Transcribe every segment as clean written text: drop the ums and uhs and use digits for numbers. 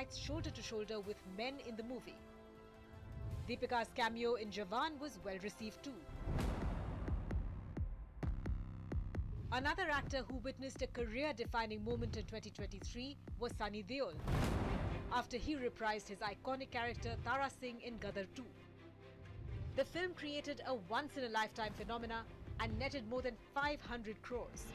fights shoulder to shoulder with men in the movie. Deepika's cameo in Jawan was well received too. Another actor who witnessed a career-defining moment in 2023 was Sunny Deol, after he reprised his iconic character Tara Singh in Gadar 2. The film created a once-in-a-lifetime phenomena and netted more than 500 crores.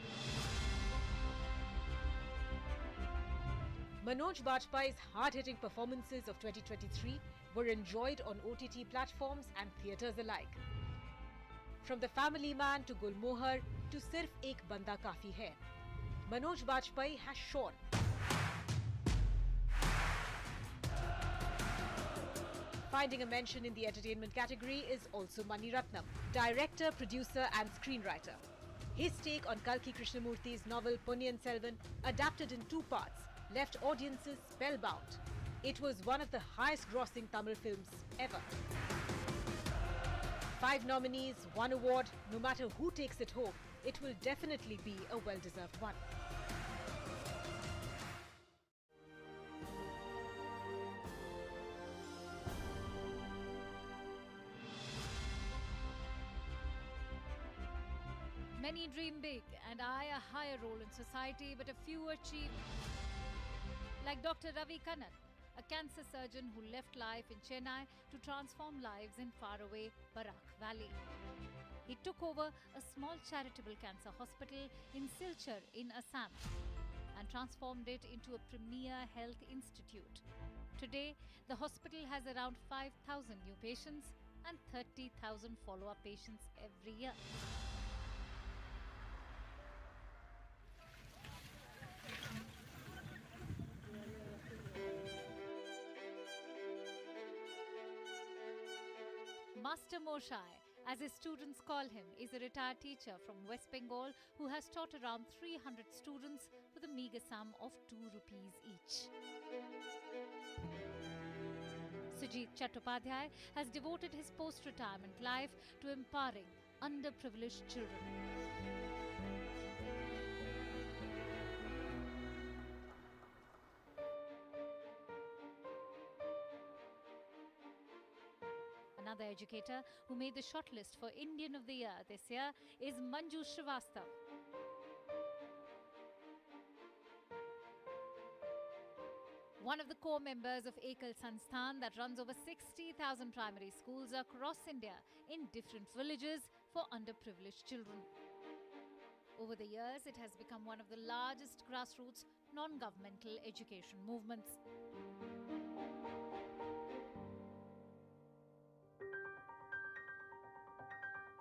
Manoj Bajpayee's hard-hitting performances of 2023 were enjoyed on OTT platforms and theatres alike. From The Family Man to Gulmohar to Sirf Ek Banda Kafi Hai, Manoj Bajpayee has shone. Finding a mention in the entertainment category is also Mani Ratnam, director, producer and screenwriter. His take on Kalki Krishnamurthy's novel Ponniyin Selvan, adapted in 2 parts, left audiences spellbound. It was one of the highest-grossing Tamil films ever. 5 nominees, 1 award. No matter who takes it home, it will definitely be a well-deserved one. Many dream big and eye a higher role in society, but a few achieve. Like Dr. Ravi Kannan, a cancer surgeon who left life in Chennai to transform lives in faraway Barak Valley. He took over a small charitable cancer hospital in Silchar in Assam and transformed it into a premier health institute. Today, the hospital has around 5,000 new patients and 30,000 follow-up patients every year. Master Moshai, as his students call him, is a retired teacher from West Bengal who has taught around 300 students for the meagre sum of 2 rupees each. Sujit Chattopadhyay has devoted his post-retirement life to empowering underprivileged children. Another educator who made the shortlist for Indian of the Year this year is Manju Srivastav. One of the core members of Ekal Sansthan that runs over 60,000 primary schools across India in different villages for underprivileged children. Over the years, it has become one of the largest grassroots non-governmental education movements.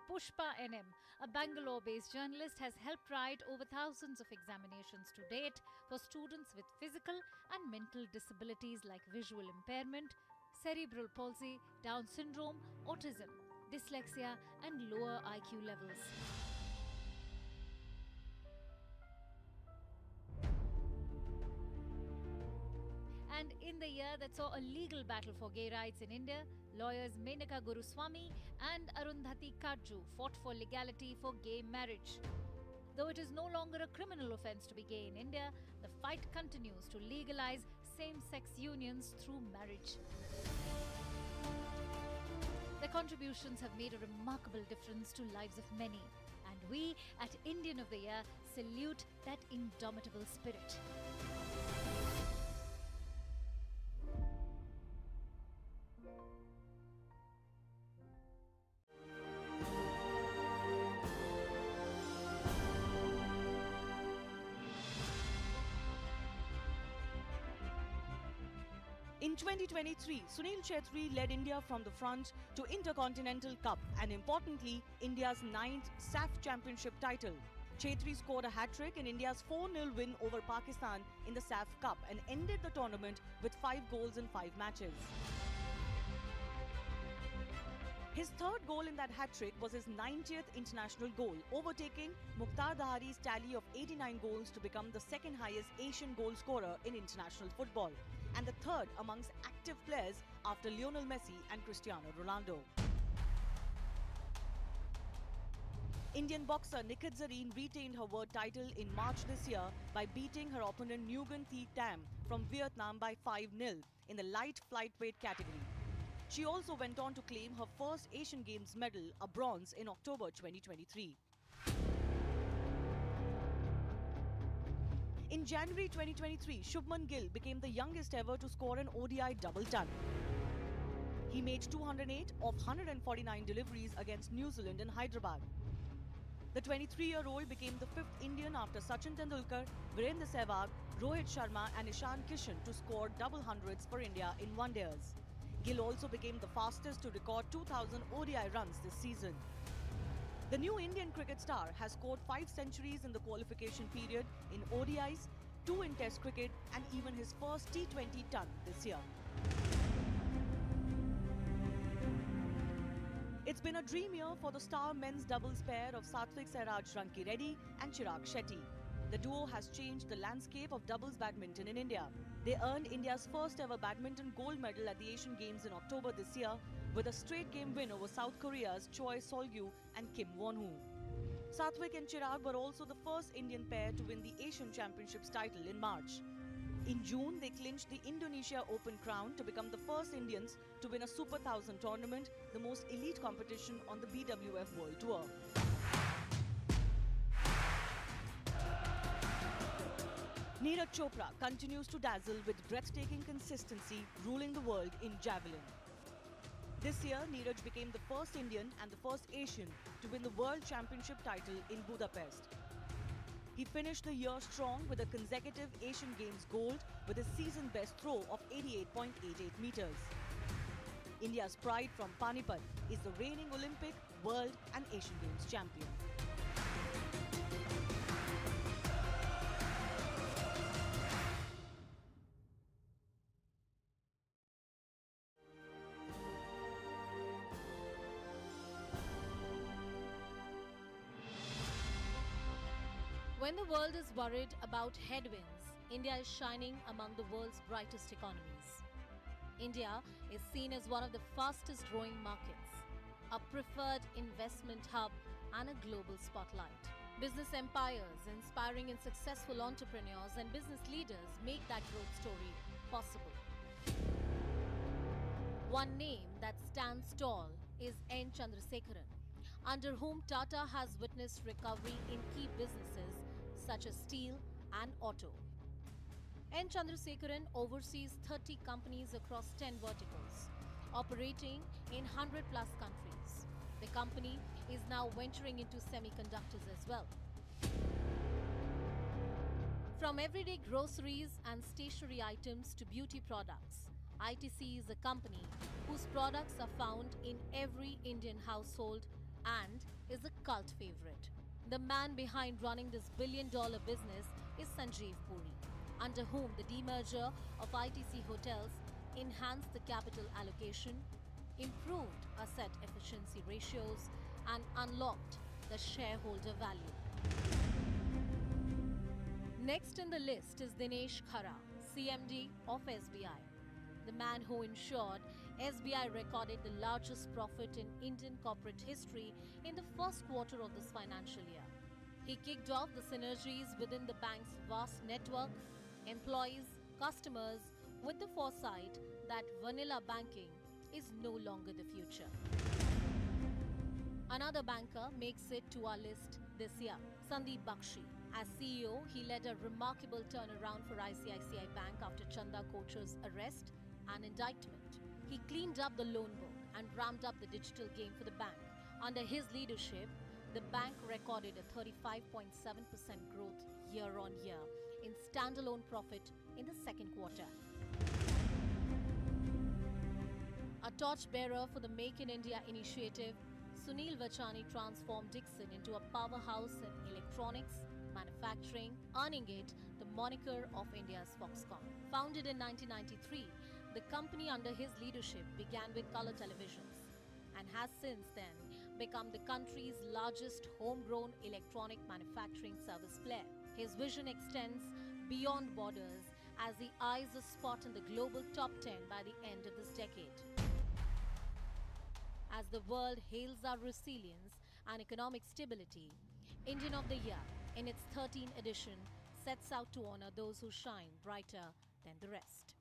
Pushpa NM, a Bangalore-based journalist, has helped write over thousands of examinations to date for students with physical and mental disabilities like visual impairment, cerebral palsy, Down syndrome, autism, dyslexia and lower IQ levels. And in the year that saw a legal battle for gay rights in India, lawyers Menaka Guruswamy and Arundhati Kajju fought for legality for gay marriage. Though it is no longer a criminal offence to be gay in India, the fight continues to legalize same-sex unions through marriage. Their contributions have made a remarkable difference to lives of many, and we at Indian of the Year salute that indomitable spirit. In 2023, Sunil Chhetri led India from the front to Intercontinental Cup and importantly, India's 9th SAF Championship title. Chhetri scored a hat-trick in India's 4-0 win over Pakistan in the SAF Cup and ended the tournament with 5 goals in 5 matches. His third goal in that hat-trick was his 90th international goal, overtaking Mukhtar Dahari's tally of 89 goals to become the second highest Asian goal scorer in international football, and the third amongst active players after Lionel Messi and Cristiano Ronaldo. Indian boxer Nikhat Zareen retained her world title in March this year by beating her opponent Nguyen Thi Tam from Vietnam by 5-0 in the light flyweight category. She also went on to claim her first Asian Games medal, a bronze, in October 2023. In January 2023, Shubman Gill became the youngest ever to score an ODI double ton. He made 208 of 149 deliveries against New Zealand in Hyderabad. The 23-year-old became the fifth Indian after Sachin Tendulkar, Virendra Sehwag, Rohit Sharma and Ishan Kishan to score double hundreds for India in one-dayers. Gill also became the fastest to record 2,000 ODI runs this season. The new Indian cricket star has scored 5 centuries in the qualification period in ODIs, 2 in Test cricket and even his first T20 ton this year. It's been a dream year for the star men's doubles pair of Satvik Sairaj Rankireddy and Chirag Shetty. The duo has changed the landscape of doubles badminton in India. They earned India's first ever badminton gold medal at the Asian Games in October this year with a straight game win over South Korea's Choi Sol-gyu and Kim Won-hoo. Satvik and Chirag were also the first Indian pair to win the Asian Championships title in March. In June, they clinched the Indonesia Open crown to become the first Indians to win a Super 1000 tournament, the most elite competition on the BWF World Tour. Neeraj Chopra continues to dazzle with breathtaking consistency, ruling the world in javelin. This year, Neeraj became the first Indian and the first Asian to win the World Championship title in Budapest. He finished the year strong with a consecutive Asian Games gold with a season-best throw of 88.88 meters. India's pride from Panipat is the reigning Olympic, World and Asian Games champion. When the world is worried about headwinds, India is shining among the world's brightest economies. India is seen as one of the fastest growing markets, a preferred investment hub and a global spotlight. Business empires, inspiring and successful entrepreneurs and business leaders make that growth story possible. One name that stands tall is N. Chandrasekaran, under whom Tata has witnessed recovery in key businesses such as steel and auto. N. Chandrasekaran oversees 30 companies across 10 verticals, operating in 100+ countries. The company is now venturing into semiconductors as well. From everyday groceries and stationery items to beauty products, ITC is a company whose products are found in every Indian household and is a cult favorite. The man behind running this billion-dollar business is Sanjeev Puri, under whom the demerger of ITC hotels enhanced the capital allocation, improved asset efficiency ratios, and unlocked the shareholder value. Next in the list is Dinesh Khara, CMD of SBI, the man who ensured SBI recorded the largest profit in Indian corporate history in the first quarter of this financial year. He kicked off the synergies within the bank's vast network, employees, customers, with the foresight that vanilla banking is no longer the future. Another banker makes it to our list this year, Sandeep Bakshi. As CEO, he led a remarkable turnaround for ICICI Bank after Chanda Kocher's arrest and indictment. He cleaned up the loan book and ramped up the digital game for the bank. Under his leadership, the bank recorded a 35.7% growth year-on-year in standalone profit in the second quarter. A torchbearer for the Make in India initiative, Sunil Vachani transformed Dixon into a powerhouse in electronics, manufacturing, earning it the moniker of India's Foxconn. Founded in 1993, the company under his leadership began with color televisions and has since then become the country's largest homegrown electronic manufacturing service player. His vision extends beyond borders as he eyes a spot in the global top 10 by the end of this decade. As the world hails our resilience and economic stability, Indian of the Year, in its 13th edition, sets out to honor those who shine brighter then the rest.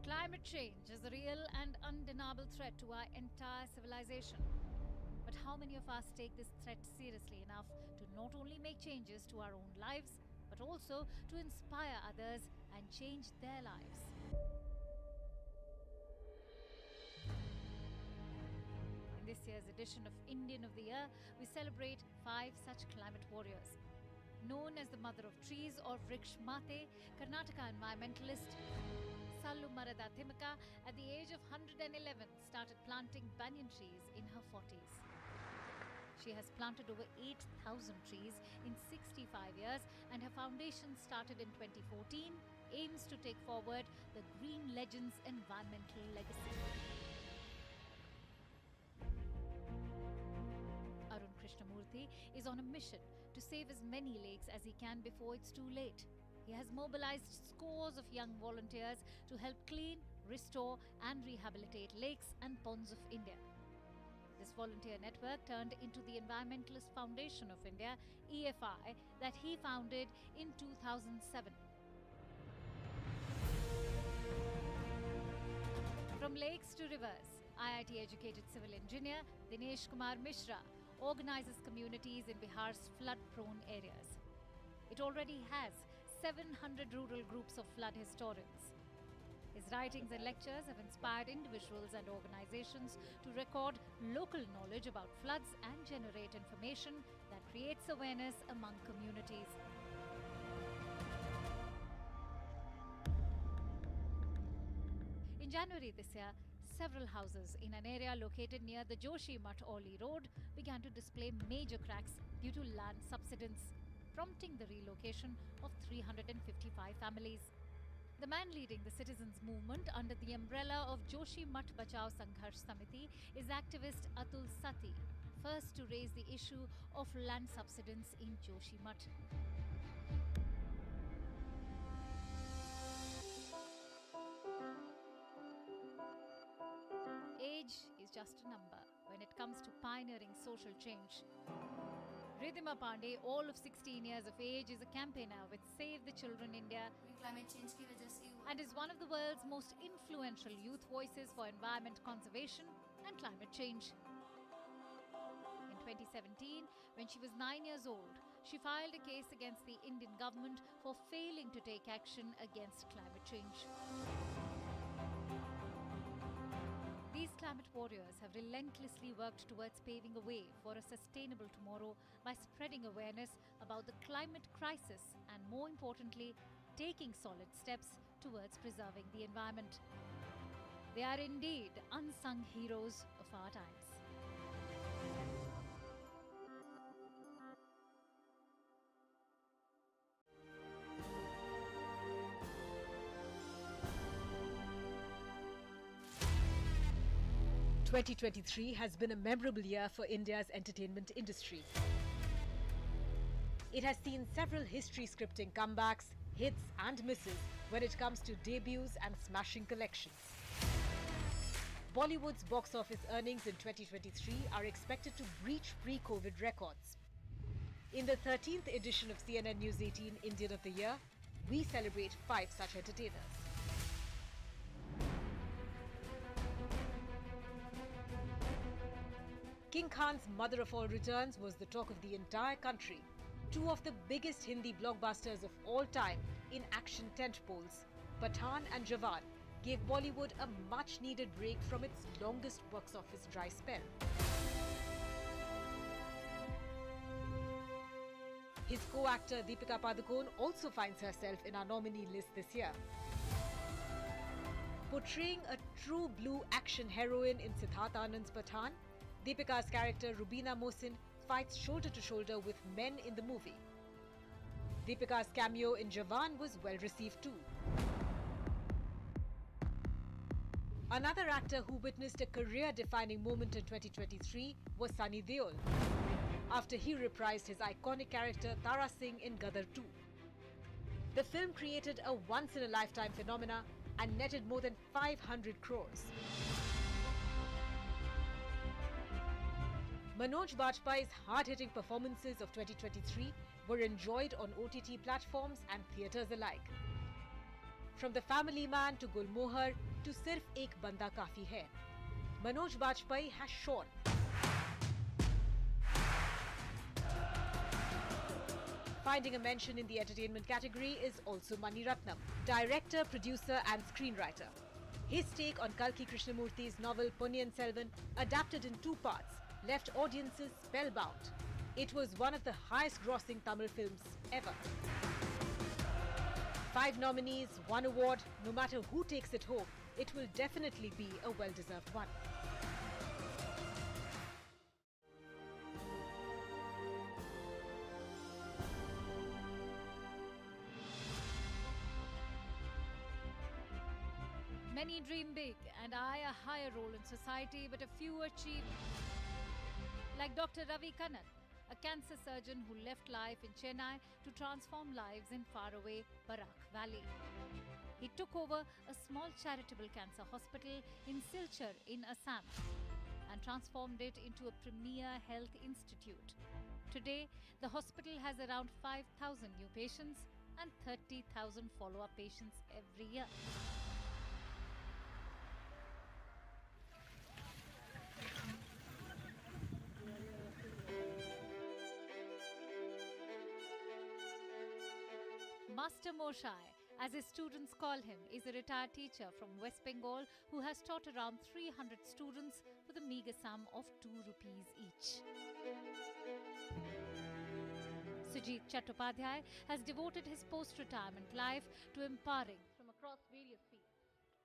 Climate change is a real and undeniable threat to our entire civilization. But how many of us take this threat seriously enough to not only make changes to our own lives, but also to inspire others and change their lives? In this year's edition of Indian of the Year, we celebrate 5 such climate warriors. Known as the Mother of Trees or Vriksh Mate, Karnataka environmentalist Sallu Marada Thimaka, at the age of 111, started planting banyan trees in her 40s. She has planted over 8,000 trees in 65 years, and her foundation, started in 2014, aims to take forward the Green Legends environmental legacy. Arun Krishnamurthy is on a mission to save as many lakes as he can before it's too late. He has mobilized scores of young volunteers to help clean, restore and rehabilitate lakes and ponds of India. This volunteer network turned into the Environmentalist Foundation of India, EFI, that he founded in 2007. From lakes to rivers, IIT-educated civil engineer Dinesh Kumar Mishra organizes communities in Bihar's flood-prone areas. It already has 700 rural groups of flood historians. His writings and lectures have inspired individuals and organizations to record local knowledge about floods and generate information that creates awareness among communities. In January this year, several houses in an area located near the Joshi Math Oli Road began to display major cracks due to land subsidence, prompting the relocation of 355 families. The man leading the citizens' movement under the umbrella of Joshi Math Bachao Sangharsh Samiti is activist Atul Sati, first to raise the issue of land subsidence in Joshi Math. Age is just a number when it comes to pioneering social change. Ridhima Pandey, all of 16 years of age, is a campaigner with Save the Children India and is one of the world's most influential youth voices for environment conservation and climate change. In 2017, when she was 9 years old, she filed a case against the Indian government for failing to take action against climate change. These climate warriors have relentlessly worked towards paving a way for a sustainable tomorrow by spreading awareness about the climate crisis and, more importantly, taking solid steps towards preserving the environment. They are indeed unsung heroes of our times. "2023 has been a memorable year for India's entertainment industry. It has seen several history-scripting comebacks, hits and misses when it comes to debuts and smashing collections. Bollywood's box office earnings in 2023 are expected to breach pre-COVID records. In the 13th edition of CNN-News18 Indian of the Year, we celebrate 5 such entertainers. King Khan's Mother of All returns was the talk of the entire country. 2 of the biggest Hindi blockbusters of all time in action tentpoles, Pathan and Jawan, gave Bollywood a much-needed break from its longest box office dry spell. His co-actor Deepika Padukone also finds herself in our nominee list this year. Portraying a true blue action heroine in Siddharth Anand's Pathan, Deepika's character Rubina Mohsin fights shoulder to shoulder with men in the movie. Deepika's cameo in Jawan was well received too. Another actor who witnessed a career-defining moment in 2023 was Sunny Deol, after he reprised his iconic character Tara Singh in Gadar 2. The film created a once-in-a-lifetime phenomena and netted more than 500 crores. Manoj Bajpayee's hard-hitting performances of 2023 were enjoyed on OTT platforms and theatres alike. From The Family Man to Gulmohar to Sirf Ek Banda Kafi Hai, Manoj Bajpayee has shone. Finding a mention in the entertainment category is also Mani Ratnam, director, producer and screenwriter. His take on Kalki Krishnamurthy's novel Ponniyin Selvan, adapted in 2 parts, left audiences spellbound. It was one of the highest-grossing Tamil films ever. 5 nominees, 1 award. No matter who takes it home, it will definitely be a well-deserved one. Many dream big and eye a higher role in society, but a few achieve. Like Dr. Ravi Kannan, a cancer surgeon who left life in Chennai to transform lives in faraway Barak Valley. He took over a small charitable cancer hospital in Silchar in Assam and transformed it into a premier health institute. Today, the hospital has around 5,000 new patients and 30,000 follow-up patients every year. Master Moshai, as his students call him, is a retired teacher from West Bengal who has taught around 300 students for the meagre sum of 2 rupees each. Sujit Chattopadhyay has devoted his post-retirement life to empowering from across various fields.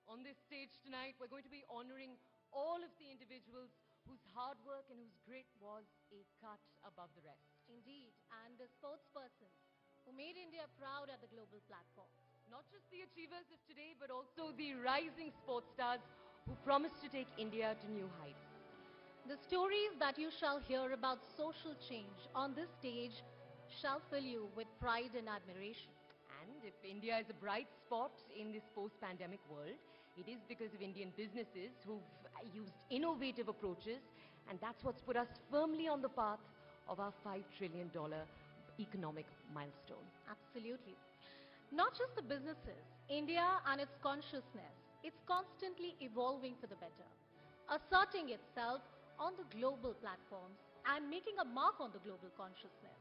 On this stage tonight, we're going to be honoring all of the individuals whose hard work and whose grit was a cut above the rest. Indeed, and the sportspersons who made India proud at the global platform. Not just the achievers of today, but also the rising sports stars who promise to take India to new heights. The stories that you shall hear about social change on this stage shall fill you with pride and admiration. And if India is a bright spot in this post-pandemic world, it is because of Indian businesses who've used innovative approaches, and that's what's put us firmly on the path of our $5 trillion economic milestone. Absolutely. Not just the businesses, India and its consciousness, it's constantly evolving for the better, asserting itself on the global platforms and making a mark on the global consciousness.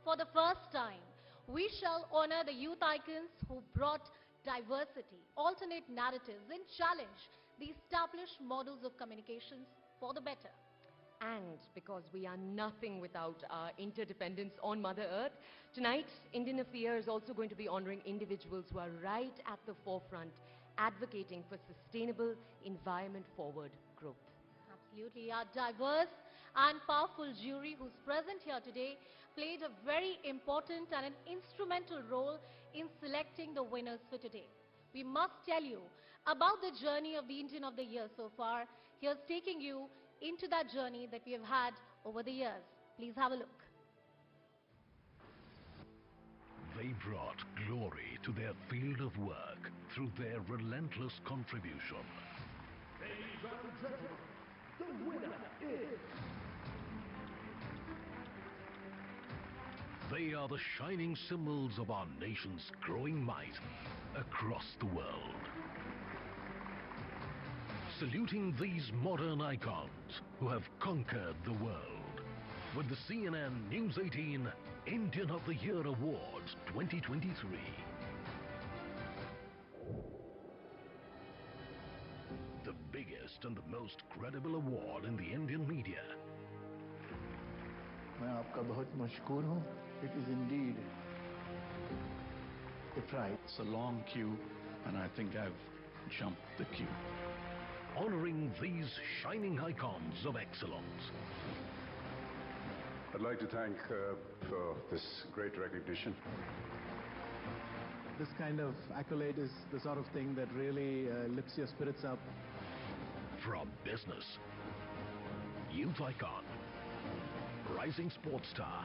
For the first time, we shall honor the youth icons who brought diversity, alternate narratives and challenge the established models of communications for the better. And because we are nothing without our interdependence on Mother Earth, tonight, Indian Affairs is also going to be honoring individuals who are right at the forefront, advocating for sustainable, environment-forward growth. Absolutely. Our diverse and powerful jury who's present here today played a very important and an instrumental role in selecting the winners for today. We must tell you about the journey of the Indian of the Year so far. Here's taking you into that journey that we have had over the years. Please have a look. They brought glory to their field of work through their relentless contribution. Ladies and gentlemen, the winner is... They are the shining symbols of our nation's growing might across the world. Saluting these modern icons who have conquered the world with the CNN-News18 Indian of the Year Awards 2023. The biggest and the most credible award in the Indian media. मैं आपका बहुत मशकूर हूँ. It is indeed a pride. It's a long queue, and I think I've jumped the queue. Honoring these shining icons of excellence. I'd like to thank for this great recognition. This kind of accolade is the sort of thing that really lifts your spirits up. From business, youth icon, rising sports star,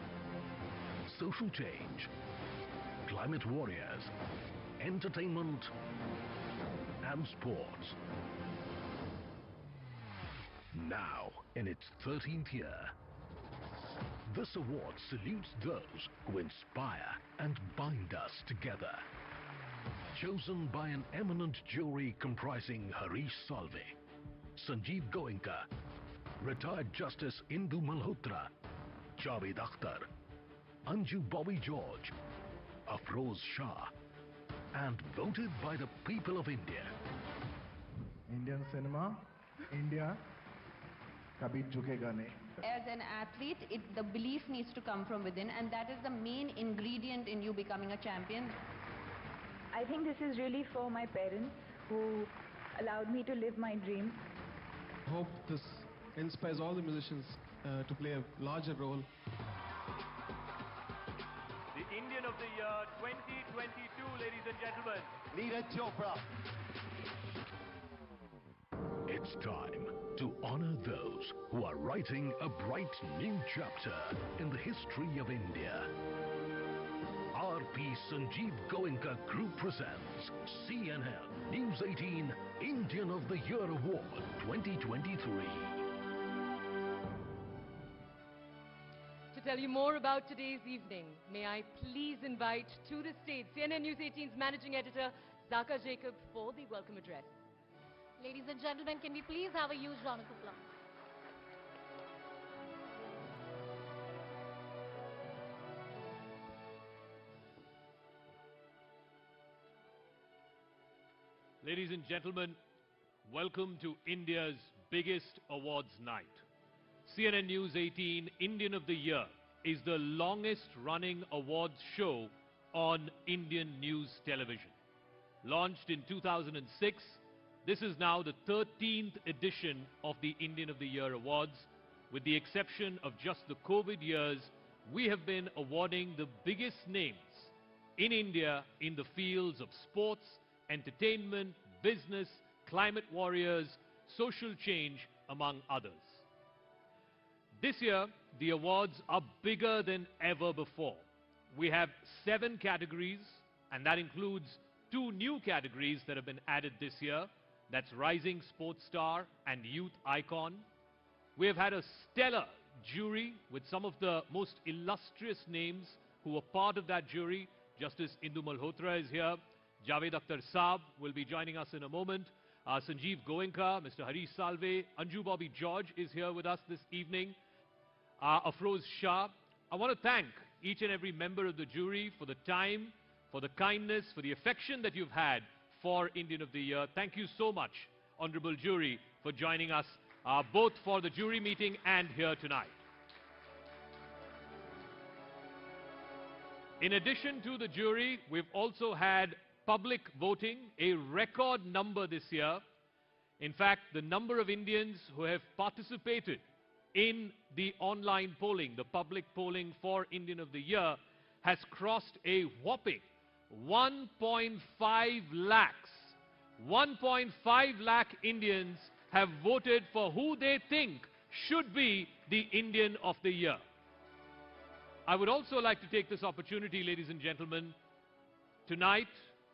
social change, climate warriors, entertainment and sports. Now, in its 13th year, this award salutes those who inspire and bind us together. Chosen by an eminent jury comprising Harish Salve, Sanjeev Goenka, retired Justice Indu Malhotra, Javed Akhtar, Anju Bobby George, Afroz Shah, and voted by the people of India. Indian cinema, India, kabhi jhukega nahi. As an athlete, the belief needs to come from within, and that is the main ingredient in you becoming a champion. I think this is really for my parents who allowed me to live my dream. Hope this inspires all the musicians to play a larger role. The Indian of the Year 2022, ladies and gentlemen, Neeraj Chopra. It's time to honor those who are writing a bright new chapter in the history of India. RP Sanjeev Goenka Group presents CNN-News18 Indian of the Year Award 2023. To tell you more about today's evening, may I please invite to the stage CNN-News18's Managing Editor, Zaka Jacob, for the welcome address. Ladies and gentlemen, can we please have a huge round of applause? Ladies and gentlemen, welcome to India's biggest awards night. CNN News 18 Indian of the Year is the longest running awards show on Indian news television. Launched in 2006, this is now the 13th edition of the Indian of the Year Awards. With the exception of just the COVID years, we have been awarding the biggest names in India in the fields of sports, entertainment, business, climate warriors, social change, among others. This year, the awards are bigger than ever before. We have 7 categories, and that includes 2 new categories that have been added this year. That's Rising Sports Star and Youth Icon. We have had a stellar jury with some of the most illustrious names who were part of that jury. Justice Indu Malhotra is here. Javed Akhtar Saab will be joining us in a moment. Sanjeev Goenka, Mr. Harish Salve, Anju Bobby George is here with us this evening. Afroz Shah. I want to thank each and every member of the jury for the time, for the kindness, for the affection that you've had for Indian of the Year. Thank you so much, Honorable Jury, for joining us both for the jury meeting and here tonight. In addition to the jury, we've also had public voting, a record number this year. In fact, the number of Indians who have participated in the online polling, the public polling for Indian of the Year, has crossed a whopping 1.5 lakhs. 1.5 lakh Indians have voted for who they think should be the Indian of the Year. I would also like to take this opportunity, ladies and gentlemen, tonight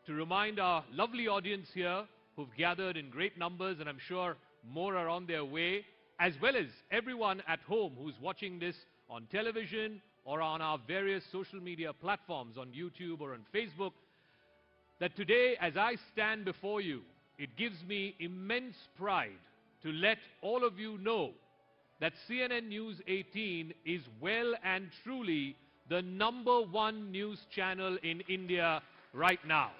to remind our lovely audience here who've gathered in great numbers, and I'm sure more are on their way, as well as everyone at home who's watching this on television or on our various social media platforms on YouTube or on Facebook, that today, as I stand before you, it gives me immense pride to let all of you know that CNN News 18 is well and truly the #1 news channel in India right now.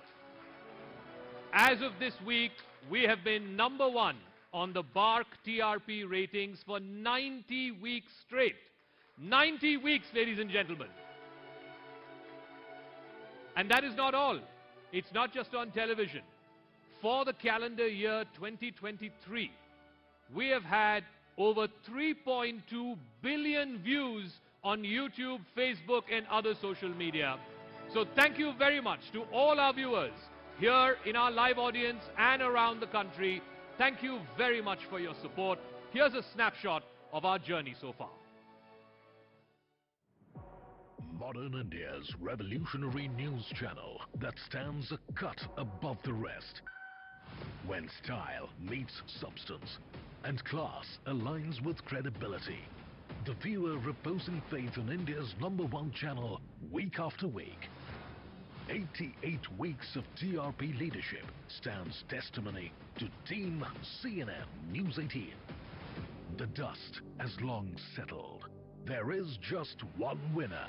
As of this week, we have been #1 on the BARC TRP ratings for 90 weeks straight. 90 weeks, ladies and gentlemen. And that is not all. It's not just on television. For the calendar year 2023, we have had over 3.2 billion views on YouTube, Facebook, and other social media. So thank you very much to all our viewers here in our live audience and around the country. Thank you very much for your support. Here's a snapshot of our journey so far. modern India's revolutionary news channel that stands a cut above the rest. When style meets substance and class aligns with credibility, the viewer reposing faith in India's #1 channel week after week. 88 weeks of TRP leadership stands testimony to Team CNN-News18. The dust has long settled. There is just one winner.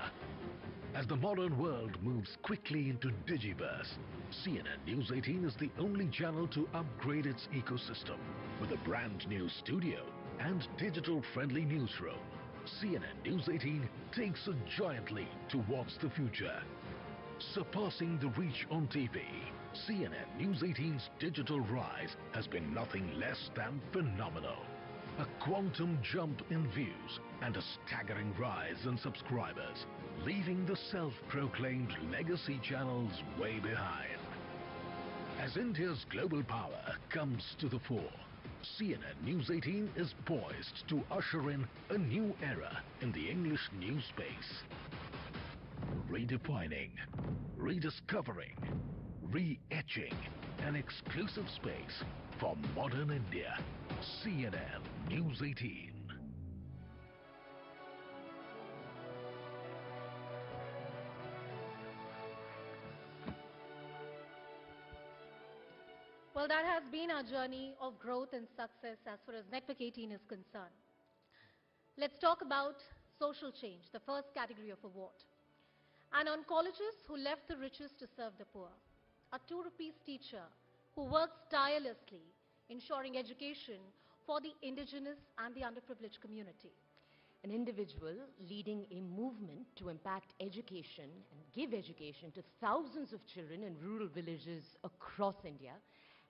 As the modern world moves quickly into Digiverse, CNN-News18 is the only channel to upgrade its ecosystem with a brand new studio and digital-friendly newsroom. CNN-News18 takes a giant leap towards the future. Surpassing the reach on TV, CNN-News18's digital rise has been nothing less than phenomenal. A quantum jump in views and a staggering rise in subscribers, leaving the self-proclaimed legacy channels way behind. As India's global power comes to the fore, CNN-News18 is poised to usher in a new era in the English news space. Redefining, rediscovering, re-etching an exclusive space for modern India. CNN-News18. Well, that has been our journey of growth and success as far as Network 18 is concerned. Let's talk about social change, the first category of award. An oncologist who left the riches to serve the poor. A 2 rupees teacher who works tirelessly ensuring education for the indigenous and the underprivileged community. An individual leading a movement to impact education and give education to thousands of children in rural villages across India.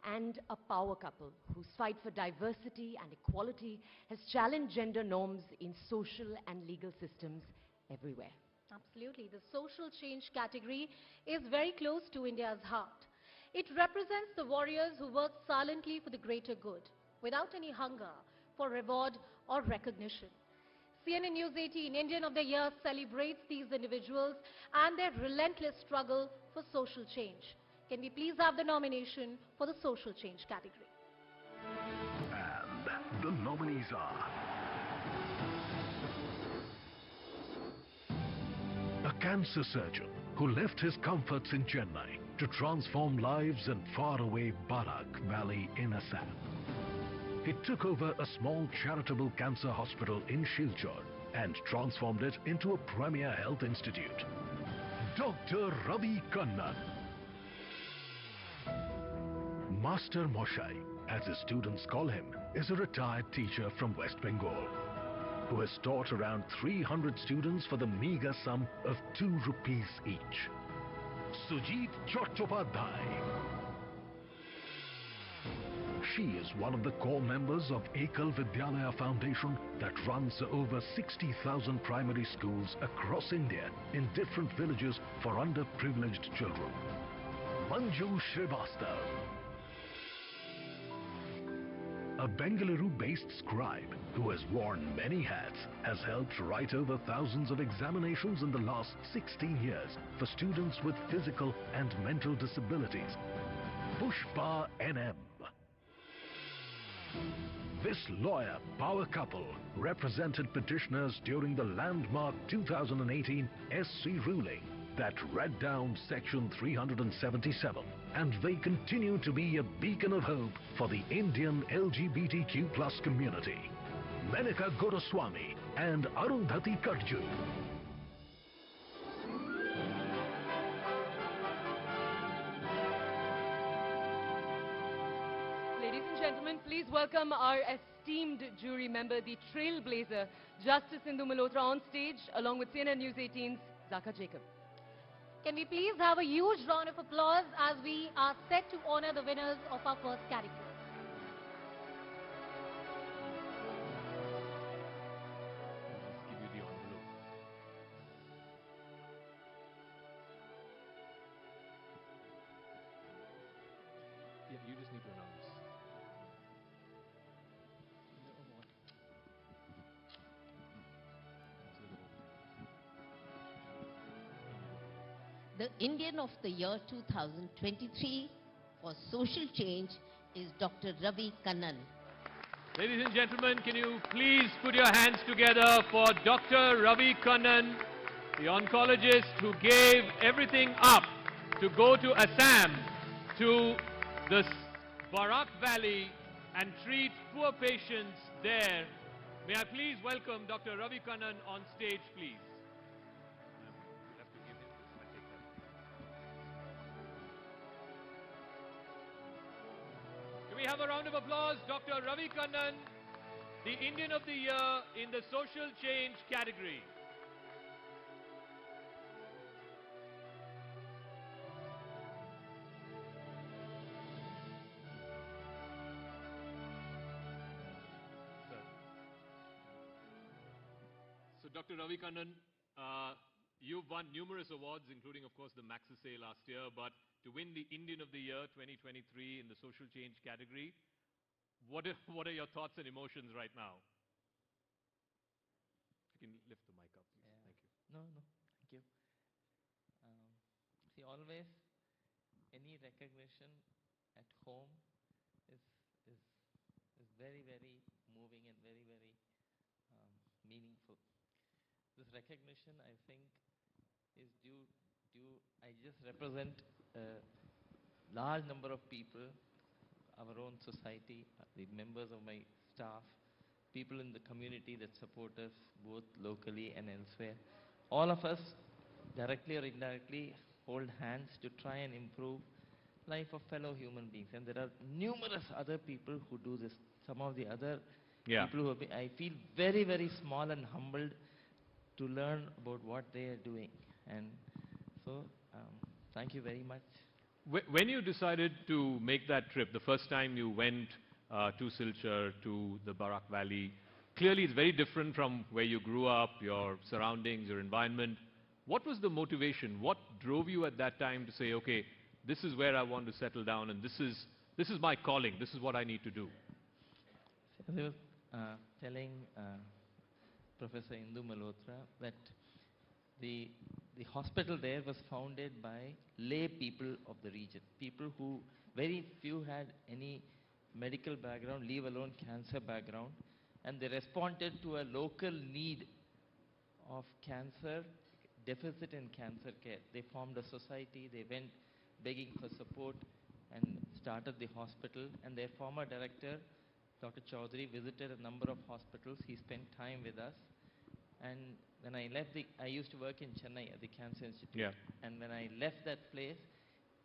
And a power couple whose fight for diversity and equality has challenged gender norms in social and legal systems everywhere. Absolutely. The social change category is very close to India's heart. It represents the warriors who work silently for the greater good, without any hunger for reward or recognition. CNN-News18 Indian of the Year celebrates these individuals and their relentless struggle for social change. Can we please have the nomination for the social change category? And the nominees are a cancer surgeon who left his comforts in Chennai to transform lives in faraway Barak Valley in Assam. He took over a small charitable cancer hospital in Silchar and transformed it into a premier health institute. Dr. Ravi Kannan. Master Moshai, as his students call him, is a retired teacher from West Bengal who has taught around 300 students for the meager sum of 2 rupees each. Sujit Chattopadhyay. She is one of the core members of Ekal Vidyalaya Foundation that runs over 60,000 primary schools across India in different villages for underprivileged children. Manju Srivastav. A Bengaluru-based scribe who has worn many hats has helped write over thousands of examinations in the last 16 years for students with physical and mental disabilities. Pushpa NM. This lawyer power couple represented petitioners during the landmark 2018 SC ruling that read down Section 377, and they continue to be a beacon of hope for the Indian LGBTQ+ community. Menaka Guruswamy and Arundhati Katju. Ladies and gentlemen, please welcome our esteemed jury member, the trailblazer, Justice Sindhu Malhotra, on stage, along with CNN-News18's Zaka Jacob. Can we please have a huge round of applause as we are set to honor the winners of our first category. Let's give you the envelope. Yeah, you just need to announce. The Indian of the Year 2023 for social change is Dr. Ravi Kannan. Ladies and gentlemen, can you please put your hands together for Dr. Ravi Kannan, the oncologist who gave everything up to go to Assam, to the Barak Valley and treat poor patients there. May I please welcome Dr. Ravi Kannan on stage, please. Can we have a round of applause? Dr. Ravi Kannan, the Indian of the Year in the Social Change category. So Dr. Ravi Kannan, you've won numerous awards, including, of course, the Maxisay last year, but to win the Indian of the Year 2023 in the social change category, what are your thoughts and emotions right now? You can lift the mic up, please. Yeah. Thank you. No, thank you. See, always any recognition at home is very, very moving and very, very meaningful. This recognition, I think, is due. I just represent a large number of people, our own society, the members of my staff, people in the community that support us both locally and elsewhere. All of us, directly or indirectly, hold hands to try and improve life of fellow human beings. And there are numerous other people who do this. Some of the other people who have been, I feel very, very small and humbled to learn about what they are doing. And so, thank you very much. When you decided to make that trip, the first time you went to Silchar, to the Barak Valley, clearly it's very different from where you grew up, your surroundings, your environment. What was the motivation? What drove you at that time to say, okay, this is where I want to settle down and this is my calling, this is what I need to do? I was telling Professor Indu Malhotra that the hospital there was founded by lay people of the region, people who very few had any medical background, leave alone cancer background, and they responded to a local need of cancer, deficit in cancer care. They formed a society, they went begging for support and started the hospital, and their former director, Dr. Chaudhary, visited a number of hospitals. He spent time with us. And when I left I used to work in Chennai at the Cancer Institute. Yeah. And when I left that place,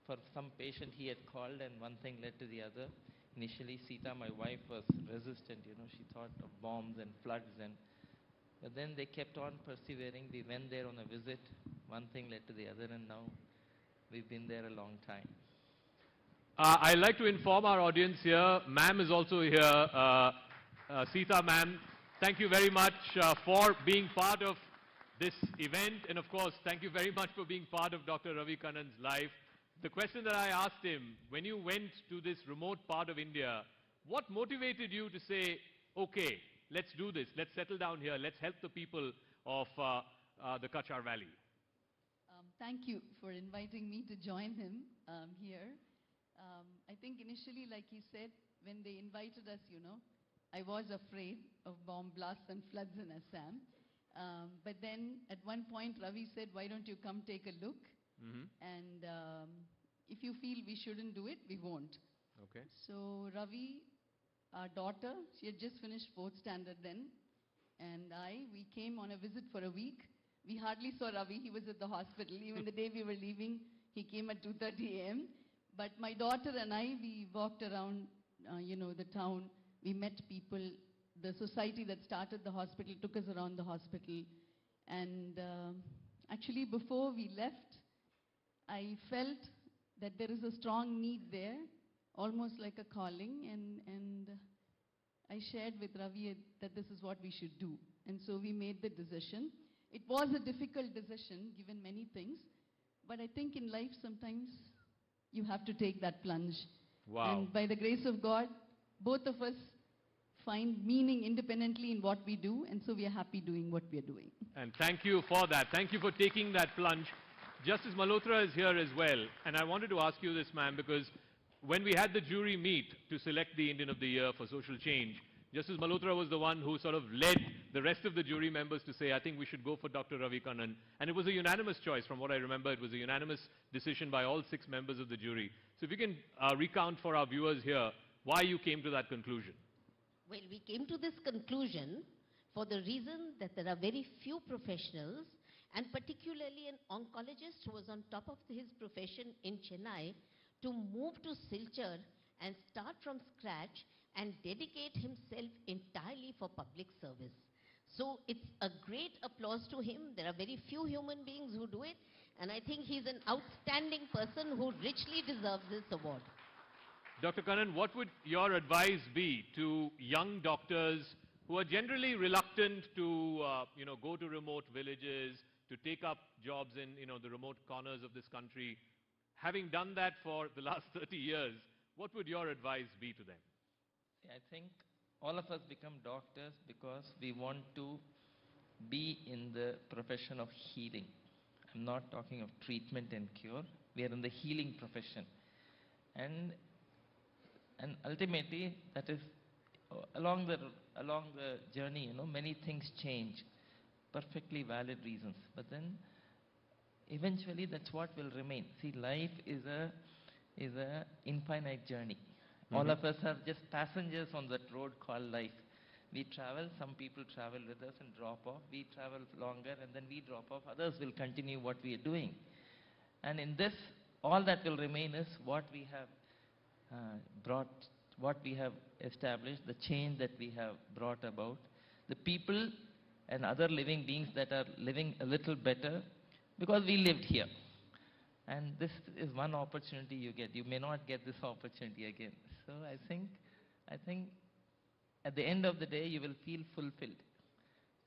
for some patient he had called and one thing led to the other. Initially, Sita, my wife, was resistant, she thought of bombs and floods. But then they kept on persevering. We went there on a visit. One thing led to the other, and now we've been there a long time. I'd like to inform our audience here, ma'am is also here, Sita ma'am. Thank you very much for being part of this event, and of course, thank you very much for being part of Dr. Ravi Kannan's life. The question that I asked him, when you went to this remote part of India, what motivated you to say, okay, let's do this, let's settle down here, let's help the people of the Kachar Valley? Thank you for inviting me to join him here. I think initially, like he said, when they invited us, I was afraid of bomb blasts and floods in Assam. But then at one point, Ravi said, why don't you come take a look? And if you feel we shouldn't do it, we won't. Okay. So Ravi, our daughter, she had just finished 4th standard then, and we came on a visit for a week. We hardly saw Ravi. He was at the hospital. Even the day we were leaving, he came at 2:30 a.m. But my daughter and we walked around, the town. We met people. The society that started the hospital took us around the hospital. And actually, before we left, I felt that there is a strong need there, almost like a calling. And I shared with Ravi that this is what we should do. And so we made the decision. It was a difficult decision, given many things. But I think in life, sometimes you have to take that plunge. Wow. And by the grace of God, both of us find meaning independently in what we do, and so we are happy doing what we are doing. And thank you for that. Thank you for taking that plunge. Justice Malhotra is here as well, and I wanted to ask you this, ma'am, because when we had the jury meet to select the Indian of the Year for social change, Justice Malhotra was the one who sort of led the rest of the jury members to say, I think we should go for Dr. Ravi Kannan. And it was a unanimous choice. From what I remember, it was a unanimous decision by all 6 members of the jury. So if you can recount for our viewers here why you came to that conclusion. Well, we came to this conclusion for the reason that there are very few professionals, and particularly an oncologist who was on top of his profession in Chennai, to move to Silchar and start from scratch and dedicate himself entirely for public service. So it's a great applause to him. There are very few human beings who do it, and I think he's an outstanding person who richly deserves this award. Dr. Kannan, what would your advice be to young doctors who are generally reluctant to, go to remote villages, to take up jobs in, the remote corners of this country? Having done that for the last 30 years, what would your advice be to them? I think all of us become doctors because we want to be in the profession of healing. I'm not talking of treatment and cure. We are in the healing profession. And ultimately, that is, along the journey, many things change. Perfectly valid reasons. But then, eventually, that's what will remain. See, life is a infinite journey. All of us are just passengers on that road called life. We travel, some people travel with us and drop off. We travel longer and then we drop off. Others will continue what we are doing. And in this, all that will remain is what we have brought, what we have established, the change that we have brought about, the people and other living beings that are living a little better because we lived here. And this is one opportunity you get. You may not get this opportunity again. So I think at the end of the day, you will feel fulfilled.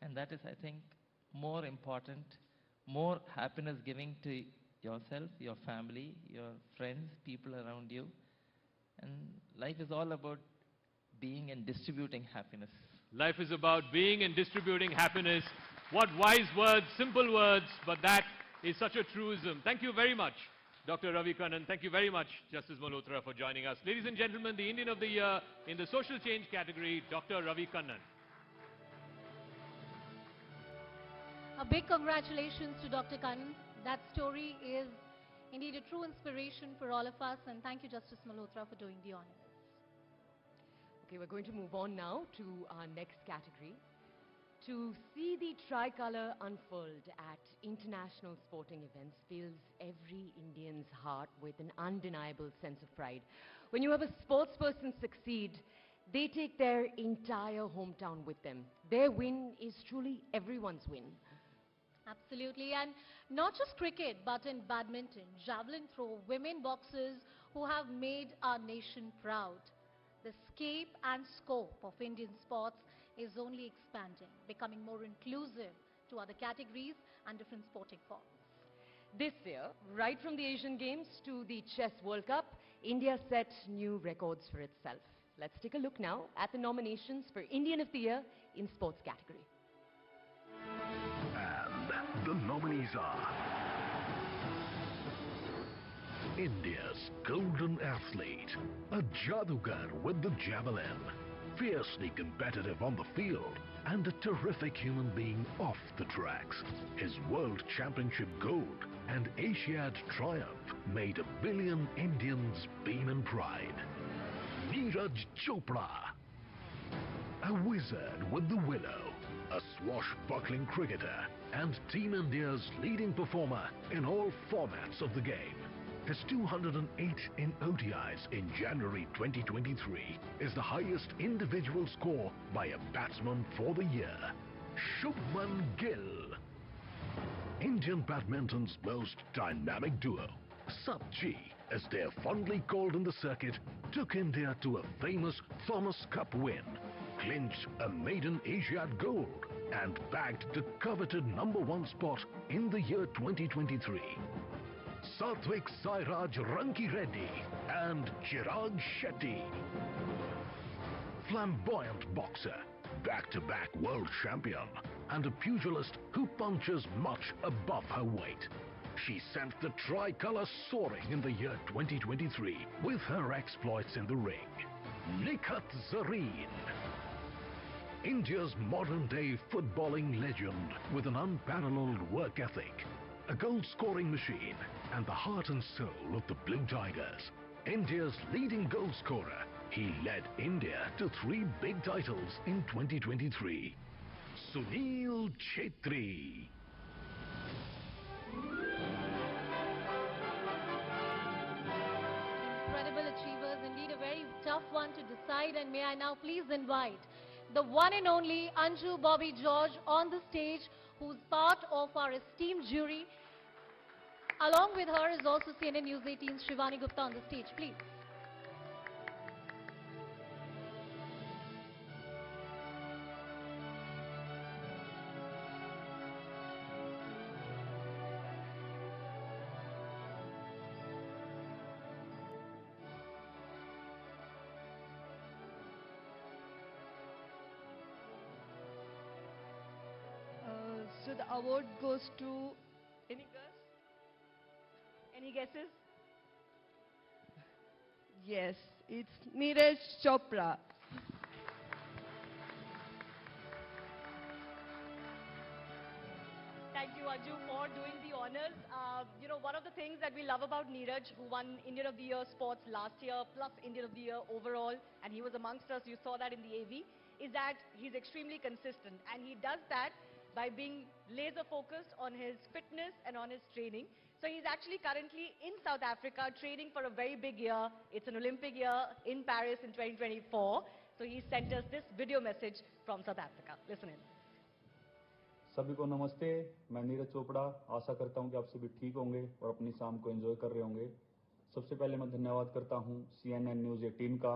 And that is, I think, more important, more happiness giving to yourself, your family, your friends, people around you. And life is all about being and distributing happiness. Life is about being and distributing happiness. What wise words, simple words, but that is such a truism. Thank you very much, Dr. Ravi Kannan. Thank you very much, Justice Malhotra, for joining us. Ladies and gentlemen, the Indian of the Year in the social change category, Dr. Ravi Kannan. A big congratulations to Dr. Kannan. That story is indeed a true inspiration for all of us, and thank you, Justice Malhotra, for doing the honors. Okay, we're going to move on now to our next category. To see the tricolour unfold at international sporting events fills every Indian's heart with an undeniable sense of pride. When you have a sportsperson succeed, they take their entire hometown with them. Their win is truly everyone's win. Absolutely, and not just cricket, but in badminton, javelin throw, women boxers who have made our nation proud. The scape and scope of Indian sports is only expanding, becoming more inclusive to other categories and different sporting forms. This year, right from the Asian Games to the Chess World Cup, India set new records for itself. Let's take a look now at the nominations for Indian of the Year in sports category. And the nominees are India's golden athlete, a jadugar with the javelin, fiercely competitive on the field, and a terrific human being off the tracks. His World Championship gold and Asiad triumph made 1 billion Indians beam in pride. Neeraj Chopra, a wizard with the willow, a swashbuckling cricketer, and Team India's leading performer in all formats of the game. His 208 in ODIs in January 2023 is the highest individual score by a batsman for the year. Shubman Gill, Indian badminton's most dynamic duo, Sub-G, as they're fondly called in the circuit, took India to a famous Thomas Cup win, clinched a maiden Asiad gold, and bagged the coveted #1 spot in the year 2023. Satvik Sairaj Ranki Reddy and Chirag Shetty. Flamboyant boxer, back-to-back world champion, and a pugilist who punches much above her weight. She sent the tricolour soaring in the year 2023 with her exploits in the ring. Nikhat Zareen, India's modern-day footballing legend with an unparalleled work ethic, a goal-scoring machine, and the heart and soul of the Blue Tigers. India's leading goal scorer, he led India to 3 big titles in 2023. Sunil Chhetri. Incredible achievers, indeed a very tough one to decide, and may I now please invite the one and only Anju Bobby George on the stage, who's part of our esteemed jury. Along with her is also CNN News 18's Shivani Gupta on the stage, please. So the award goes to any guess? Any guesses? Yes, it's Neeraj Chopra. Thank you, Anju, for doing the honors. You know, one of the things that we love about Neeraj, who won Indian of the Year Sports last year, plus Indian of the Year overall, and he was amongst us, you saw that in the AV, is that he's extremely consistent. And he does that by being laser focused on his fitness and on his training. So he's actually currently in South Africa training for a very big year. It's an Olympic year in Paris in 2024. So he sent us this video message from South Africa. Listen in. सभी को नमस्ते, मैं नीरज चोपड़ा। आशा करता हूं कि आप सभी ठीक होंगे और अपनी शाम को एंजॉय कर रहे होंगे। सबसे पहले मैं धन्यवाद करता हूं CNN News 18 का,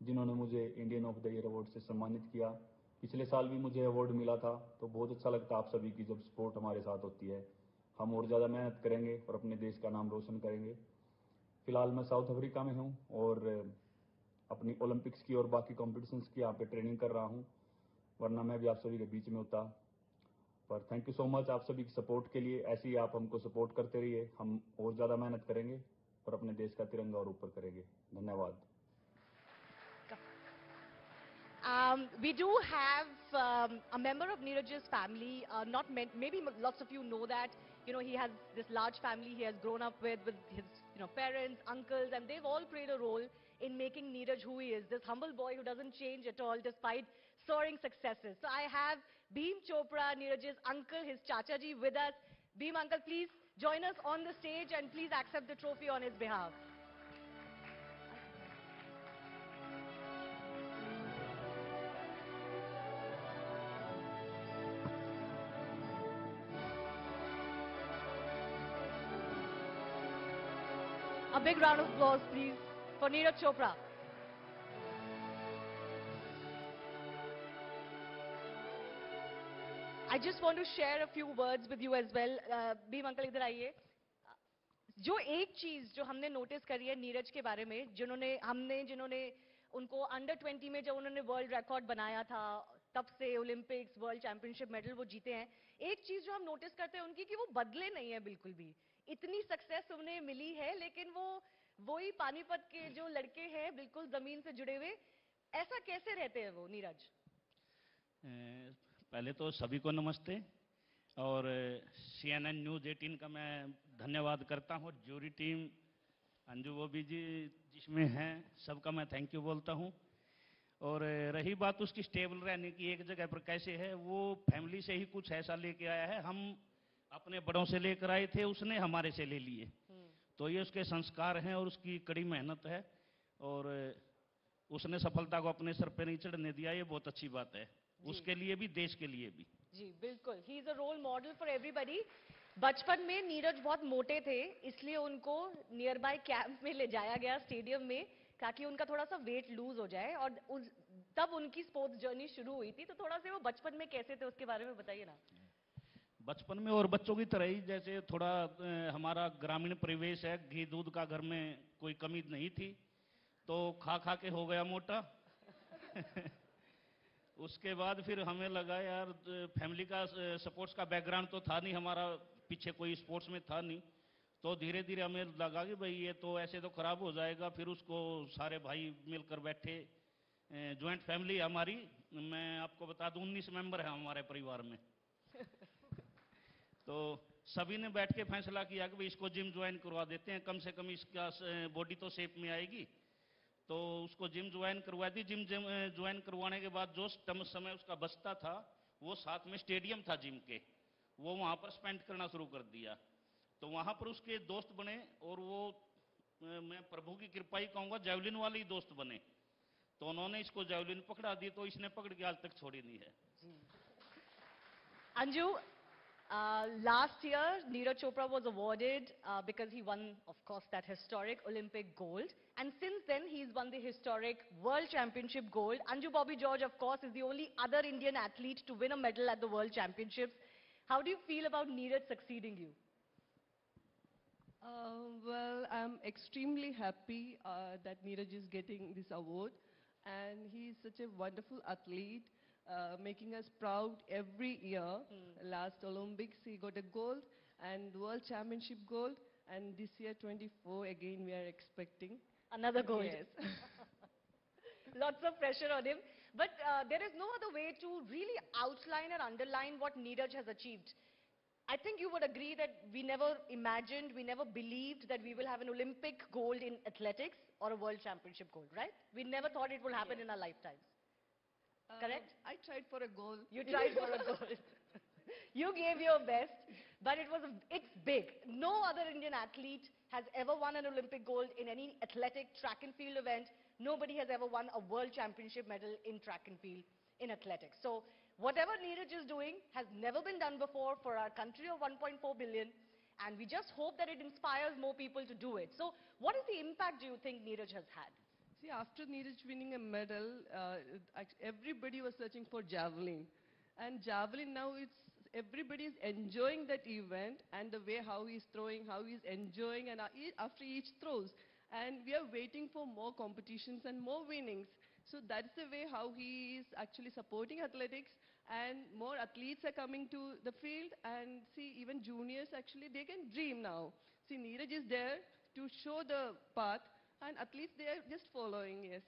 जिन्होंने मुझे Indian of the year award से सम्मानित किया। पिछले साल भी मुझे अवार्ड मिला था, तो बहुत अच्छा लगता है आप सभी की जब सपोर्ट हमारे साथ होती है। हम और ज़्यादा मेहनत करेंगे और अपने देश का नाम रोशन करेंगे। फिलहाल मैं साउथ अफ्रीका में हूं और अपनी ओलंपिक्स की और बाकी कॉम्पिटिशन्स की यहाँ पे ट्रेनिंग कर रहा हूं, वरना मैं भी आप सभी के बीच में होता। पर थैंक यू सो मच आप सभी की सपोर्ट के लिए। ऐसे ही आप हमको सपोर्ट करते रहिए, हम और ज़्यादा मेहनत करेंगे और अपने देश का तिरंगा और ऊपर करेंगे। धन्यवाद। We do have a member of Neeraj's family, maybe lots of you know that, you know, he has this large family he has grown up with his, you know, parents, uncles, and they've all played a role in making Neeraj who he is, this humble boy who doesn't change at all despite soaring successes. So I have Bheem Chopra, Neeraj's uncle, his Chachaji with us. Bheem uncle, please join us on the stage and please accept the trophy on his behalf. A big round of applause, please, for Neeraj Chopra. I just want to share a few words with you as well. Bheem uncle, इधर आइए. जो एक चीज जो हमने notice करी है नीरज के बारे में, जिन्होंने उनको अंडर 20 में जब उन्होंने वर्ल्ड रिकॉर्ड बनाया था, तब से ओलंपिक्स, वर्ल्ड चैंपियनशिप मेडल वो जीते हैं। एक चीज जो हम नोटिस करते हैं उनकी कि वो बदले नहीं है बिल्कुल भी। इतनी सक्सेस उन्हें मिली है, लेकिन वो वही पानीपत के जो लड़के हैं बिल्कुल जमीन से जुड़े हुए। ऐसा कैसे रहते हैं वो नीरज? पहले तो सभी को नमस्ते और CNN News 18 का मैं धन्यवाद करता हूँ। जूरी टीम अंजू बॉबी जी जिसमें हैं, सबका मैं थैंक यू बोलता हूँ। और रही बात उसकी स्टेबल रहने की, एक जगह पर कैसे है, वो फैमिली से ही कुछ ऐसा लेके आया है। हम अपने बड़ों से लेकर आए थे, उसने हमारे से ले लिए। तो ये उसके संस्कार हैं और उसकी कड़ी मेहनत है और उसने सफलता को अपने सर पे नहीं चढ़ने दिया, ये बहुत अच्छी बात है, उसके लिए भी, देश के लिए भी। जी बिल्कुल, he is a role model for everybody. बचपन में नीरज बहुत मोटे थे, इसलिए उनको नियर बाय कैंप में ले जाया गया स्टेडियम में, ताकि उनका थोड़ा सा वेट लूज हो जाए। और तब उनकी स्पोर्ट्स जर्नी शुरू हुई थी। तो थोड़ा सा वो बचपन में कैसे थे उसके बारे में बताइए ना। बचपन में और बच्चों की तरह ही, जैसे थोड़ा हमारा ग्रामीण परिवेश है, घी दूध का घर में कोई कमी नहीं थी, तो खा खा के हो गया मोटा। उसके बाद फिर हमें लगा यार फैमिली का स्पोर्ट्स का बैकग्राउंड तो था नहीं, हमारा पीछे कोई स्पोर्ट्स में था नहीं, तो धीरे धीरे हमें लगा कि भाई ये तो ऐसे तो खराब हो जाएगा। फिर उसको सारे भाई मिलकर बैठे, ज्वाइंट फैमिली हमारी, मैं आपको बता दूं 19 मेंबर हैं हमारे परिवार में। तो सभी ने बैठ के फैसला किया कि भाई इसको जिम ज्वाइन करवा देते हैं, कम से कम इसका बॉडी तो शेप में आएगी। तो उसको जिम ज्वाइन करवा दी। जिम ज्वाइन करवाने के बाद जो समय उसका बचता था, वो साथ में स्टेडियम था जिम के, वो वहां पर स्पेंड करना शुरू कर दिया। तो वहां पर उसके दोस्त बने, और वो मैं प्रभु की कृपा ही कहूंगा जैवलिन वाले ही दोस्त बने। तो उन्होंने इसको जैवलिन पकड़ा दी, तो इसने पकड़ के आज तक छोड़ी नहीं है। Anju, last year, Neeraj Chopra was awarded because he won, of course, that historic Olympic gold. And since then, he's won the historic World Championship gold. Anju Bobby George, of course, is the only other Indian athlete to win a medal at the World Championships. How do you feel about Neeraj succeeding you? Well, I'm extremely happy that Neeraj is getting this award. And he's such a wonderful athlete, making us proud every year. Last Olympics, he got a gold, and World Championship gold. And this year, 24, again, we are expecting another gold. Yes. Lots of pressure on him. But there is no other way to really outline or underline what Neeraj has achieved. I think you would agree that we never imagined, we never believed that we will have an Olympic gold in athletics or a World Championship gold, right? We never thought it would happen in our lifetimes. Correct? I tried for a gold. You tried for a gold. You gave your best, but it's big. No other Indian athlete has ever won an Olympic gold in any athletic track and field event. Nobody has ever won a World Championship medal in track and field in athletics. So whatever Neeraj is doing has never been done before for our country of 1.4 billion, and we just hope that it inspires more people to do it. So what is the impact do you think Neeraj has had? See, after Neeraj winning a medal, everybody was searching for javelin. And javelin now, everybody is enjoying that event, and the way how he's throwing, how he's enjoying, and after each throws. And we are waiting for more competitions and more winnings. So that's the way how he is actually supporting athletics, and more athletes are coming to the field. And see, even juniors actually, they can dream now. See, Neeraj is there to show the path, and athletes, they are just following, yes.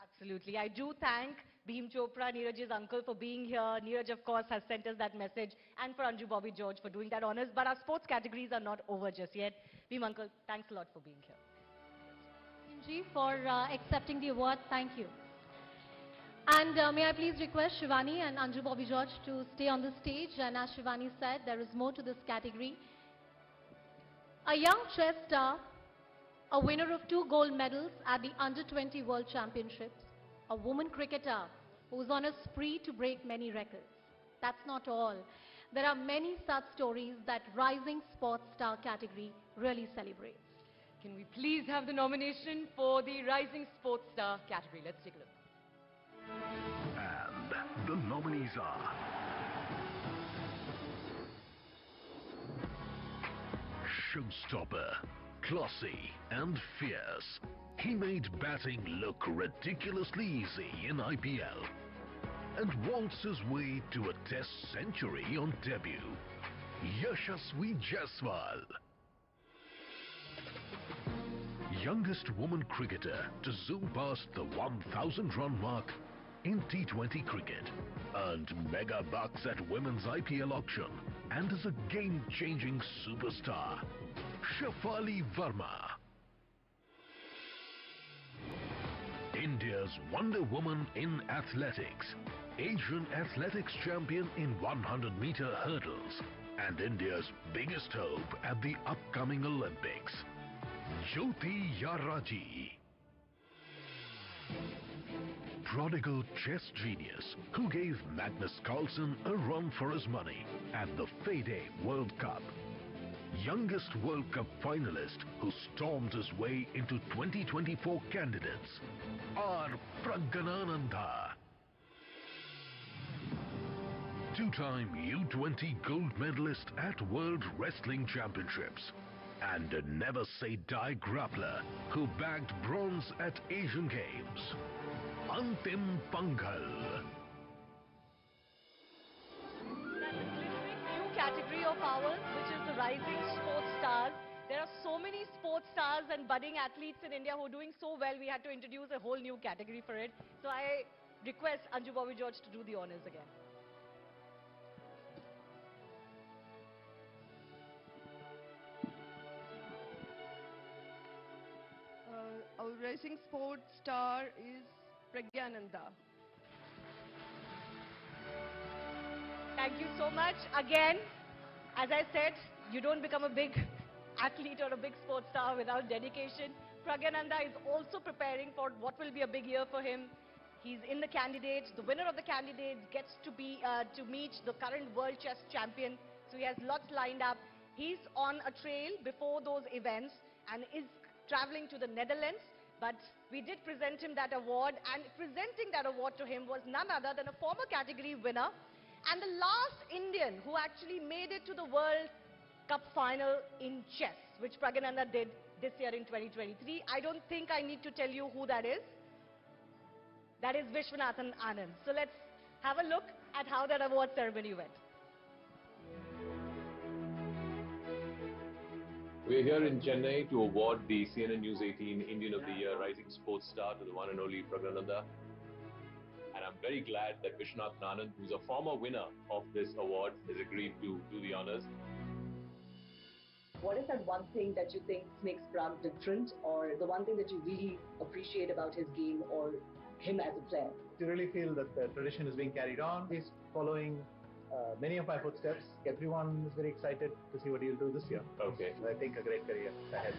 Absolutely. I do thank Bhim Chopra, Neeraj's uncle, for being here. Neeraj, of course, has sent us that message, and for Anju Bobby George for doing that honors. But our sports categories are not over just yet. Bhim uncle, thanks a lot for being here. Ji, for accepting the award. Thank you. And may I please request Shivani and Anju Bobby George to stay on the stage. And as Shivani said, there is more to this category. A young chess star, a winner of 2 gold medals at the Under-20 World Championships, a woman cricketer who's on a spree to break many records. That's not all. There are many such stories that Rising Sports Star category really celebrates. Can we please have the nomination for the Rising Sports Star category? Let's take a look. And the nominees are Showstopper, classy and fierce. He made batting look ridiculously easy in IPL and waltzed his way to a test century on debut. Yashasvi Jaiswal. Youngest woman cricketer to zoom past the 1,000-run mark in T20 cricket. Earned mega bucks at women's IPL auction and is a game-changing superstar. Shafali Verma. India's Wonder Woman in athletics. Asian athletics champion in 100-meter hurdles. And India's biggest hope at the upcoming Olympics. Jyoti Yaraji. Prodigal chess genius who gave Magnus Carlsen a run for his money at the FIDE World Cup. Youngest World Cup finalist who stormed his way into 2024 candidates. R. Praggananandha. Two-time U20 gold medalist at World Wrestling Championships. And a never-say-die grappler who bagged bronze at Asian Games. Antim Panghal. That's a glittering new category of ours, which is the Rising Sports stars. There are so many sports stars and budding athletes in India who are doing so well, we had to introduce a whole new category for it. So I request Anju Bobby George to do the honors again. Our rising sports star is Pragyananda. Thank you so much. Again, as I said, you don't become a big athlete or a big sports star without dedication. Pragyananda is also preparing for what will be a big year for him. He's in the candidates. The winner of the candidates gets to meet the current world chess champion. So he has lots lined up. He's on a trail before those events and is traveling to the Netherlands. But we did present him that award, and presenting that award to him was none other than a former category winner and the last Indian who actually made it to the World Cup final in chess, which Pragyananda did this year in 2023. I don't think I need to tell you who that is. That is Vishwanathan Anand. So let's have a look at how that award ceremony went. We're here in Chennai to award the CNN-News18 Indian of the Year Rising Sports Star to the one and only Pragyananda. And I'm very glad that Vishwanathan Anand, who's a former winner of this award, has agreed to do the honors. What is that one thing that you think makes Prag different, or the one thing that you really appreciate about his game or him as a player? You really feel that the tradition is being carried on. He's following many of my footsteps. Everyone is very excited to see what he'll do this year. Okay. So I think a great career ahead.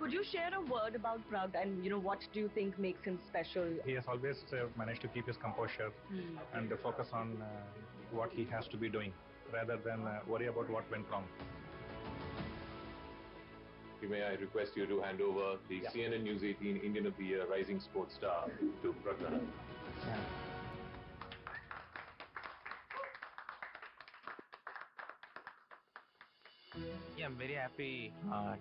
Could you share a word about Prag and what do you think makes him special? He has always managed to keep his composure and focus on what he has to be doing rather than worry about what went wrong. May I request you to hand over the CNN-News18 Indian of the Year Rising Sports Star to Pragyananda. Yeah, I'm very happy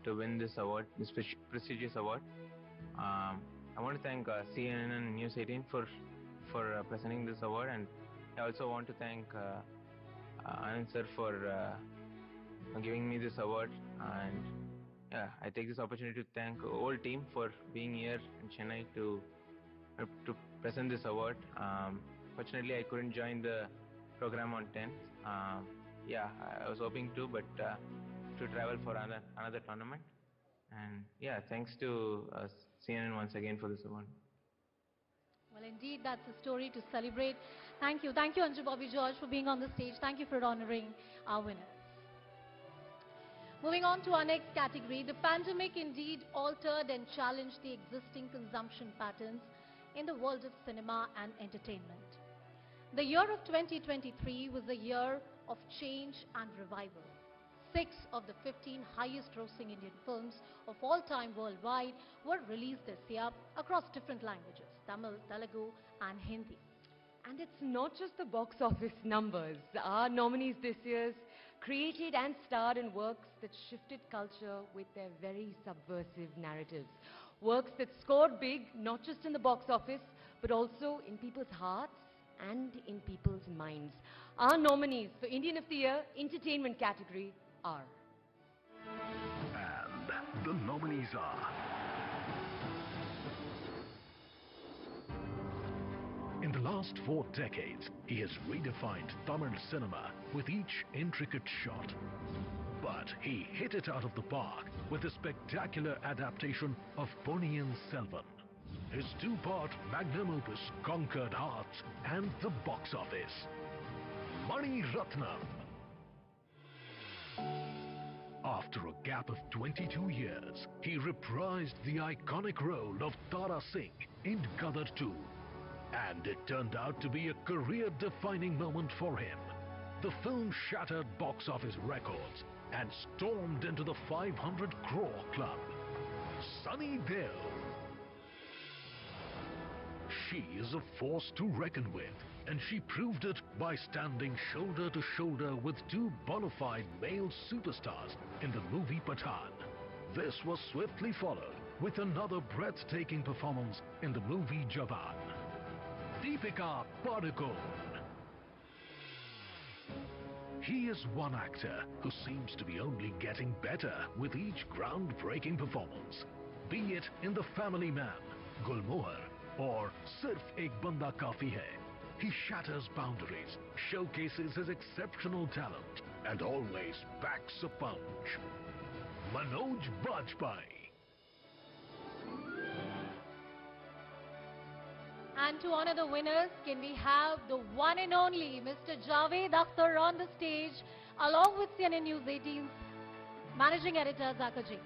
to win this award, this prestigious award. I want to thank CNN-News18 for presenting this award, and I also want to thank Anand sir for giving me this award. And yeah, I take this opportunity to thank the whole team for being here in Chennai to present this award. Fortunately, I couldn't join the program on 10th. Yeah, I was hoping to, but to travel for another tournament. And yeah, thanks to CNN once again for this award. Well, indeed, that's a story to celebrate. Thank you. Thank you, Anju Bobby George, for being on the stage. Thank you for honoring our winners. Moving on to our next category, the pandemic indeed altered and challenged the existing consumption patterns in the world of cinema and entertainment. The year of 2023 was a year of change and revival. 6 of the 15 highest grossing Indian films of all time worldwide were released this year across different languages, Tamil, Telugu and Hindi. And it's not just the box office numbers. Our nominees this year created and starred in works that shifted culture with their very subversive narratives. Works that scored big, not just in the box office, but also in people's hearts and in people's minds. Our nominees for Indian of the Year Entertainment category are... And the nominees are... In the last 4 decades, he has redefined Tamil cinema with each intricate shot. But he hit it out of the park with a spectacular adaptation of Ponniyin Selvan. His 2-part magnum opus conquered hearts and the box office. Mani Ratnam. After a gap of 22 years, he reprised the iconic role of Tara Singh in Gadar 2. And it turned out to be a career-defining moment for him. The film shattered box office records and stormed into the 500 crore club. Sunny Deol. She is a force to reckon with, and she proved it by standing shoulder to shoulder with 2 bona fide male superstars in the movie Pathaan. This was swiftly followed with another breathtaking performance in the movie Jawan. Deepika Padukone. He is one actor who seems to be only getting better with each groundbreaking performance. Be it in The Family Man, Gulmohar, or Sirf Ek Banda Kafi Hai. He shatters boundaries, showcases his exceptional talent, and always packs a punch. Manoj Bajpayee. And to honor the winners, can we have the one and only Mr. Javed Akhtar on the stage, along with CNN News 18's Managing Editor Zakir Jacob.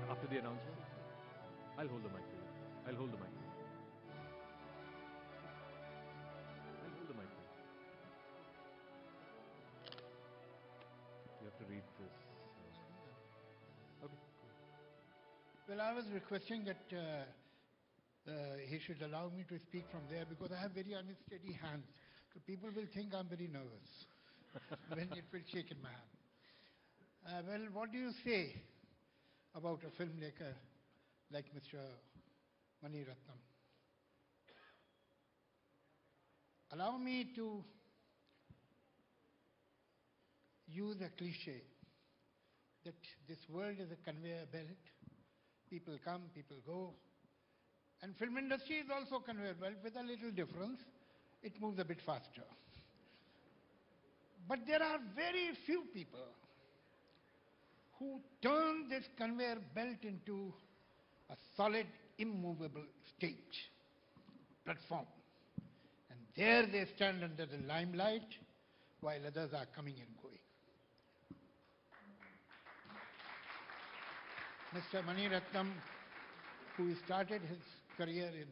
After the announcement, I'll hold the mic for you. I'll hold the mic. I'll hold the mic for you. You have to read this. Okay. Well, I was requesting that he should allow me to speak from there because I have very unsteady hands. So people will think I'm very nervous when it will shake in my hand. Well, what do you say about a filmmaker like Mr. Mani Ratnam? Allow me to use a cliche that this world is a conveyor belt. People come, people go. And film industry is also a conveyor belt with a little difference. It moves a bit faster. But there are very few people who turn this conveyor belt into a solid, immovable stage, platform. And there they stand under the limelight while others are coming and going. Mr. Mani Ratnam, who started his career in,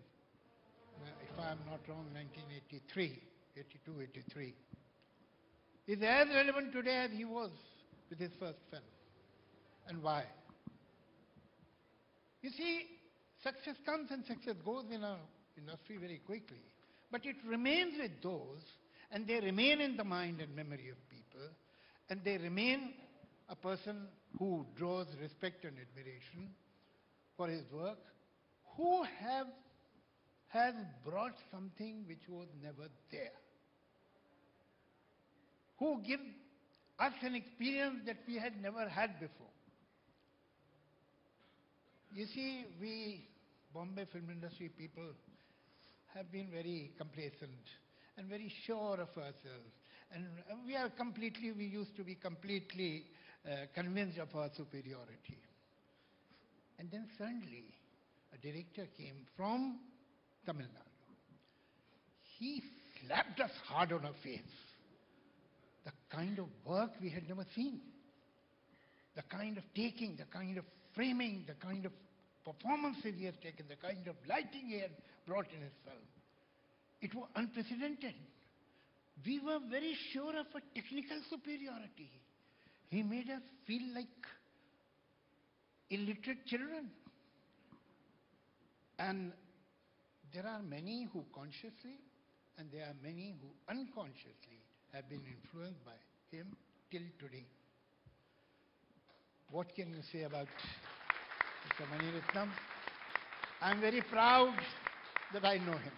if I am not wrong, 1983, 82, 83, is as relevant today as he was with his first film. And why? You see, success comes and success goes in our industry very quickly. But it remains with those, and they remain in the mind and memory of people, and they remain a person who draws respect and admiration for his work, who has brought something which was never there, who give us an experience that we had never had before. You see, we Bombay film industry people have been very complacent and very sure of ourselves. And we used to be completely convinced of our superiority. And then suddenly, a director came from Tamil Nadu. He slapped us hard on our face. The kind of work we had never seen. The kind of taking, the kind of framing, the kind of performances he has taken, the kind of lighting he had brought in his film. It was unprecedented. We were very sure of a technical superiority. He made us feel like illiterate children. And there are many who consciously and there are many who unconsciously have been influenced by him till today. What can you say about Mr. Mani Ratnam? I'm very proud that I know him.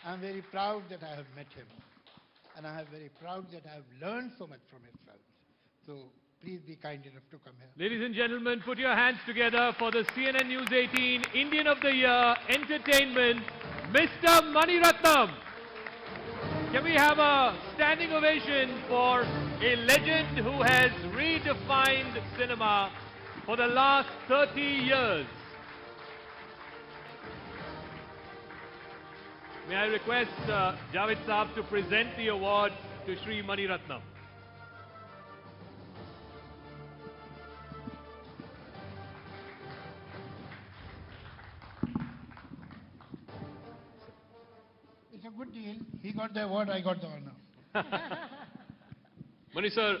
I'm very proud that I have met him. And I am very proud that I have learned so much from his films. So please be kind enough to come here. Ladies and gentlemen, put your hands together for the CNN News 18 Indian of the Year Entertainment, Mr. Mani Ratnam. Can we have a standing ovation for a legend who has redefined cinema for the last 30 years? May I request Javed Saab to present the award to Shri Mani Ratnam. It's a good deal. He got the award, I got the honor. Mani sir,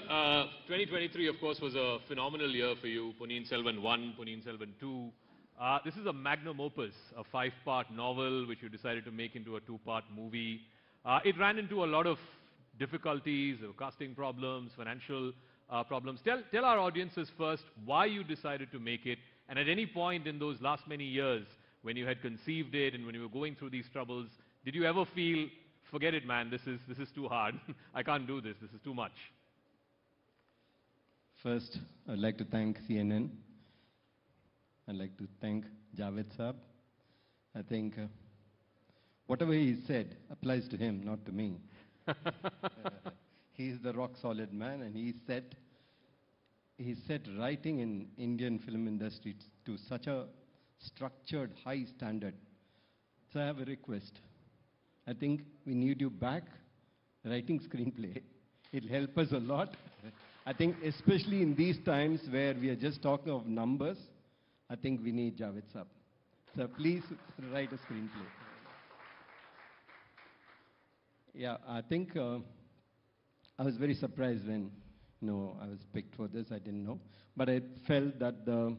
2023 of course was a phenomenal year for you. Ponniyin Selvan 1, Ponniyin Selvan 2. This is a magnum opus, a 5-part novel which you decided to make into a 2-part movie. It ran into a lot of difficulties, casting problems, financial problems. Tell our audiences first why you decided to make it, and at any point in those last many years when you had conceived it and when you were going through these troubles, did you ever feel, forget it man, this is too hard, I can't do this is too much? First, I'd like to thank CNN. I'd like to thank Javed Saab. I think whatever he said applies to him, not to me. He's the rock-solid man, and he set writing in Indian film industry to such a structured, high standard. So I have a request. I think we need you back writing screenplay. It'll help us a lot. I think especially in these times where we are just talking of numbers, I think we need Javed Saab. So please write a screenplay. Yeah, I think I was very surprised when I was picked for this. I didn't know. But I felt that the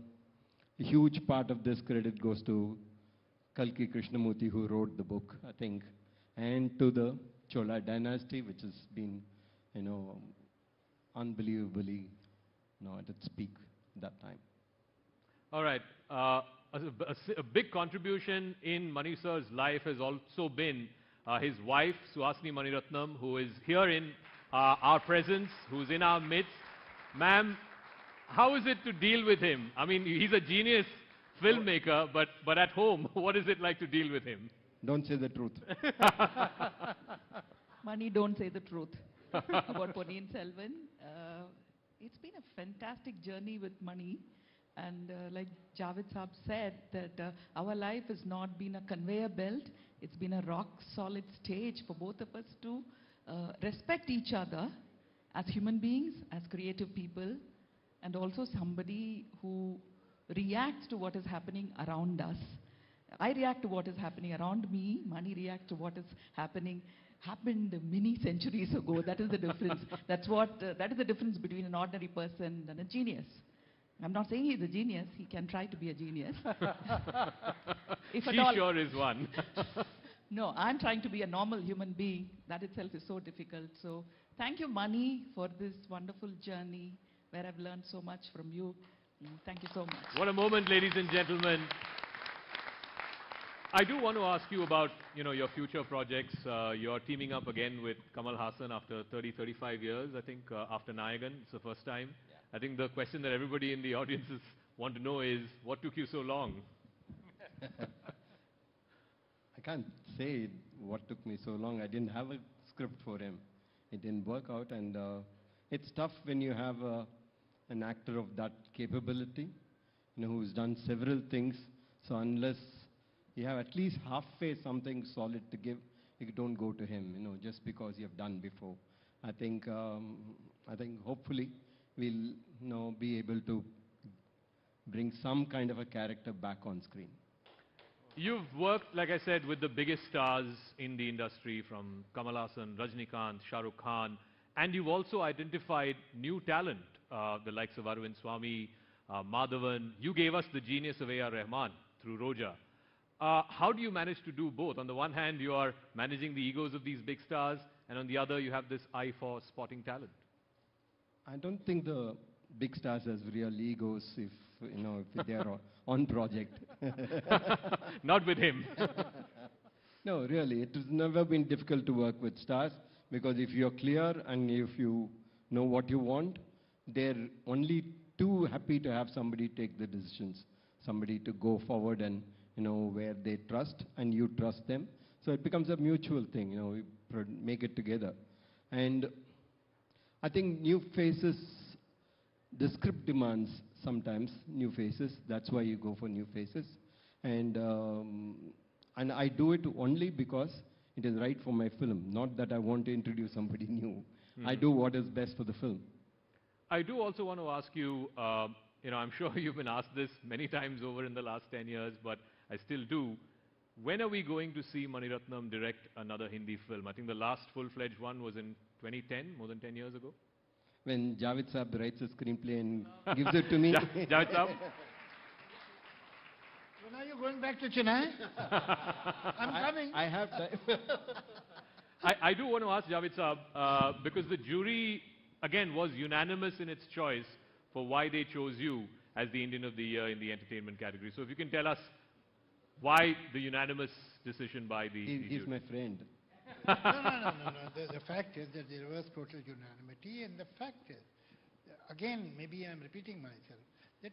huge part of this credit goes to Kalki Krishnamurti, who wrote the book, I think, and to the Chola dynasty, which has been, unbelievably, at its peak that time. All right. A big contribution in Mani sir's life has also been his wife, Suhasini Maniratnam, who is here in our presence, who's in our midst. Ma'am, how is it to deal with him? I mean, he's a genius filmmaker, but at home, what is it like to deal with him? Don't say the truth. Mani, don't say the truth about Ponniyin Selvan. It's been a fantastic journey with Mani. And like Javed Saab said, that our life has not been a conveyor belt. It's been a rock-solid stage for both of us to respect each other as human beings, as creative people, and also somebody who reacts to what is happening around us. I react to what is happening around me. Mani reacts to what is happened many centuries ago. That is the difference. That is the difference between an ordinary person and a genius. I'm not saying he's a genius. He can try to be a genius. If she sure is one. No, I'm trying to be a normal human being. That itself is so difficult. So thank you, Mani, for this wonderful journey where I've learned so much from you. Thank you so much. What a moment, ladies and gentlemen. I do want to ask you about, your future projects. You're teaming up again with Kamal Haasan after 35 years, I think, after Nayagan. It's the first time. Yeah. I think the question that everybody in the audiences want to know is, what took you so long? I can't say what took me so long. I didn't have a script for him. It didn't work out, and it's tough when you have an actor of that capability, who's done several things. So unless you have at least halfway something solid to give, you don't go to him, just because you have done before. I think hopefully we'll be able to bring some kind of a character back on screen. You've worked, like I said, with the biggest stars in the industry, from Kamal Haasan, Rajinikanth, Shah Rukh Khan, and you've also identified new talent, the likes of Arvind Swamy, Madhavan. You gave us the genius of A.R. Rahman through Roja. How do you manage to do both? On the one hand, you are managing the egos of these big stars, and on the other, you have this eye for spotting talent. I don't think the big stars has real egos if they are on project. Not with him. No, really, it has never been difficult to work with stars, because if you're clear and if you know what you want, they're only too happy to have somebody take the decisions, somebody to go forward and where they trust and you trust them. So it becomes a mutual thing, we make it together. And I think new faces, the script demands sometimes new faces. That's why you go for new faces. And I do it only because it is right for my film, not that I want to introduce somebody new. I do what is best for the film. I do also want to ask you, I'm sure you've been asked this many times over in the last 10 years, but I still do. When are we going to see Mani Ratnam direct another Hindi film? I think the last full-fledged one was in 2010, more than 10 years ago. When Javed Saab writes a screenplay and gives it to me. Javed Saab? When are you going back to Chennai? I'm coming. I have time. I do want to ask Javed Saab, because the jury, again, was unanimous in its choice for why they chose you as the Indian of the Year in the entertainment category. So if you can tell us why the unanimous decision by the He's jury. my friend. No. The fact is that there was total unanimity, and the fact is, again, maybe I'm repeating myself, that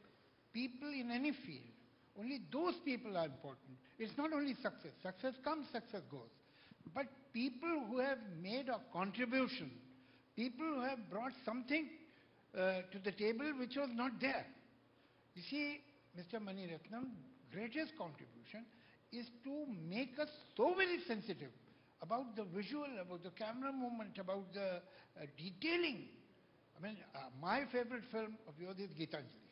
people in any field, only those people are important. It's not only success. Success comes, success goes. But people who have made a contribution, people who have brought something to the table which was not there. You see, Mr. Mani Ratnam's greatest contribution is to make us so very sensitive about the visual, about the camera movement, about the detailing. I mean, my favorite film of yours is Gitanjali.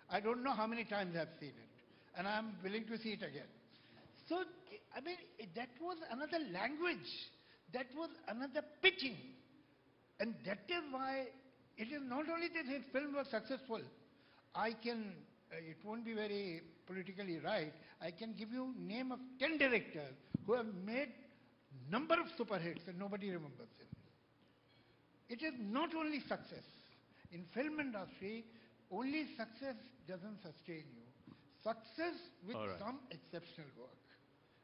I don't know how many times I've seen it, and I'm willing to see it again. So, I mean, that was another language. That was another pitching. And that is why it is not only that his film was successful. I can, it won't be very politically right, I can give you name of 10 directors who have made number of super hits and nobody remembers them. It is not only success. In film industry, only success doesn't sustain you. Success with some exceptional work.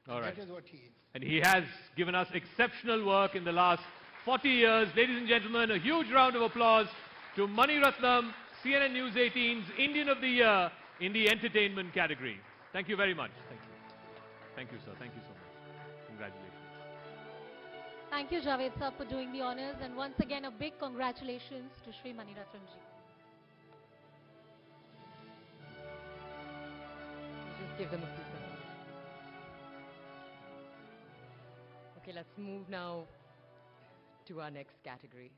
All right. That is what he is. And he has given us exceptional work in the last 40 years. Ladies and gentlemen, a huge round of applause to Mani Ratnam, CNN News 18's Indian of the Year in the entertainment category. Thank you very much. Thank you. Thank you, sir. Thank you so much. Congratulations. Thank you, Javed sir, for doing the honors, and once again a big congratulations to Shri Mani Ratnam ji. Just give them a few seconds. Okay, let's move now to our next category.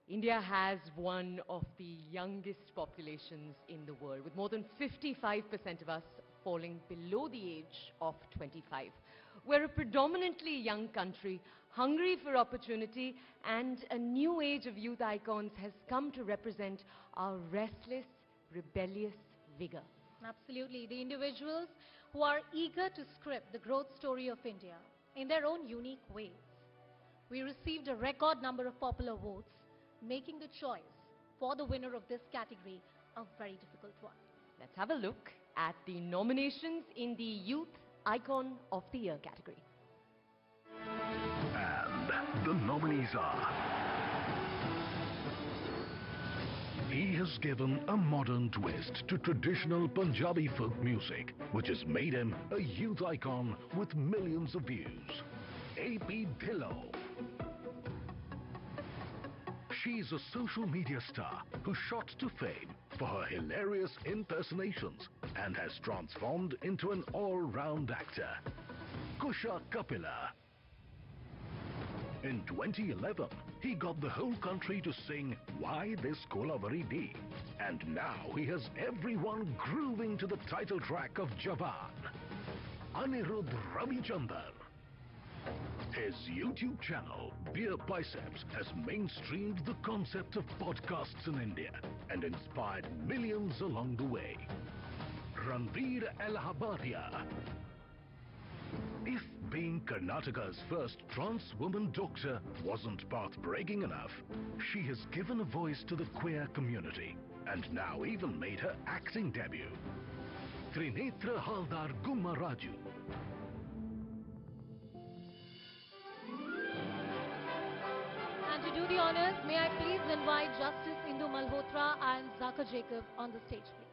India has one of the youngest populations in the world, with more than 55% of us falling below the age of 25. We're a predominantly young country, hungry for opportunity, and a new age of youth icons has come to represent our restless, rebellious vigor. Absolutely. The individuals who are eager to script the growth story of India in their own unique ways. We received a record number of popular votes, making the choice for the winner of this category a very difficult one. Let's have a look at the nominations in the Youth Icon of the Year category. And the nominees are... He has given a modern twist to traditional Punjabi folk music, which has made him a youth icon with millions of views. A.P. Dhillon. She's a social media star who shot to fame for her hilarious impersonations and has transformed into an all-round actor. Kusha Kapila. In 2011, he got the whole country to sing Why This Kolavari Dee, and now he has everyone grooving to the title track of Jawan. Anirudh Ravichandran. His YouTube channel, Beer Biceps, has mainstreamed the concept of podcasts in India and inspired millions along the way. Ranveer Allahabadia. If being Karnataka's first trans woman doctor wasn't path-breaking enough, she has given a voice to the queer community and now even made her acting debut. Trinetra Haldar Gumaraju. And to do the honors, may I please invite Justice Indu Malhotra and Zaka Jacob on the stage, please.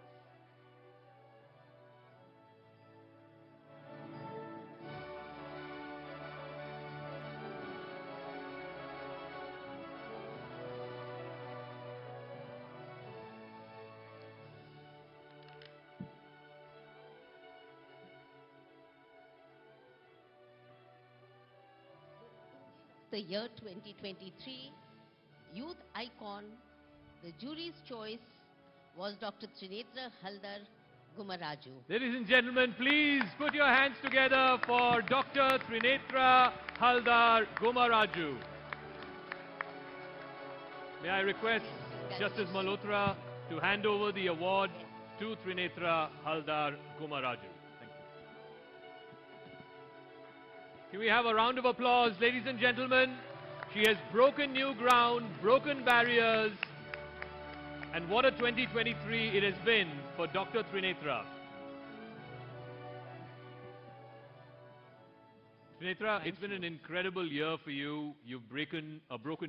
The year 2023 Youth Icon, the jury's choice was Dr. Trinetra Haldar Gumaraju. Ladies and gentlemen, please put your hands together for Dr. Trinetra Haldar Gumaraju. May I request Justice Malhotra to hand over the award to Trinetra Haldar Gumaraju. Thank you. Can we have a round of applause, ladies and gentlemen? She has broken new ground, broken barriers, and what a 2023 it has been for Dr. Trinetra. Trinetra, it's been an incredible year for you. You've broken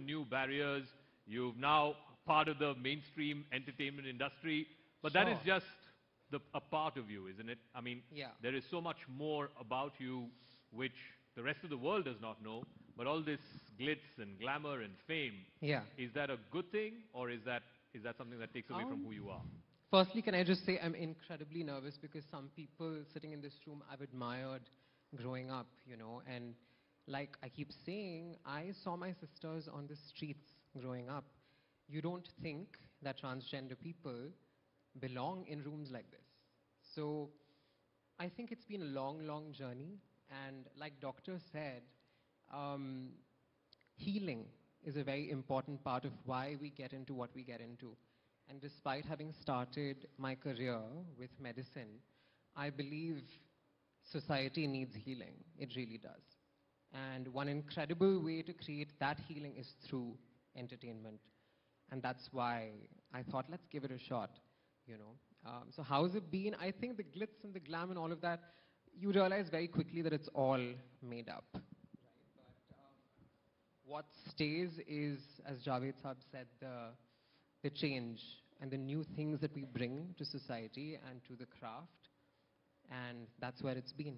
new barriers. You're now part of the mainstream entertainment industry. But that is just a part of you, isn't it? I mean, there is so much more about you which the rest of the world does not know. But all this glitz and glamour and fame, is that a good thing, or is that something that takes away from who you are? Firstly, can I just say I'm incredibly nervous because some people sitting in this room I've admired growing up, you know, and like I keep saying, I saw my sisters on the streets growing up. You don't think that transgender people belong in rooms like this. So I think it's been a long, long journey, and like Doctor said, healing is a very important part of why we get into what we get into. And despite having started my career with medicine, I believe society needs healing. It really does. And one incredible way to create that healing is through entertainment. And that's why I thought, let's give it a shot, you know. So how's it been? I think the glitz and the glam and all of that, you realize very quickly that it's all made up. Right? But what stays is, as Javed Saab said, the change and the new things that we bring to society and to the craft. And that's where it's been.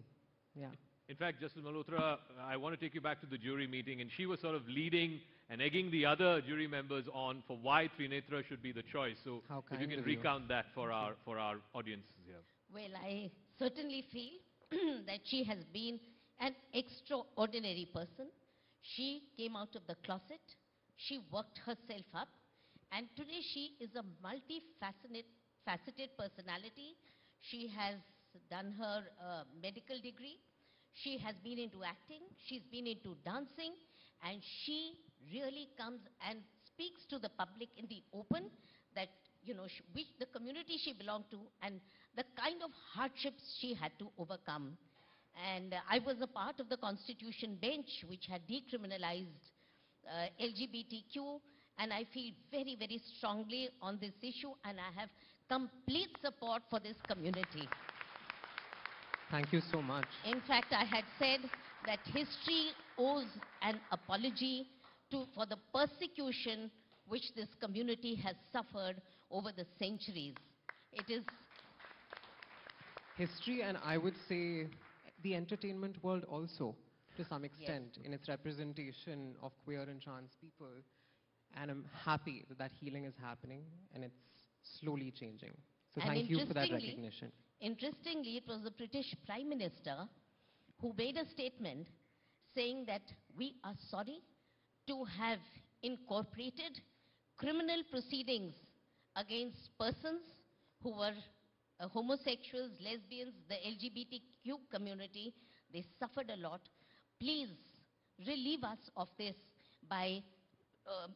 Yeah. In fact, Justice Malhotra, I want to take you back to the jury meeting, and she was sort of leading and egging the other jury members on for why Trinetra should be the choice. So if you can recount that for our audiences here. Well, I certainly feel that she has been an extraordinary person. She came out of the closet. She worked herself up. And today she is a multifaceted personality. She has done her medical degree. She has been into acting. She's been into dancing. And she really comes and speaks to the public in the open that, you know, which the community she belonged to and the kind of hardships she had to overcome. And I was a part of the Constitution bench which had decriminalized LGBTQ, and I feel very, very strongly on this issue, and I have complete support for this community. Thank you so much. In fact, I had said that history owes an apology for the persecution which this community has suffered over the centuries. It is history, and I would say the entertainment world also, to some extent, in its representation of queer and trans people. And I'm happy that that healing is happening, and it's slowly changing. So thank you for that recognition. Interestingly, it was the British Prime Minister who made a statement saying that we are sorry to have incorporated criminal proceedings against persons who were homosexuals, lesbians, the LGBTQ community. They suffered a lot. Please relieve us of this by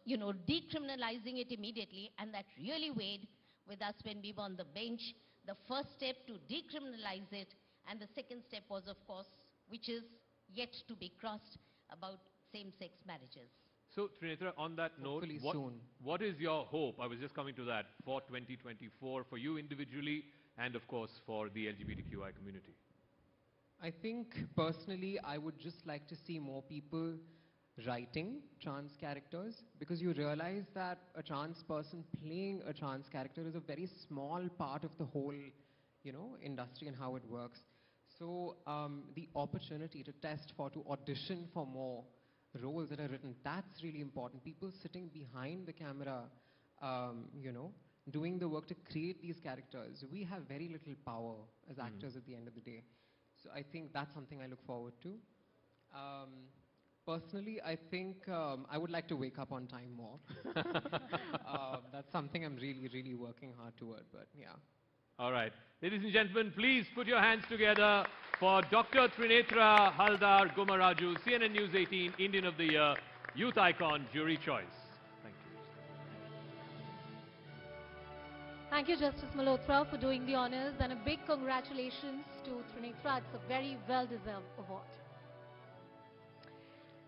decriminalizing it immediately, and that really weighed with us when we were on the bench. The first step to decriminalize it, and the second step was, of course, which is yet to be crossed, about same-sex marriages. So, Trinetra, on that note, what is your hope? I was just coming to that for 2024, for you individually, and of course for the LGBTQI community. I think personally, I would just like to see more people writing trans characters, because you realize that a trans person playing a trans character is a very small part of the whole, industry and how it works. So the opportunity to test for, to audition for more roles that are written, that's really important. People sitting behind the camera, doing the work to create these characters. We have very little power as actors at the end of the day. So I think that's something I look forward to. Personally, I think I would like to wake up on time more. That's something I'm really, really working hard toward, but yeah. All right. Ladies and gentlemen, please put your hands together for Dr. Trinetra Haldar Gumaraju, CNN News 18 Indian of the Year, Youth Icon, Jury Choice. Thank you. Thank you, Justice Malhotra, for doing the honors, and a big congratulations to Trinetra. It's a very well-deserved award.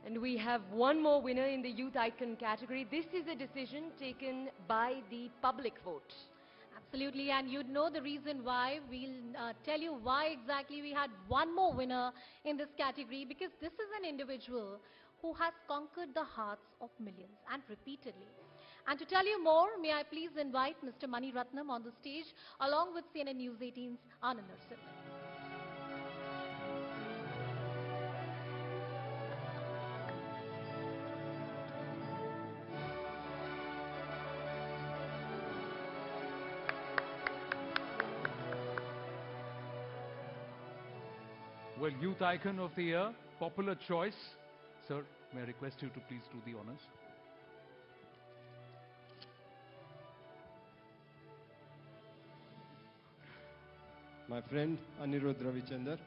And we have one more winner in the Youth Icon category. This is a decision taken by the public vote. Absolutely, and you'd know the reason why. We'll tell you why exactly we had one more winner in this category, because this is an individual who has conquered the hearts of millions, and repeatedly. And to tell you more, may I please invite Mr. Mani Ratnam on the stage along with CNN News 18's unassailable. Well, Youth Icon of the Year, popular choice. Sir, may I request you to please do the honors? My friend Anirudh Ravichandar.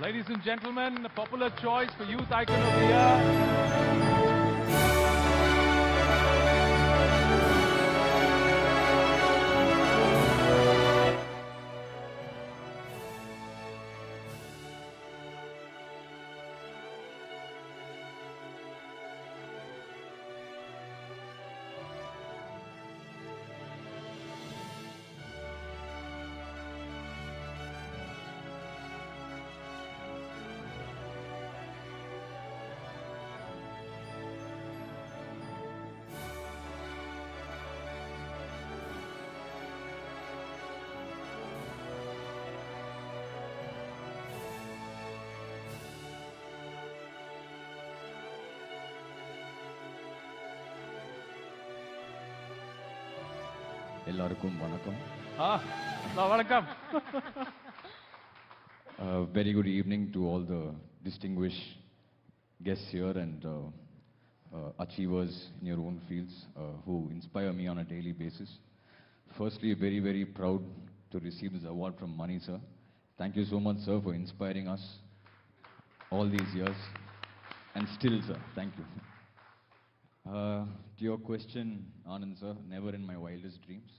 Ladies and gentlemen, the popular choice for Youth Icon of the Year. எல்லாருக்கும் வணக்கம். வணக்கம். Very good evening to all the distinguished guests here and achievers in your own fields who inspire me on a daily basis. Firstly, very, very proud to receive this award from Mani sir. Thank you so much, sir, for inspiring us all these years. And still, sir, thank you. To your question, Anand sir, never in my wildest dreams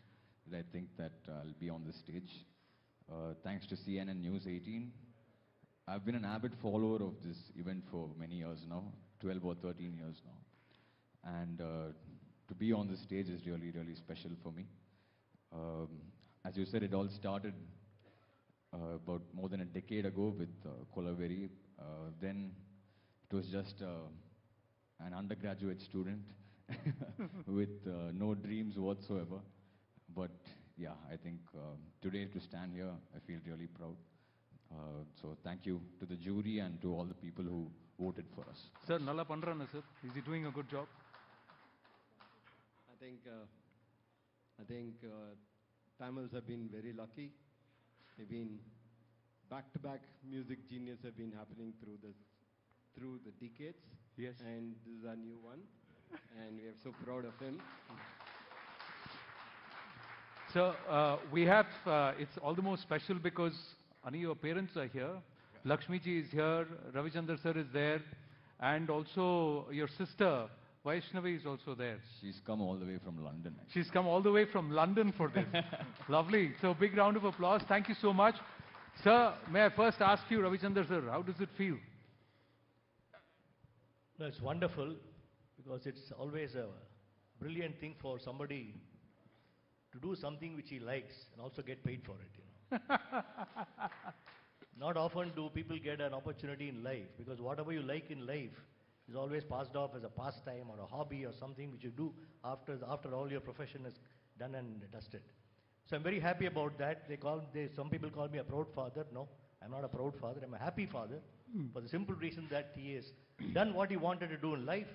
did I think that I'll be on this stage. Thanks to CNN-News18, I've been an avid follower of this event for many years now, 12 or 13 years now. And to be on this stage is really, really special for me. As you said, it all started about more than a decade ago with Kolaveri. Then it was just an undergraduate student with no dreams whatsoever. But yeah, I think today to stand here, I feel really proud. So thank you to the jury and to all the people who voted for us. Sir, nalla pandrana sir. Is he doing a good job? I think Tamils have been very lucky. They've been back-to-back music genius have been happening through the decades. Yes. And this is our new one. And we are so proud of him. So we have, it's all the more special because, Ani, your parents are here. Lakshmi ji is here. Ravichandar sir is there. And also your sister, Vaishnavi, is also there. She's come all the way from London. Actually. She's come all the way from London for this. Lovely. So big round of applause. Thank you so much. Sir, may I first ask you, Ravichandar sir, how does it feel? No, it's wonderful because it's always a brilliant thing for somebody to do something which he likes and also get paid for it, you know. Not often do people get an opportunity in life, because whatever you like in life is always passed off as a pastime or a hobby or something which you do after all your profession is done and dusted. So I'm very happy about that. Some people call me a proud father. No, I'm not a proud father. I'm a happy father for the simple reason that he has done what he wanted to do in life.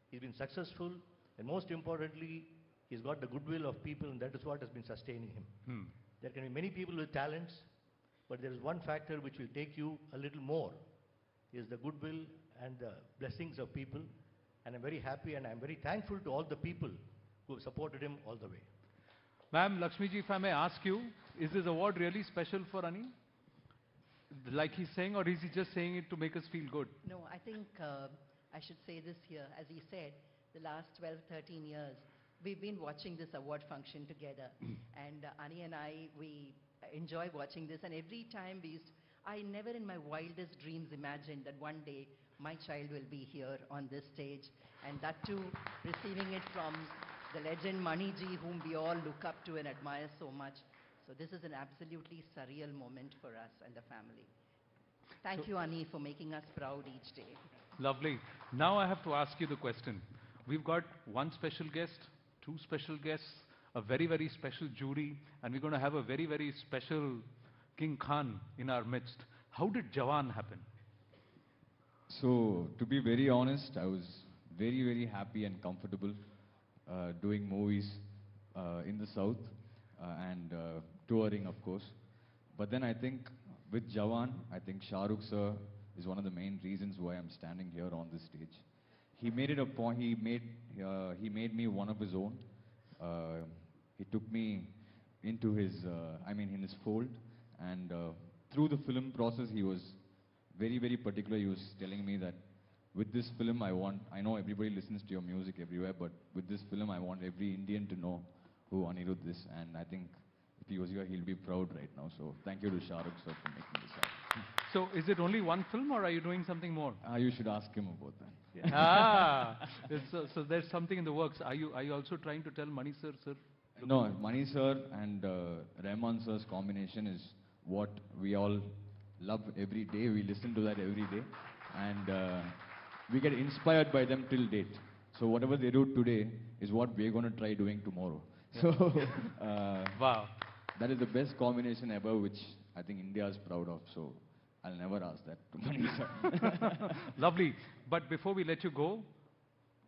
He's been successful, and most importantly, he's got the goodwill of people, and that is what has been sustaining him. There can be many people with talents, but there is one factor which will take you a little more, is the goodwill and the blessings of people. And I'm very happy and I'm very thankful to all the people who have supported him all the way. Ma'am, Lakshmi ji, if I may ask you, is this award really special for Ani? Like he's saying, or is he just saying it to make us feel good? No, I think I should say this here. As he said, the last 12, 13 years, we've been watching this award function together. And Ani and I, we enjoy watching this. And every time I never in my wildest dreams imagined that one day my child will be here on this stage, and that too receiving it from the legend Mani ji, whom we all look up to and admire so much. So this is an absolutely surreal moment for us and the family. Thank you, Ani, for making us proud each day. Lovely. Now I have to ask you the question. We've got one special guest, two special guests, a very, very special jury, and we're going to have a very, very special King Khan in our midst. How did Jawan happen? So, to be very honest, I was very, very happy and comfortable doing movies in the South and touring, of course. But then I think with Jawan, I think Shah Rukh sir is one of the main reasons why I'm standing here on this stage. He made it a point. He made me one of his own. He took me into his, in his fold. And through the film process, he was very, very particular. He was telling me that with this film, I know everybody listens to your music everywhere, but with this film, I want every Indian to know who Anirudh is. And I think if he was here, he'll be proud right now. So thank you to Shah Rukh sir for making this happen. So is it only one film, or are you doing something more? You should ask him about that. Yeah. So there's something in the works. Are you also trying to tell Mani sir? No, Mani sir and Rahman sir's combination is what we all love every day. We listen to that every day. And we get inspired by them till date. So whatever they do today is what we're going to try doing tomorrow. So wow, that is the best combination ever, which I think India is proud of. So I'll never ask that to Mani sir. Lovely. But before we let you go,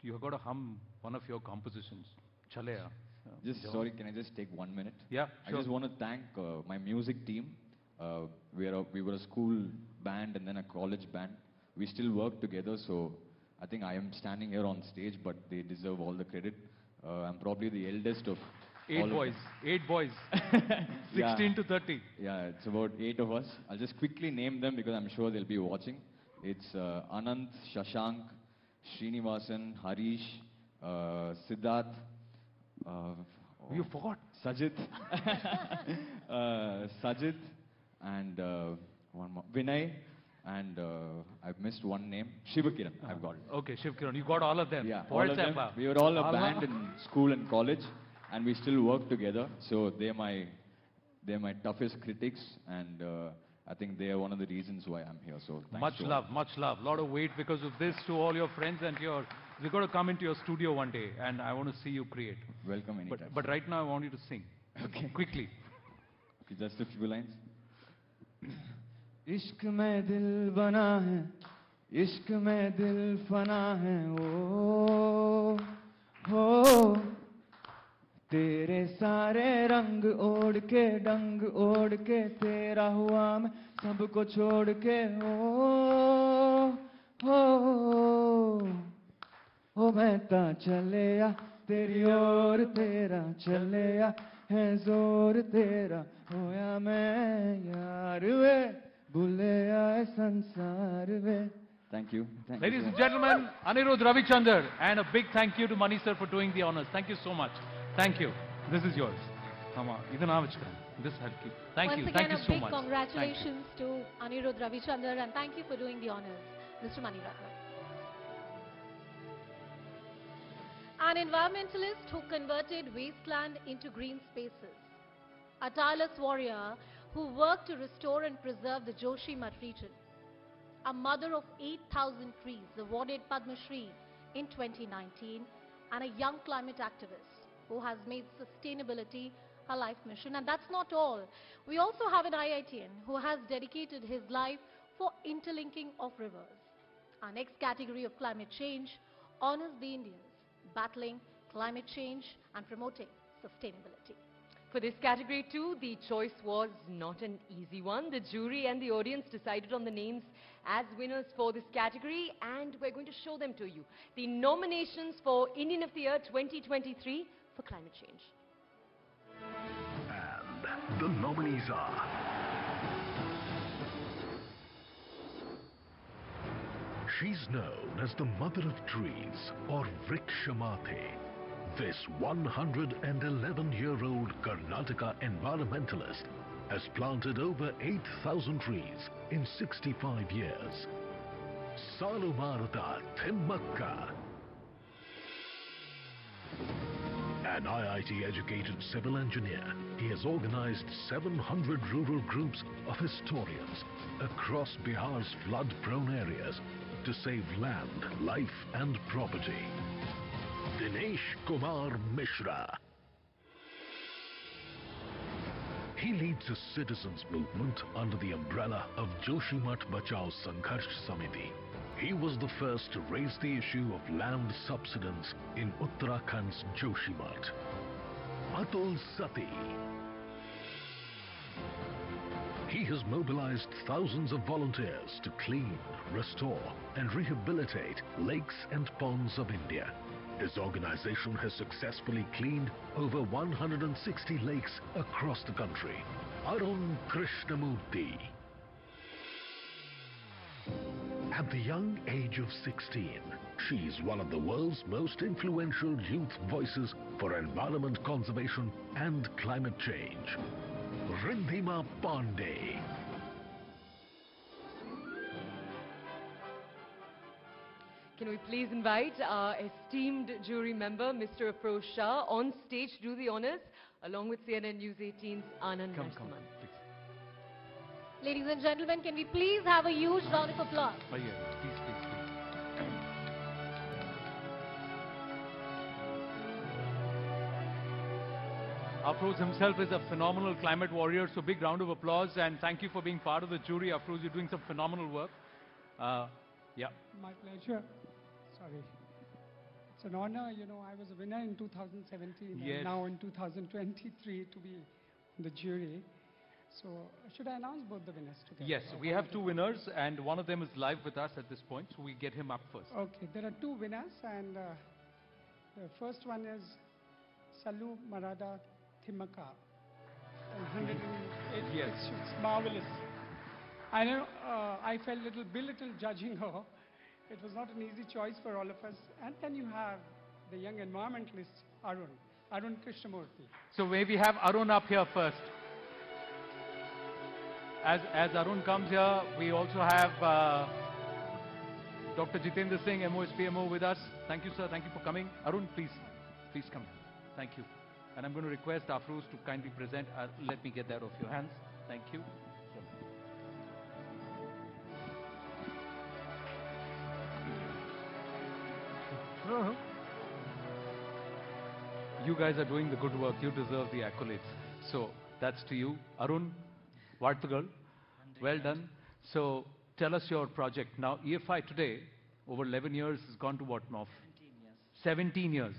you've got to hum one of your compositions. Chaleya. Sorry, can I just take 1 minute? Yeah, sure. I just want to thank my music team. We were a school band and then a college band. We still work together, so I think I am standing here on stage, but they deserve all the credit. I'm probably the eldest of Eight boys. 16 to 30. Yeah, it's about 8 of us. I'll just quickly name them because I'm sure they'll be watching. It's Anant, Shashank, Srinivasan, Harish, Siddharth. You forgot? Sajid. Sajid and one more. Vinay. And I've missed one name. Shivakiran, I've got it. Okay, Shivakiran. You got all of them? Yeah, all of them. We were all a band in school and college. And we still work together. So they're my toughest critics. And I think they are one of the reasons why I'm here. So thanks. Much love. A lot of weight because of this to all your friends and we've got to come into your studio one day, and I want to see you create. Welcome anytime. But right now I want you to sing. Okay. Quickly. Okay, just a few lines. इश्क में दिल बना है, इश्क में दिल फना है, ओ हो तेरे सारे रंग ओढ़ के डंग ओढ़ के तेरा हुआ मैं सबको छोड़ के ओ मैं ता चलेया तेरी ओर तेरा चलेया है जोर तेरा होया मैं यार वे भूले आए संसार वे. Thank you. Ladies and gentlemen, Anirudh Ravichandar, and a big thank you to Mani sir for doing the honors. Thank you so much. Thank you. This is yours. This I'll keep. Thank you. Once Thank again, you so a big much. congratulations to Anirudh Ravichandar, and thank you for doing the honors, Mr. Maniratnam. An environmentalist who converted wasteland into green spaces. A tireless warrior who worked to restore and preserve the Joshimath region. A mother of 8,000 trees awarded Padma Shri in 2019, and a young climate activist who has made sustainability her life mission. And that's not all. We also have an IITian who has dedicated his life for interlinking of rivers. Our next category of climate change honors the Indians battling climate change and promoting sustainability. For this category too, the choice was not an easy one. The jury and the audience decided on the names as winners for this category, and we're going to show them to you. The nominations for Indian of the Year 2023 for climate change. And the nominees are... She's known as the Mother of Trees, or Vrikshamate. This 111-year-old Karnataka environmentalist has planted over 8,000 trees in 65 years. Salu Maruta Thimmakka. An IIT-educated civil engineer, he has organized 700 rural groups of historians across Bihar's flood-prone areas to save land, life and property. Dinesh Kumar Mishra. He leads a citizens' movement under the umbrella of Joshimath Bachao Sangharsh Samiti. He was the first to raise the issue of land subsidence in Uttarakhand's Joshimath. Atul Sati. He has mobilized thousands of volunteers to clean, restore and rehabilitate lakes and ponds of India. His organization has successfully cleaned over 160 lakes across the country. Arun Krishnamurthy. At the young age of 16, she is one of the world's most influential youth voices for environment conservation and climate change. Rindhima Pandey. Can we please invite our esteemed jury member, Mr. Afroz Shah, on stage to do the honors, along with CNN News 18's Anand Narasimhan. Ladies and gentlemen, can we please have a huge round of applause? Please, please, please. Afroz himself is a phenomenal climate warrior, so big round of applause and thank you for being part of the jury. Afroz, you're doing some phenomenal work. Yeah. My pleasure. Sorry. It's an honor, you know, I was a winner in 2017 Yes. and now in 2023 to be on the jury. So should I announce both the winners together? Yes, we have two winners and one of them is live with us at this point, so we get him up first. Okay, there are two winners and the first one is Salu Marada Thimmakka. 108 Yes. It's marvelous. I know I felt a little belittled judging her. It was not an easy choice for all of us. And then you have the young environmentalist Arun Krishnamurthy. So maybe have Arun up here first. As Arun comes here, we also have Dr. Jitendra Singh, MOSPMO with us. Thank you, sir. Thank you for coming. Arun, please come. Thank you. And I'm going to request Afroz to kindly present. Let me get that off your hands. Thank you. You guys are doing the good work. You deserve the accolades. So that's to you. Arun Vartagal, well done. So tell us your project. Now EFI today, over 11 years, has gone to what now? 17 years.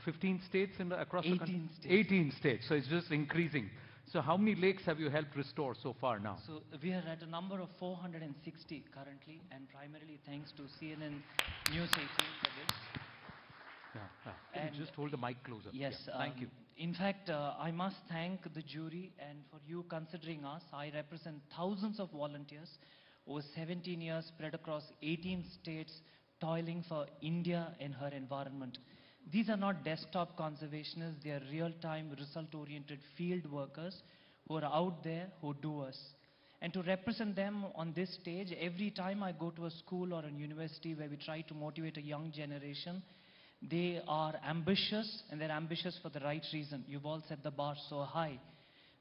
15 states across the country? 18 states. So it's just increasing. So how many lakes have you helped restore so far now? So we are at a number of 460 currently, and primarily thanks to CNN News 18 for this. Can you just hold the mic closer? Yes. Yeah, thank you. In fact, I must thank the jury and for you considering us. I represent thousands of volunteers over 17 years spread across 18 states toiling for India and her environment. These are not desktop conservationists, they are real-time, result-oriented field workers who are out there who do us. And to represent them on this stage, every time I go to a school or a university where we try to motivate a young generation, they are ambitious, and they're ambitious for the right reason. You've all set the bar so high.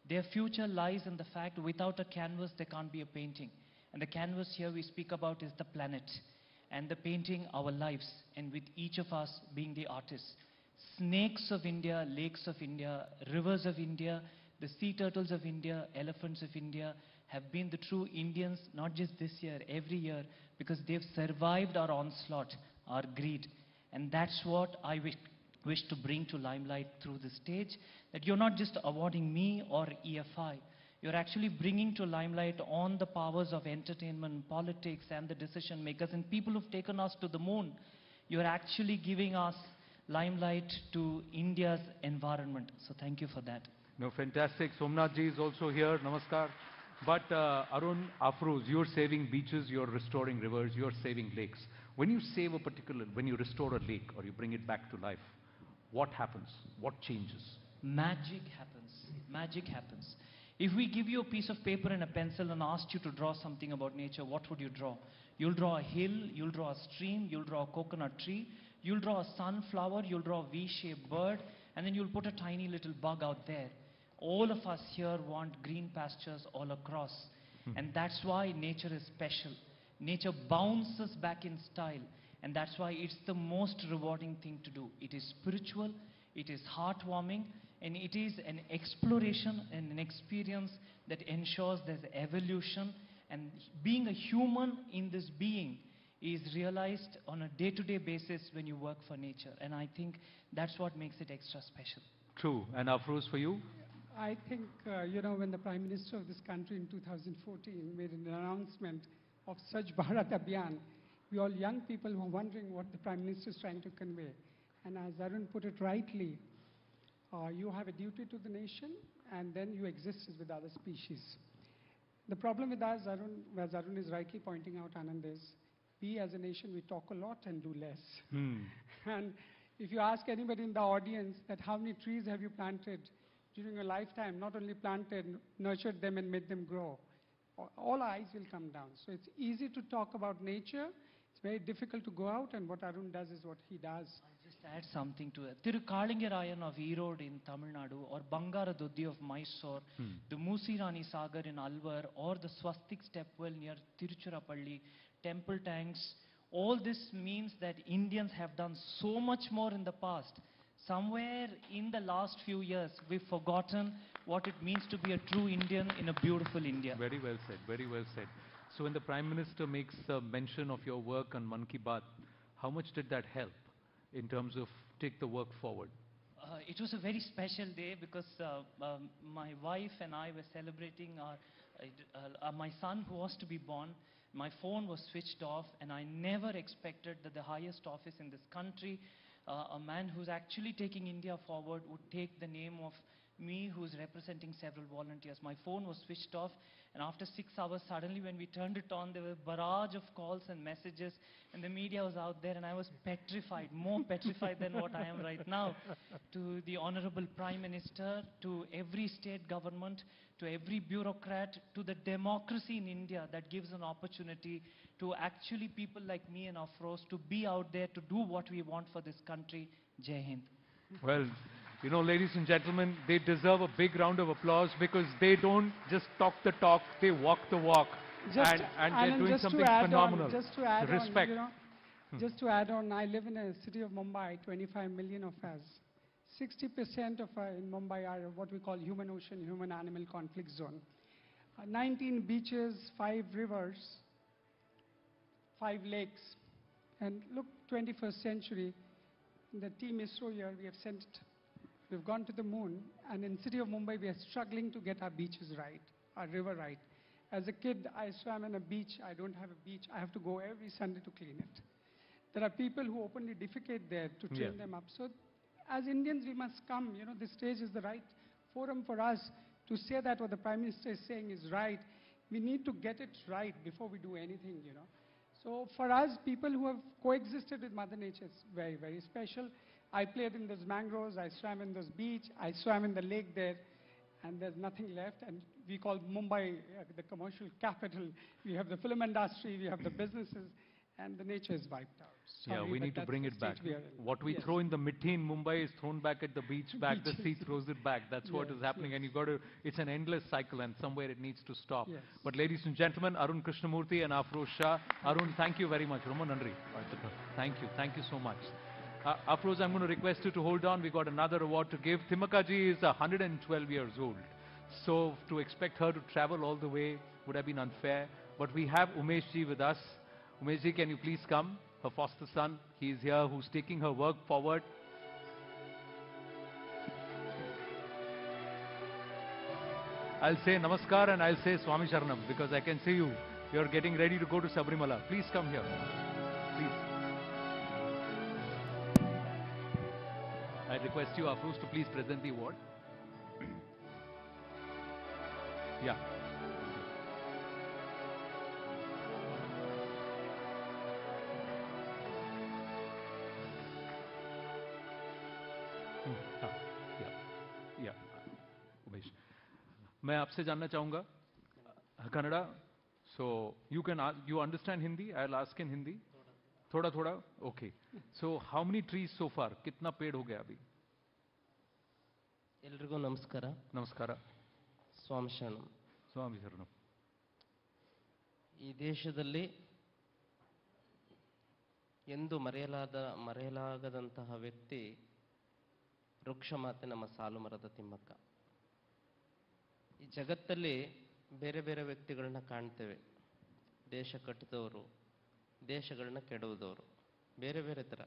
Their future lies in the fact without a canvas, there can't be a painting. And the canvas here we speak about is the planet. And the painting, our lives. And with each of us being the artists. Snakes of India, lakes of India, rivers of India, the sea turtles of India, elephants of India have been the true Indians, not just this year, every year, because they've survived our onslaught, our greed. And that's what I wish to bring to limelight through the stage, that you're not just awarding me or EFI, you're actually bringing to limelight on the powers of entertainment, politics, and the decision makers, and people who've taken us to the moon. You're actually giving us limelight to India's environment. So thank you for that. No, fantastic. Somnath ji is also here. Namaskar. But Arun, Afroz, you're saving beaches, you're restoring rivers, you're saving lakes. When you save when you restore a lake or you bring it back to life, what happens? What changes? Magic happens. Magic happens. If we give you a piece of paper and a pencil and asked you to draw something about nature, what would you draw? You'll draw a hill, you'll draw a stream, you'll draw a coconut tree, you'll draw a sunflower, you'll draw a V-shaped bird, and then you'll put a tiny little bug out there. All of us here want green pastures all across. And that's why nature is special. Nature bounces back in style. And that's why it's the most rewarding thing to do. It is spiritual, it is heartwarming, and it is an exploration and an experience that ensures there's evolution. And being a human in this being is realized on a day-to-day basis when you work for nature. And I think that's what makes it extra special. True. And Afroz, for you? I think, when the Prime Minister of this country in 2014 made an announcement of Swachh Bharat Abhiyan, we all young people were wondering what the Prime Minister is trying to convey. And as Arun put it rightly, you have a duty to the nation, and then you exist with other species. The problem with us, as Arun is rightly pointing out, Anand, is we as a nation, we talk a lot and do less. And if you ask anybody in the audience that how many trees have you planted during your lifetime, not only planted, nurtured them and made them grow, all eyes will come down. So it's easy to talk about nature. It's very difficult to go out, and what Arun does is what he does. I'll just add something to it. Tirukkalingarayan of Erode in Tamil Nadu, or Bangara Doddi of Mysore, the Musirani Sagar in Alvar, or the Swastik Stepwell near Tiruchirappalli, temple tanks. All this means that Indians have done so much more in the past. Somewhere in the last few years, we've forgotten what it means to be a true Indian in a beautiful India. Very well said, very well said. So when the Prime Minister makes a mention of your work on Mann Ki Baat, how much did that help in terms of take the work forward? It was a very special day because my wife and I were celebrating my son who was to be born. My phone was switched off, and I never expected that the highest office in this country, a man who's actually taking India forward, would take the name of me, who's representing several volunteers. My phone was switched off, and after 6 hours, suddenly when we turned it on, there were a barrage of calls and messages, and the media was out there, and I was petrified, more petrified than what I am right now. To the Honorable Prime Minister, to every state government, to every bureaucrat, to the democracy in India that gives an opportunity to actually people like me and Afroz to be out there to do what we want for this country. Jai Hind. Well, ladies and gentlemen, they deserve a big round of applause because they don't just talk the talk, they walk the walk. And they're doing something phenomenal. Just to add Respect. on, just to add on, I live in a city of Mumbai, 25 million of us. 60% of in Mumbai are what we call human ocean, human-animal conflict zone. 19 beaches, 5 rivers, 5 lakes. And look, 21st century, the team ISRO here, we have sent, we've gone to the moon, and in city of Mumbai, we are struggling to get our beaches right, our river right. As a kid, I swam in a beach. I don't have a beach. I have to go every Sunday to clean it. There are people who openly defecate there to train them up. So as Indians, we must come. This stage is the right forum for us to say that what the Prime Minister is saying is right. We need to get it right before we do anything, So for us, people who have coexisted with Mother Nature, it's very, very special. I played in those mangroves. I swam in those beach. I swam in the lake there. And there's nothing left. And we call Mumbai the commercial capital. We have the film industry. We have the businesses. And the nature is wiped out. Sorry, we need to bring it back. We What we throw in the mitti in Mumbai is thrown back at the beach, back the sea throws it back. That's what is happening, and you've got to, it's an endless cycle, and somewhere it needs to stop. But ladies and gentlemen, Arun Krishnamurthy and Afroz Shah. Arun, thank you very much. Roman Nandri. Thank you so much. Afroz, I'm going to request you to hold on. We got another award to give. Timakaji is 112 years old. So to expect her to travel all the way would have been unfair. But we have Umeshji with us. Umeshji, can you please come? Her foster son, he is here, who's taking her work forward. I'll say Namaskar and I'll say Swami Sharanam because I can see you. You're getting ready to go to Sabrimala. Please come here. Please. I request you, Afroz, to please present the award. Yeah. मैं आपसे जानना चाहूँगा Kannada. So you understand Hindi? I'll ask in Hindi. थोड़ा थोड़ा. Okay. So how many trees so far? कितना पेड़ हो गया अभी? ಎಲ್ರಿಗೂ ನಮಸ್ಕಾರ. ನಮಸ್ಕಾರ. ಸ್ವಾಮಿ ಶರಣಂ. ಸ್ವಾಮಿ ಶರಣಂ. ಈ ದೇಶದಲ್ಲಿ ಎಂದು ಮರೆಯಲಾಗದಂತಹ ವ್ಯಕ್ತಿ ವೃಕ್ಷಮಾತೆ ನಮ್ಮ ಸಾಲುಮರದ ತಿಮ್ಮಕ್ಕ. ಈ ಜಗತ್ತಲ್ಲಿ ಬೇರೆ ಬೇರೆ ವ್ಯಕ್ತಿಗಳನ್ನ ಕಾಣ್ತೇವೆ. ದೇಶ ಕಟ್ಟಿದವರು, ದೇಶಗಳನ್ನ ಕೆಡುವುದವರು, ಬೇರೆ ಬೇರೆ ಥರ.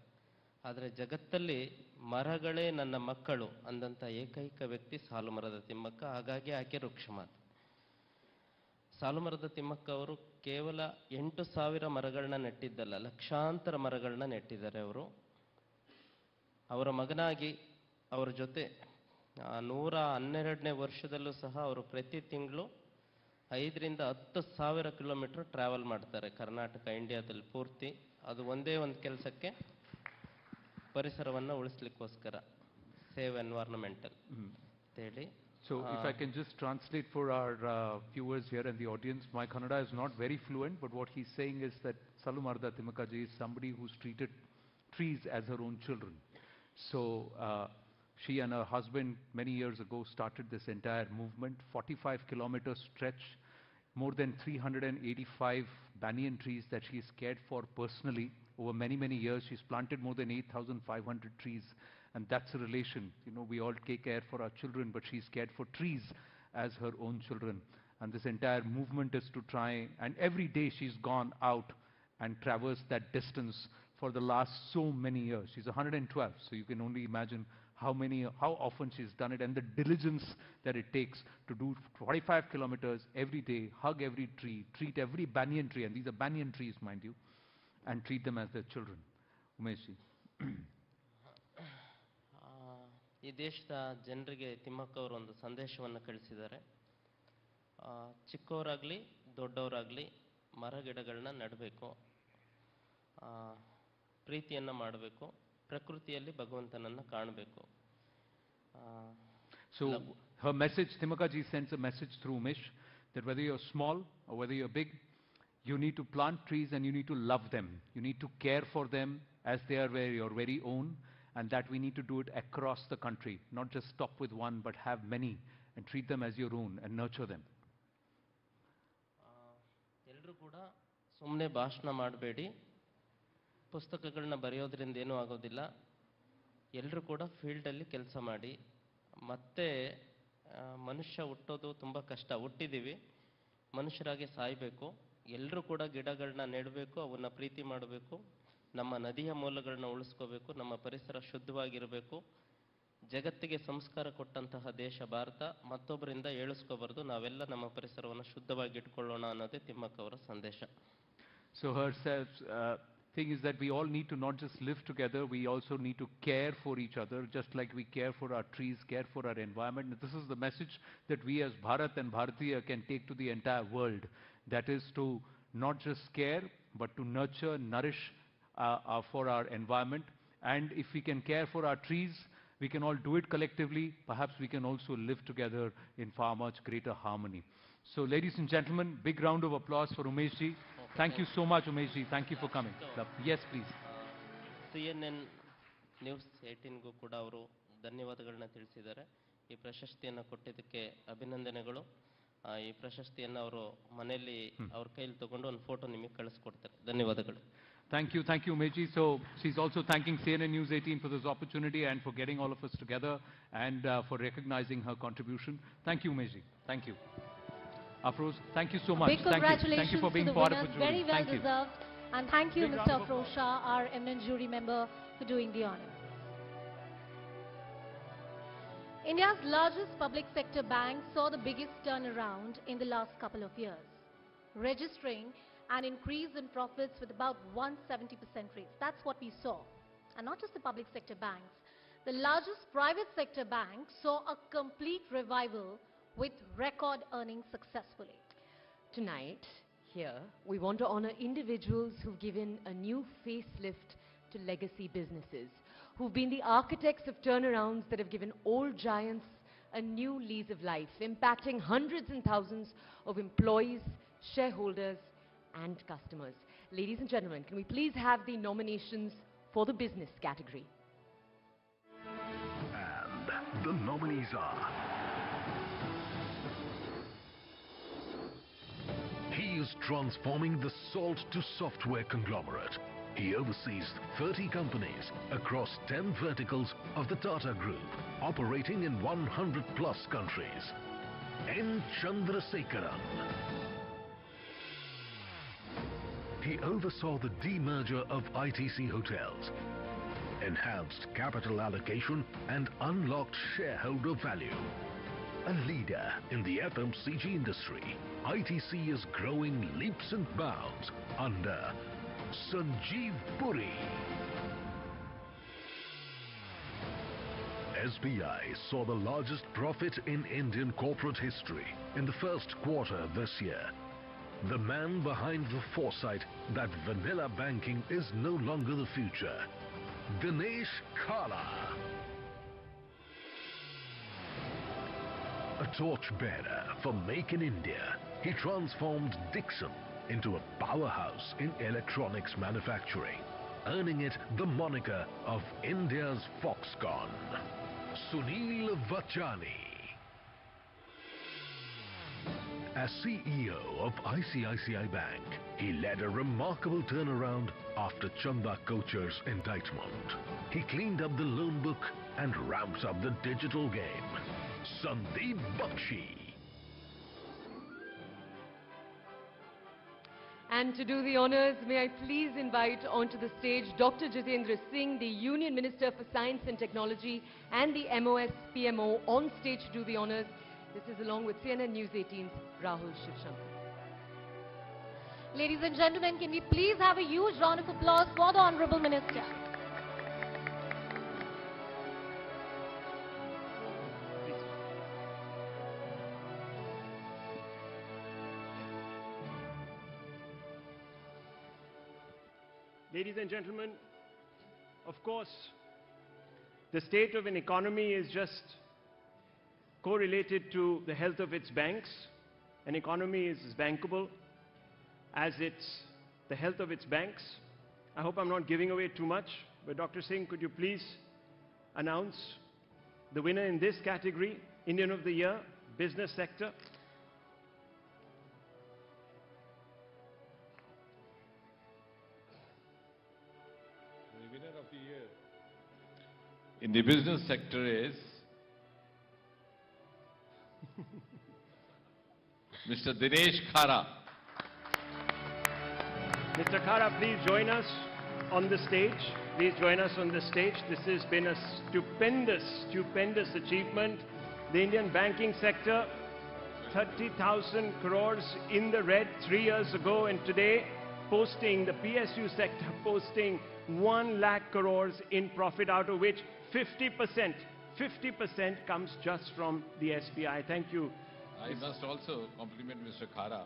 ಆದರೆ ಜಗತ್ತಲ್ಲಿ ಮರಗಳೇ ನನ್ನ ಮಕ್ಕಳು ಅಂದಂಥ ಏಕೈಕ ವ್ಯಕ್ತಿ ಸಾಲುಮರದ ತಿಮ್ಮಕ್ಕ. ಹಾಗಾಗಿ ಆಕೆ ವೃಕ್ಷಮಾತೆ. ಸಾಲುಮರದ ತಿಮ್ಮಕ್ಕ ಅವರು ಕೇವಲ 8,000 ಮರಗಳನ್ನ ನೆಟ್ಟಿದ್ದಲ್ಲ, ಲಕ್ಷಾಂತರ ಮರಗಳನ್ನ ನೆಟ್ಟಿದ್ದಾರೆ ಅವರು. ಅವರ ಮಗನಾಗಿ ಅವರ ಜೊತೆ 112ನೇ ವರ್ಷದಲ್ಲೂ ಸಹ ಅವರು ಪ್ರತಿ ತಿಂಗಳು 5,000 to 10,000 ಕಿಲೋಮೀಟರ್ ಟ್ರಾವೆಲ್ ಮಾಡ್ತಾರೆ ಕರ್ನಾಟಕ, ಇಂಡಿಯಾದಲ್ಲಿ ಪೂರ್ತಿ. ಅದು ಒಂದೇ ಒಂದು ಕೆಲಸಕ್ಕೆ, ಪರಿಸರವನ್ನು ಉಳಿಸ್ಲಿಕ್ಕೋಸ್ಕರ, ಸೇವ್ ಎನ್ವೈರನ್ಮೆಂಟಲ್ ಅಂತ ಹೇಳಿ. So if I can just translate for our viewers here and the audience, my Kannada is not very fluent, but what he's saying is that Salumarda Timakaji is somebody who's treated trees as her own children. So she and her husband many years ago started this entire movement, 45-kilometer stretch, more than 385 banyan trees that she's cared for personally. Over many, many years, she's planted more than 8,500 trees. And that's a relation. You know, we all take care for our children, but she's cared for trees as her own children. And this entire movement is to try, and every day she's gone out and traversed that distance for the last so many years. She's 112, so you can only imagine how often she's done it, and the diligence that it takes to do 45 kilometers every day, hug every tree, treat every banyan tree, and these are banyan trees, mind you, and treat them as their children. Umeshji. ಈ ದೇಶದ ಜನರಿಗೆ ತಿಮ್ಮಕ್ಕ ಅವರು ಒಂದು ಸಂದೇಶವನ್ನು ಕಳಿಸಿದ್ದಾರೆ. ಚಿಕ್ಕವರಾಗಲಿ ದೊಡ್ಡವರಾಗಲಿ ಮರಗಿಡಗಳನ್ನ ನೆಡಬೇಕು, ಪ್ರೀತಿಯನ್ನು ಮಾಡಬೇಕು, ಪ್ರಕೃತಿಯಲ್ಲಿ ಭಗವಂತನನ್ನು ಕಾಣಬೇಕು. So her message, Timaka ji sends a message through Umesh that whether you're small or whether you're big, you need to plant trees and you need to love them. You need to care for them as they are your very own, and that we need to do it across the country, not just stop with one but have many and treat them as your own and nurture them. ಎಲ್ಲರೂ ಕೂಡ ಸುಮ್ಮನೆ ಭಾಷಣ ಮಾಡಬೇಡಿ, ಪುಸ್ತಕಗಳನ್ನ ಬರೆಯೋದ್ರಿಂದ ಏನೂ ಆಗೋದಿಲ್ಲ. ಎಲ್ಲರೂ ಕೂಡ ಫೀಲ್ಡಲ್ಲಿ ಕೆಲಸ ಮಾಡಿ. ಮತ್ತೆ ಮನುಷ್ಯ ಹುಟ್ಟೋದು ತುಂಬ ಕಷ್ಟ, ಹುಟ್ಟಿದ್ದೀವಿ, ಮನುಷ್ಯರಾಗಿ ಸಾಯಬೇಕು. ಎಲ್ಲರೂ ಕೂಡ ಗಿಡಗಳನ್ನ ನೆಡಬೇಕು, ಅವನ್ನ ಪ್ರೀತಿ ಮಾಡಬೇಕು, ನಮ್ಮ ನದಿಯ ಮೂಲಗಳನ್ನ ಉಳಿಸ್ಕೋಬೇಕು, ನಮ್ಮ ಪರಿಸರ ಶುದ್ಧವಾಗಿರಬೇಕು. ಜಗತ್ತಿಗೆ ಸಂಸ್ಕಾರ ಕೊಟ್ಟಂತಹ ದೇಶ ಭಾರತ, ಮತ್ತೊಬ್ಬರಿಂದ ಏಳಿಸ್ಕೋಬಾರ್ದು, ನಾವೆಲ್ಲ ನಮ್ಮ ಪರಿಸರವನ್ನು ಶುದ್ಧವಾಗಿ ಇಟ್ಕೊಳ್ಳೋಣ ಅನ್ನೋದೇ ತಿಮ್ಮಕ್ಕ ಅವರ ಸಂದೇಶ. So her thing is that we all need to not just live together, we also need to care for each other, just like we care for our trees, care for our environment. And this is the message that we as Bharat and Bharatiya can take to the entire world. That is to not just care, but to nurture, nourish for our environment. And if we can care for our trees, we can all do it collectively. Perhaps we can also live together in far much greater harmony. So ladies and gentlemen, big round of applause for Umesh ji. Thank you so much, Umesh ji. Thank you for coming. Yes, please. CNN-News18ಗೂ ಕೂಡ ಅವರು ಧನ್ಯವಾದಗಳನ್ನ ತಿಳಿಸಿದ್ದಾರೆ. ಈ ಪ್ರಶಸ್ತಿಯನ್ನು ಕೊಟ್ಟಿದ್ದಕ್ಕೆ ಅಭಿನಂದನೆಗಳು. ಈ ಪ್ರಶಸ್ತಿಯನ್ನು ಅವರು ಮನೆಯಲ್ಲಿ ಅವ್ರ ಕೈಯಲ್ಲಿ ತಗೊಂಡು ಒಂದು ಫೋಟೋ ನಿಮಗೆ ಕಳಿಸ್ಕೊಡ್ತಾರೆ. ಧನ್ಯವಾದಗಳು. Thank you, Umesh ji. So she's also thanking CNN-News18 for this opportunity and for getting all of us together and for recognizing her contribution. Thank you, Umesh ji. Thank you. Afroz, thank you so much. Big congratulations thank you for being to the part of winners. the jury. Very well thank deserved. You. And thank you, Big Mr. round of Afroz Shah, our eminent jury member, for doing the honor. India's largest public sector bank saw the biggest turnaround in the last couple of years, registering an increase in profits with about 170% raise. That's what we saw. And not just the public sector banks. The largest private sector bank saw a complete revival with record earnings successfully. Tonight, here, we want to honor individuals who've given a new facelift to legacy businesses, who've been the architects of turnarounds that have given old giants a a new lease of life, impacting hundreds and thousands of employees, shareholders, and customers. Ladies and gentlemen, can we please have the nominations for the business category? And the nominees are... He is transforming the salt to software conglomerate. He oversees 30 companies across 10 verticals of the Tata Group, operating in 100+ countries. N. Chandrasekaran. He oversaw the demerger of ITC Hotels, enhanced capital allocation and unlocked shareholder value. A leader in the FMCG industry, ITC is growing leaps and bounds under Sanjeev Puri. SBI saw the largest profit in Indian corporate history in the first quarter this year. The man behind the foresight that vanilla banking is no longer the future, Dinesh Kala. A torchbearer for Make in India, he transformed Dixon into a powerhouse in electronics manufacturing, earning it the moniker of India's Foxconn, Sunil Vachani. As CEO of ICICI Bank, he led a remarkable turnaround after Chanda Kocher's indictment. He cleaned up the loan book and ramped up the digital game. Sandeep Bakshi. And to do the honors, may I please invite onto the stage Dr. Jitendra Singh, the Union Minister for Science and Technology and the MOS PMO, on stage to do the honors. This is along with CNN-News18's Rahul Shivshankar. Ladies and gentlemen, can we please have a huge round of applause for the Honorable Minister? Ladies and gentlemen, of course, the state of an economy is just correlated to the health of its banks. An economy is as bankable as the health of its banks. I hope I'm not giving away too much, but Dr. Singh, could you please announce the winner in this category, Indian of the Year, Business Sector? The winner of the year in the business sector is Mr. Dinesh Khara. Mr. Khara, please join us on the stage. Please join us on the stage. This has been a stupendous, stupendous achievement. The Indian banking sector, 30,000 crores in the red 3 years ago, and today posting, the PSU sector posting 1 lakh crores in profit, out of which 50% comes just from the SBI. Thank you. I must also compliment Mr. Khara.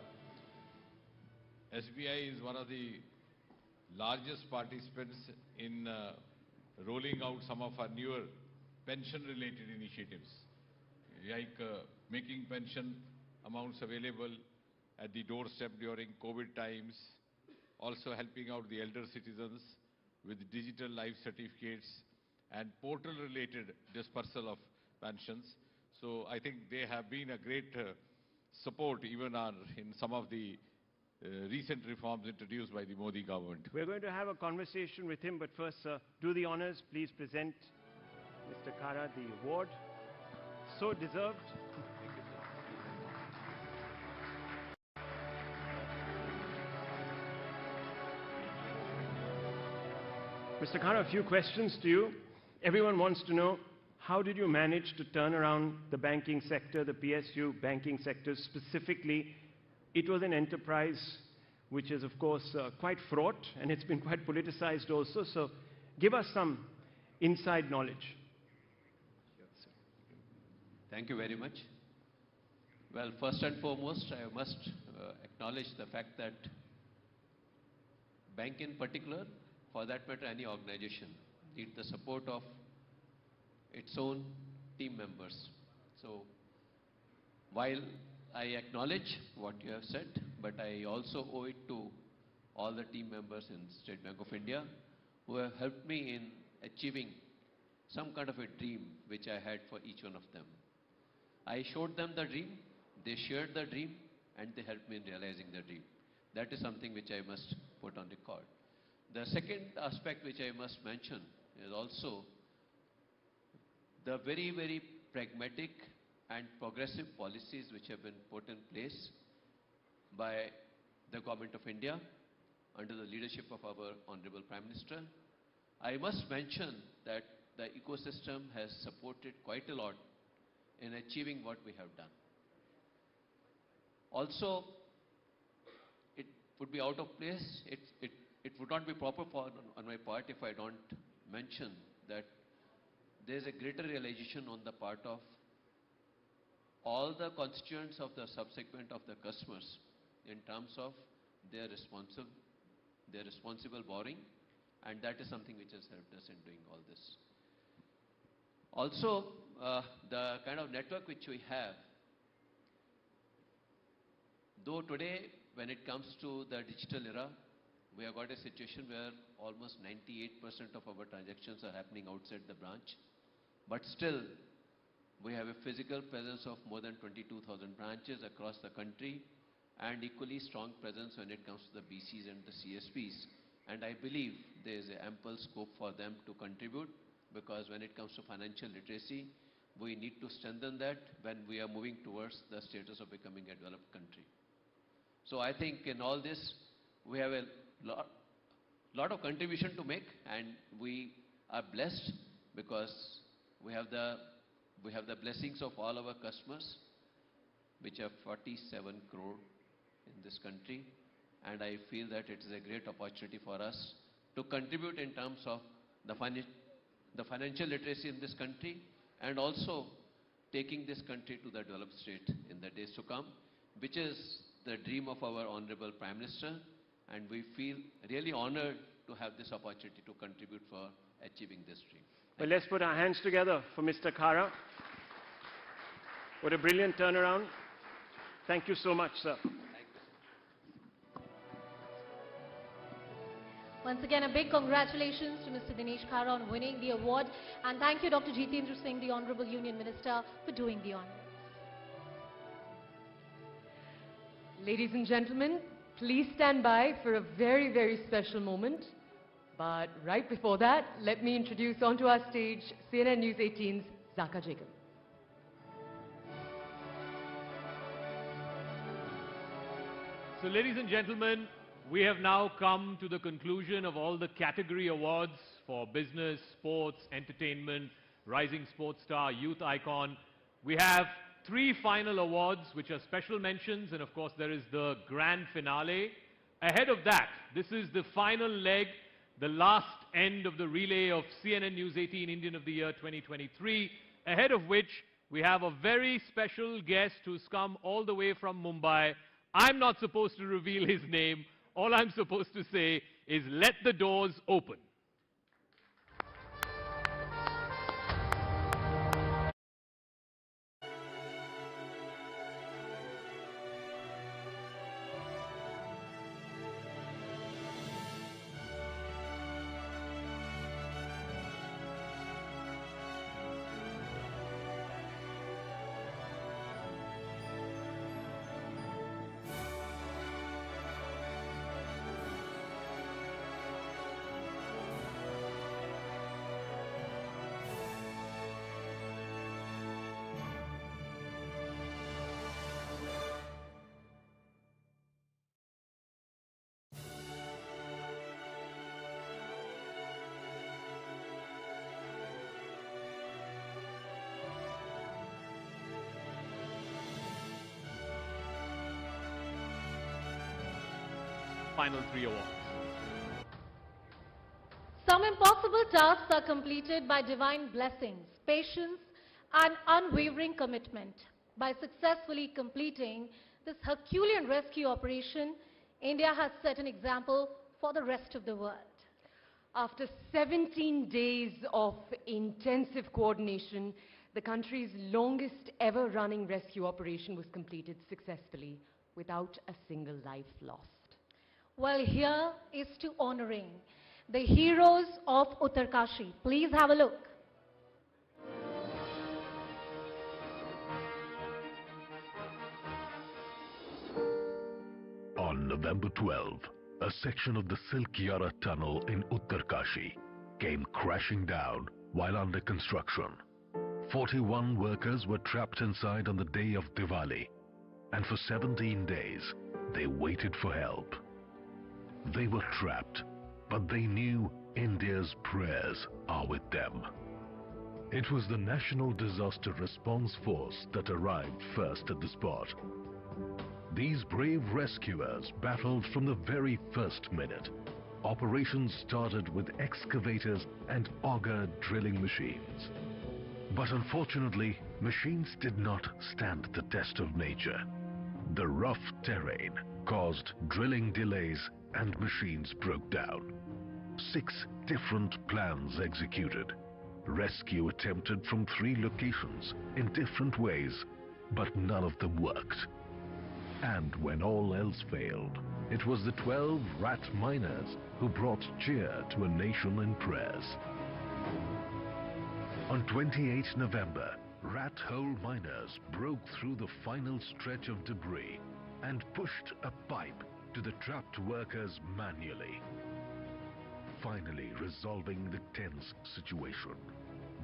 SBI is one of the largest participants in rolling out some of our newer pension-related initiatives, like making pension amounts available at the doorstep during COVID times, also helping out the elder citizens with digital life certificates and portal-related dispersal of pensions. So I think they have been a great support even in some of the recent reforms introduced by the Modi government. We're going to have a conversation with him, but first, do the honors. Please present Mr. Khara the award. So deserved. Mr. Khara, a few questions to you. Everyone wants to know, how did you manage to turn around the banking sector, the PSU banking sector specifically? It was an enterprise which is, of course, quite fraught, and it's been quite politicized also. So give us some inside knowledge. Thank you very much. Well, first and foremost, I must acknowledge the fact that bank in particular, for that matter any organization, needs the support of its own team members. So while I acknowledge what you have said, but I also owe it to all the team members in State Bank of India who have helped me in achieving some kind of a dream which I had for each one of them. I showed them the dream, they shared the dream, and they helped me in realizing the dream. That is something which I must put on record. The second aspect which I must mention is also the very, very pragmatic and progressive policies which have been put in place by the Government of India under the leadership of our Honorable Prime Minister. I must mention that the ecosystem has supported quite a lot in achieving what we have done. Also, it would be out of place, it would not be proper on my part if I don't mention that there is a greater realization on the part of all the constituents of the subsegment of the customers in terms of their responsible borrowing, and that is something which has helped us in doing all this. Also, the kind of network which we have, though today when it comes to the digital era, we have got a situation where almost 98% of our transactions are happening outside the branch, but still we have a physical presence of more than 22,000 branches across the country, and equally strong presence when it comes to the BCs and the CSPs. And I believe there is ample scope for them to contribute, because when it comes to financial literacy, we need to strengthen that when we are moving towards the status of becoming a developed country. So I think in all this, we have a lot of contribution to make, and we are blessed because we have the blessings of all our customers, which are 47 crore in this country, and I feel that it is a great opportunity for us to contribute in terms of the financial literacy in this country, and also taking this country to the developed state in the days to come, which is the dream of our Honorable Prime Minister, and we feel really honored to have this opportunity to contribute for achieving this dream. Well, let's put our hands together for Mr. Khara. What a brilliant turnaround. Thank you so much, sir. Once again, a big congratulations to Mr. Dinesh Khara on winning the award. And thank you, Dr. Jitendra Singh, the Honorable Union Minister, for doing the honors. Ladies and gentlemen, please stand by for a very, very special moment. But right before that, let me introduce onto our stage CNN News 18's Zaka Jacob. So ladies and gentlemen, we have now come to the conclusion of all the category awards for business, sports, entertainment, rising sports star, youth icon. We have 3 final awards which are special mentions, and of course there is the grand finale. Ahead of that, this is the final leg, the last end of the relay of CNN News 18 Indian of the Year 2023, ahead of which we have a very special guest who's come all the way from Mumbai. I'm not supposed to reveal his name. All I'm supposed to say is let the doors open. Final 3 awards. Some impossible tasks are completed by divine blessings, patience, and unwavering commitment. By successfully completing this Herculean rescue operation, India has set an example for the rest of the world. After 17 days of intensive coordination, the country's longest ever running rescue operation was completed successfully without a single life lost. Well, here is to honoring the heroes of Uttarkashi. Please have a look. On November 12, a section of the Silkyara tunnel in Uttarkashi came crashing down while under construction. 41 workers were trapped inside on the day of Diwali, and for 17 days they waited for help. They were trapped, but they knew India's prayers are with them. It was the National Disaster Response Force that arrived first at the spot. These brave rescuers battled from the very first minute. Operations started with excavators and auger drilling machines. But unfortunately, machines did not stand the test of nature. The rough terrain caused drilling delays and machines broke down. 6 different plans executed. Rescue attempted from 3 locations in different ways, but none of them worked. And when all else failed, it was the 12 rat miners who brought cheer to a nation in prayers. On 28 November, rat hole miners broke through the final stretch of debris and pushed a pipe to the trapped workers manually, finally resolving the tense situation.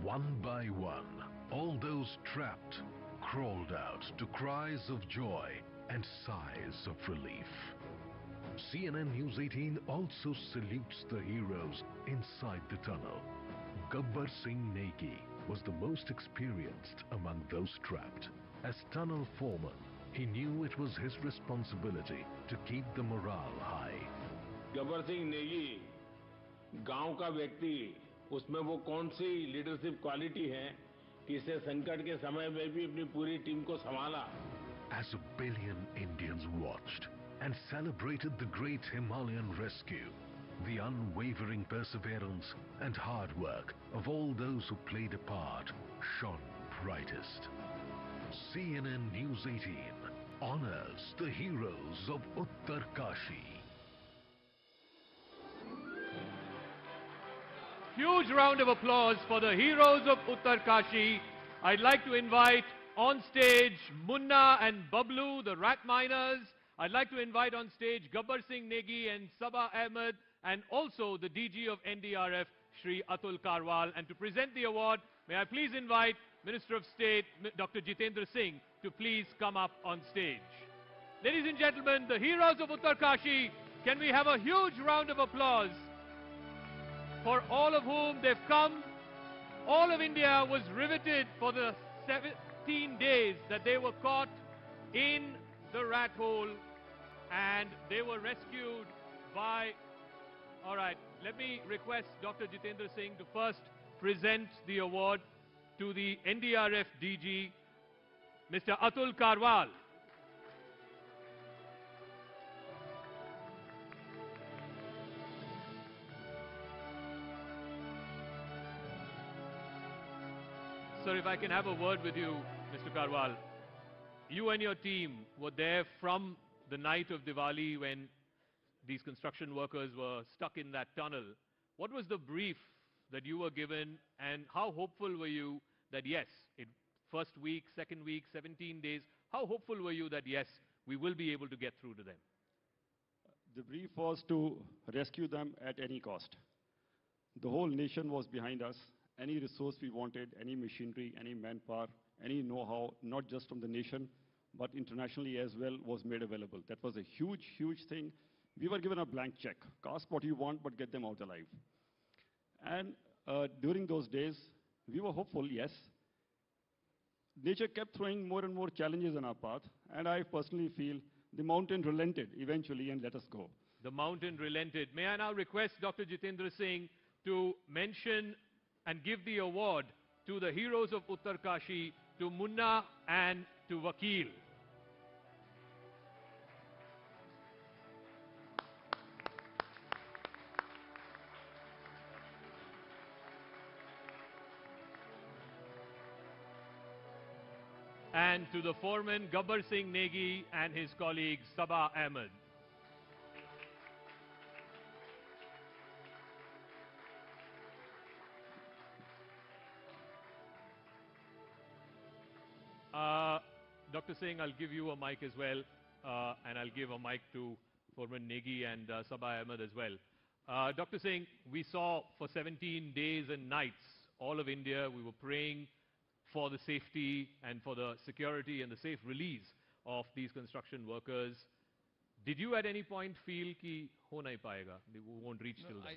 One by one, all those trapped crawled out to cries of joy and sighs of relief. CNN-News18 also salutes the heroes inside the tunnel. Gabbar Singh Negi was the most experienced among those trapped. As tunnel foreman, he knew it was his responsibility to keep the morale high. Gabbar Singh Negi गांव का व्यक्ति, उसमें वो कौन सी leadership quality है कि इसे संकट के समय में भी अपनी पूरी टीम को संभाला. As a billion Indians watched and celebrated the great Himalayan rescue, the unwavering perseverance and hard work of all those who played a part shone brightest. CNN News 18 honors the heroes of Uttarkashi. Huge round of applause for the heroes of Uttarkashi. I'd like to invite on stage Munna and Bablu, the rat miners. I'd like to invite on stage Gabbar Singh Negi and Sabah Ahmed, and also the DG of NDRF, Shri Atul Karwal. And to present the award, may I please invite Minister of State, Dr. Jitendra Singh, to please come up on stage. Ladies and gentlemen, the heroes of Uttarkashi, can we have a huge round of applause for all of whom they've come. All of India was riveted for the 17 days that they were caught in the rat hole, and they were rescued by... All right, let me request Dr. Jitendra Singh to first present the award to the NDRF DG, Mr. Atul Karwal. Sir, if I can have a word with you, Mr. Karwal. You and your team were there from the night of Diwali when these construction workers were stuck in that tunnel. What was the brief that you were given, and how hopeful were you that yes, first week, second week, 17 days, how hopeful were you that yes, we will be able to get through to them? The brief was to rescue them at any cost. The whole nation was behind us. Any resource we wanted, any machinery, any manpower, any know-how, not just from the nation, but internationally as well, was made available. That was a huge, huge thing. We were given a blank check. Ask what you want, but get them out alive. And during those days, we were hopeful, yes. Nature kept throwing more and more challenges in our path, and I personally feel the mountain relented eventually and let us go. The mountain relented. May I now request Dr. Jitendra Singh to mention and give the award to the heroes of Uttarkashi, to Munna and to Vakil. and to the foreman Gabbar Singh Negi and his colleague Sabah Ahmed. Dr. Singh, I'll give you a mic as well, and I'll give a mic to Foreman Negi and Sabah Ahmed as well. Dr. Singh, we saw for 17 days and nights, all of India, we were praying for the safety and for the security and the safe release of these construction workers. Did you at any point feel कि हो नहीं पाएगा, we won't reach till then?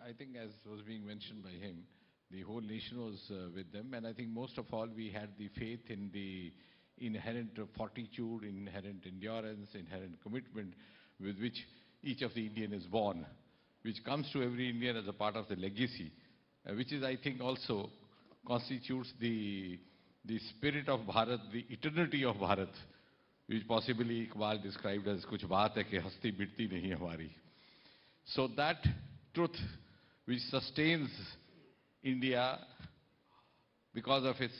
I think as was being mentioned by him, the whole nation was with them, and I think most of all we had the faith in the inherent fortitude, inherent endurance, inherent commitment with which each of the Indian is born, which comes to every Indian as a part of the legacy, which is, I think, also constitutes the spirit of Bharat, the eternity of Bharat, which possibly Iqbal described as kuch baat hai ki hasti bitti nahi hamari. So that truth which sustains India because of its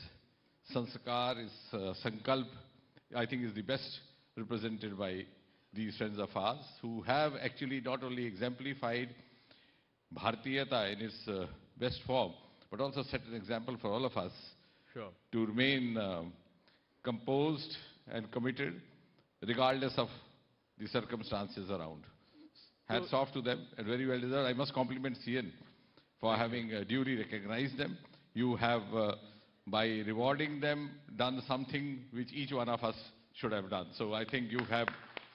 sanskar, its sankalp, I think is the best represented by these friends of ours who have actually not only exemplified Bharatiyata in its best form, but also set an example for all of us to remain composed and committed regardless of the circumstances around. Hats off to them and very well deserved. I must compliment CN for having duly recognized them. You have, by rewarding them, done something which each one of us should have done. So I think you have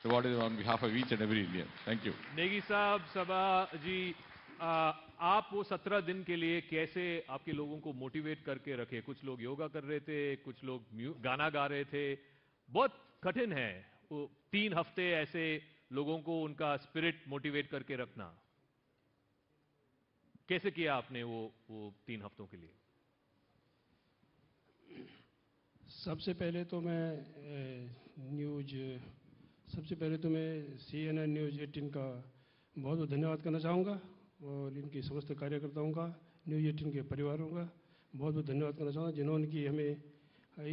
rewarded them on behalf of each and every Indian. Thank you. Negi Saab, Sabah ji, आप वो 17 दिन के लिए कैसे आपके लोगों को motivate करके रखे? कुछ लोग योगा कर रहे थे, कुछ लोग गाना गा रहे थे. बहुत कठिन है वो 3 हफ्ते ऐसे लोगों को उनका स्पिरिट मोटिवेट करके रखना. कैसे किया आपने वो 3 हफ्तों के लिए? सबसे पहले तो मैं CNN न्यूज़ 18 का बहुत बहुत धन्यवाद करना चाहूँगा और इनकी समस्त कार्यकर्ताओं का, न्यूज़ 18 के परिवारों का बहुत बहुत धन्यवाद करना चाहूँगा जिन्होंने कि हमें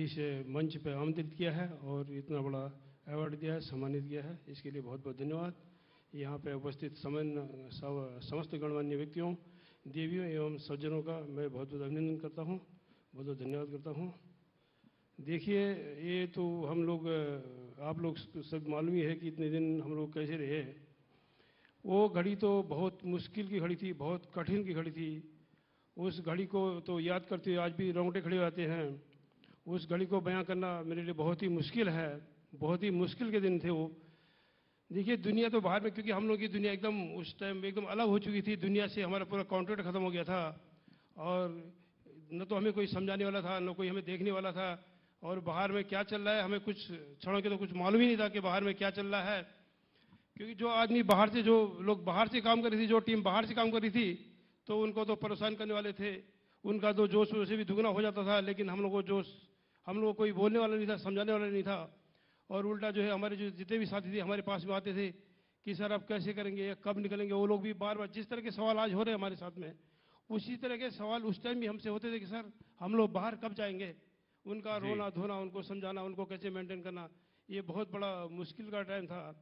इस मंच पर आमंत्रित किया है और इतना बड़ा अवार्ड दिया है, सम्मानित किया है. इसके लिए बहुत बहुत धन्यवाद. यहाँ पे उपस्थित समस्त गणमान्य व्यक्तियों, देवियों एवं सज्जनों का मैं बहुत बहुत अभिनंदन करता हूँ, बहुत बहुत धन्यवाद करता हूँ. देखिए, ये तो हम लोग, आप लोग सब मालूम ही है कि इतने दिन हम लोग कैसे रहे. वो घड़ी तो बहुत मुश्किल की घड़ी थी, बहुत कठिन की घड़ी थी. उस घड़ी को तो याद करते हुए आज भी रोंगटे खड़े हो जाते हैं. उस घड़ी को बयां करना मेरे लिए बहुत ही मुश्किल है, बहुत ही मुश्किल के दिन थे वो. देखिए, दुनिया तो बाहर में, क्योंकि हम लोग की दुनिया एकदम उस टाइम एकदम अलग हो चुकी थी. दुनिया से हमारा पूरा कॉन्ट्रैक्ट खत्म हो गया था और न तो हमें कोई समझाने वाला था, न कोई हमें देखने वाला था. और बाहर में क्या चल रहा है हमें कुछ क्षणों के तो कुछ मालूम ही नहीं था कि बाहर में क्या चल रहा है. क्योंकि जो आदमी बाहर से, जो लोग बाहर से काम कर रही थी, जो टीम बाहर से काम कर रही थी, तो उनको तो परेशान करने वाले थे. उनका तो जोश वैसे भी दुगना हो जाता था, लेकिन हम लोग को जोश, हम लोग को कोई बोलने वाला नहीं था, समझाने वाला नहीं था. और उल्टा जो है हमारे जो जितने भी साथी थे हमारे पास में आते थे कि सर आप कैसे करेंगे, कब निकलेंगे. वो लोग भी बार बार जिस तरह के सवाल आज हो रहे हैं हमारे साथ में, उसी तरह के सवाल उस टाइम भी हमसे होते थे कि सर हम लोग बाहर कब जाएंगे. उनका रोना धोना, उनको समझाना, उनको कैसे मेंटेन करना, ये बहुत बड़ा मुश्किल का टाइम था.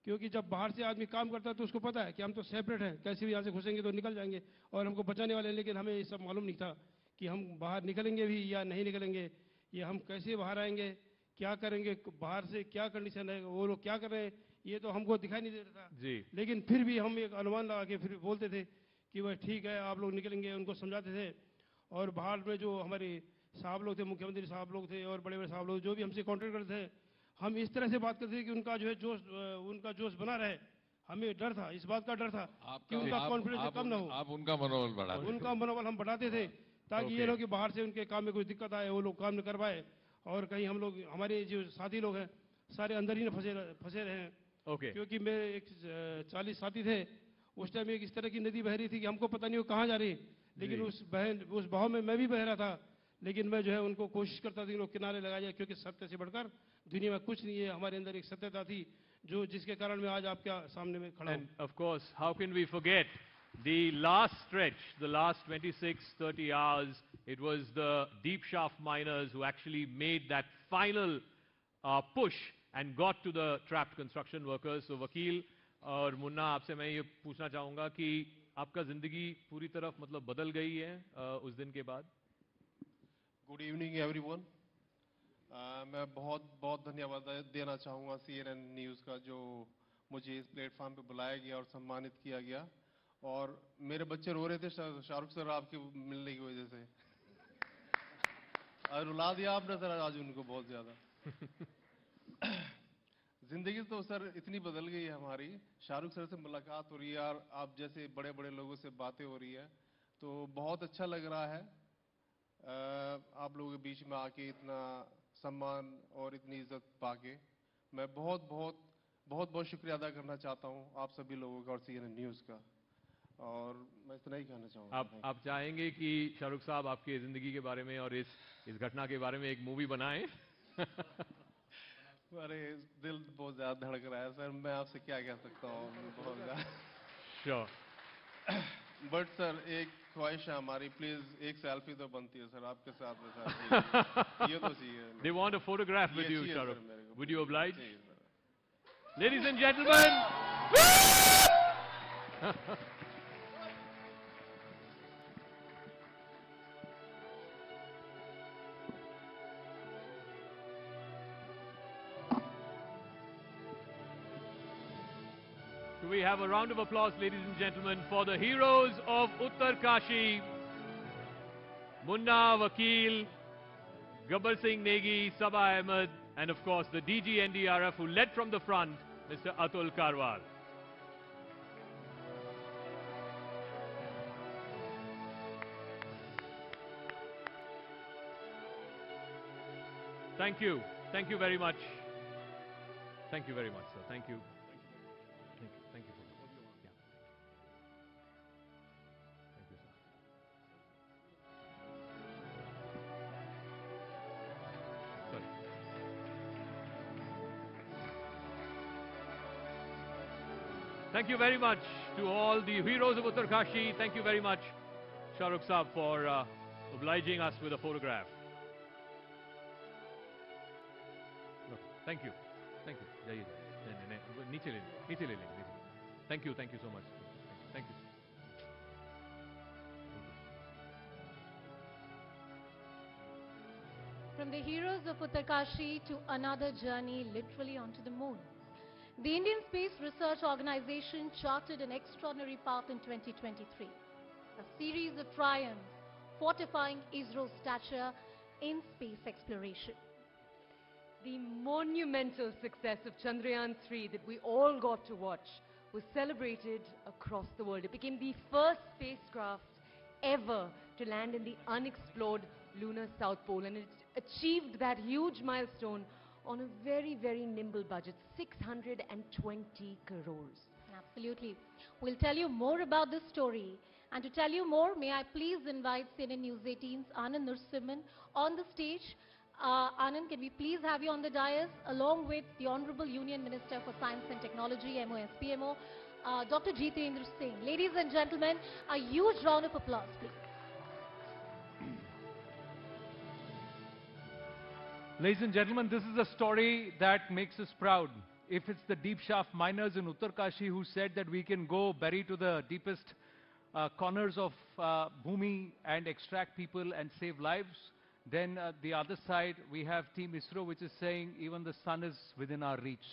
क्योंकि जब बाहर से आदमी काम करता है तो उसको पता है कि हम तो सेपरेट हैं, कैसे भी यहाँ से घुसेंगे तो निकल जाएंगे और हमको बचाने वाले हैं. लेकिन हमें ये सब मालूम नहीं था कि हम बाहर निकलेंगे भी या नहीं निकलेंगे, ये हम कैसे बाहर आएंगे, क्या करेंगे, बाहर से क्या कंडीशन है, वो लोग क्या कर रहे हैं, ये तो हमको दिखाई नहीं दे रहा था. लेकिन फिर भी हम एक अनुमान लगा के फिर बोलते थे कि वह ठीक है, आप लोग निकलेंगे, उनको समझाते थे. और बाहर में जो हमारे साहब लोग थे, मुख्यमंत्री साहब लोग थे और बड़े बड़े साहब लोग जो भी हमसे कॉन्टेक्ट करते थे, हम इस तरह से बात करते थे कि उनका जो है जोश, उनका जोश बना रहे. हमें डर था, इस बात का डर था कि उनका कॉन्फिडेंस कम ना हो. आप उनका मनोबल बढ़ाते थे. उनका मनोबल हम बढ़ाते थे ताकि ये लोग कि बाहर से उनके काम में कोई दिक्कत आए, वो लोग काम न कर पाए. और कहीं हम लोग, हमारे जो साथी लोग हैं सारे अंदर ही न फंसे रहे हैं. क्योंकि मेरे एक 40 साथी थे. उस टाइम एक इस तरह की नदी बह रही थी कि हमको पता नहीं वो कहाँ जा रही, लेकिन उस बहाव में मैं भी बह रहा था. लेकिन मैं जो है उनको कोशिश करता था कि लोग किनारे लगा जाए, क्योंकि सत्य से बढ़कर दुनिया में कुछ नहीं है. हमारे अंदर एक सत्यता थी जो जिसके कारण मैं आज आपके सामने में खड़ा हूँ. And of course, how can we forget the last stretch, the last 26-30 hours? It was the deep shaft miners who actually made that final push and got to the trapped construction workers. So वकील और मुन्ना आपसे मैं ये पूछना चाहूँगा कि आपका ज़िंदगी पूरी तरफ मतलब बदल गई है उस दिन के बाद? Good evening everyone. मैं बहुत बहुत धन्यवाद देना चाहूँगा CNN न्यूज़ का जो मुझे इस प्लेटफॉर्म पे बुलाया गया और सम्मानित किया गया। और मेरे बच्चे रो रहे थे शाहरुख सर आपके मिलने की वजह से। और रुला दिया आपने सर आज उनको बहुत ज़्यादा। जिंदगी तो सर इतनी बदल गई है हमारी। शाहरुख सर से मुलाकात हो रही है और आप जैसे बड़े बड़े लोगों से बातें हो रही है तो बहुत अच्छा लग रहा है। आप लोगों के बीच में आके इतना सम्मान और इतनी इज्जत पाके मैं बहुत बहुत बहुत बहुत शुक्रिया अदा करना चाहता हूँ आप सभी लोगों का और CNN न्यूज़ का। और मैं इतना ही कहना चाहूँगा। आप चाहेंगे कि शाहरुख साहब आपकी ज़िंदगी के बारे में और इस घटना के बारे में एक मूवी बनाएं? अरे दिल बहुत ज़्यादा धड़क रहा है सर, मैं आपसे क्या कह सकता हूँ बहुत ज़्यादा। Sure. बट सर एक ख्वाहिश है हमारी, प्लीज एक सेल्फी तो बनती है सर आपके साथ में सर। ये तो चाहिए। They want a photograph with you, Shah Rukh. Would you oblige? चाहिए। Ladies and gentlemen. Do we have a round of applause, ladies and gentlemen, for the heroes of Uttarkashi, Munna, Vakil, Gabbar Singh Negi, Sabah Ahmed, and of course the DG NDRF who led from the front, Mr. Atul Karwal. Thank you. Thank you very much. Thank you very much, sir. Thank you. Thank you so much. Yeah. Thank you, sir. Sorry. Thank you very much to all the heroes of Uttarkashi. Thank you very much, Shah Rukh Saab, for obliging us with a photograph. No, thank you. Thank you. Jaiye. नीचे ले लेंगे। Thank you so much. Thank you. From the heroes of Uttarkashi to another journey literally onto the moon. The Indian Space Research Organization charted an extraordinary path in 2023. A series of triumphs fortifying ISRO's stature in space exploration. The monumental success of Chandrayaan-3 that we all got to watch was celebrated across the world. It became the first spacecraft ever to land in the unexplored lunar South Pole, and it achieved that huge milestone on a very, very nimble budget, 620 crores. Absolutely. We'll tell you more about this story. And to tell you more, may I please invite CNN-News18's Anand Nursimhan on the stage. Anand, can we please have you on the dais along with the Honorable Union Minister for Science and Technology, MOSPMO, Dr. Jitendra Singh. Ladies and gentlemen, a huge round of applause, please. Ladies and gentlemen, this is a story that makes us proud. If it's the deep shaft miners in Uttarkashi who said that we can go bury to the deepest corners of Bhumi and extract people and save lives, then the other side, we have Team ISRO, which is saying even the sun is within our reach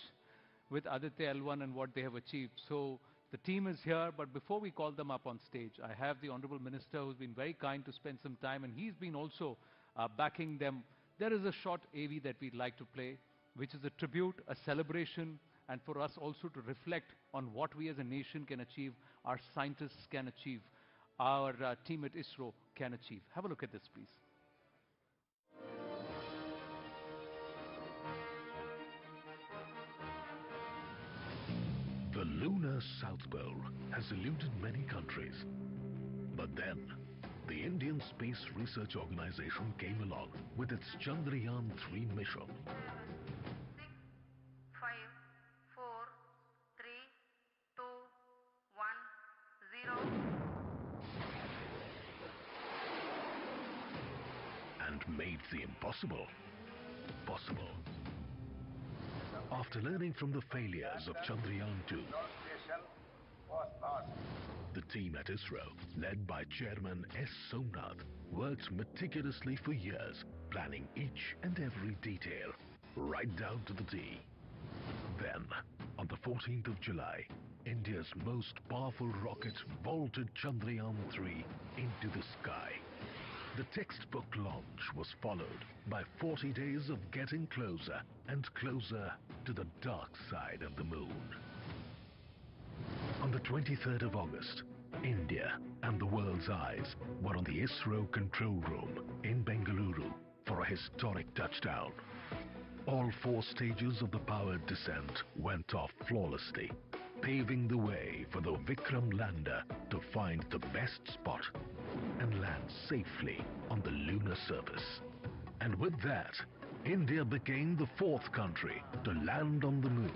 with Aditya L1 and what they have achieved. So the team is here, but before we call them up on stage, I have the Honorable Minister who's been very kind to spend some time, and he's been also backing them. There is a short AV that we'd like to play, which is a tribute, a celebration, and for us also to reflect on what we as a nation can achieve, our scientists can achieve, our team at ISRO can achieve. Have a look at this, please. The lunar South Pole has eluded many countries. But then, the Indian Space Research Organization came along with its Chandrayaan-3 mission. 6, 5, 4, 3, 2, 1, 0. And made the impossible possible. After learning from the failures of Chandrayaan-2, the team at ISRO, led by Chairman S. Somnath, worked meticulously for years, planning each and every detail, right down to the T. Then, on the 14th of July, India's most powerful rocket vaulted Chandrayaan-3 into the sky. The textbook launch was followed by 40 days of getting closer and closer to the dark side of the moon. On the 23rd of August, India and the world's eyes were on the ISRO control room in Bengaluru for a historic touchdown. All 4 stages of the powered descent went off flawlessly, paving the way for the Vikram lander to find the best spot and land safely on the lunar surface. And with that, India became the 4th country to land on the moon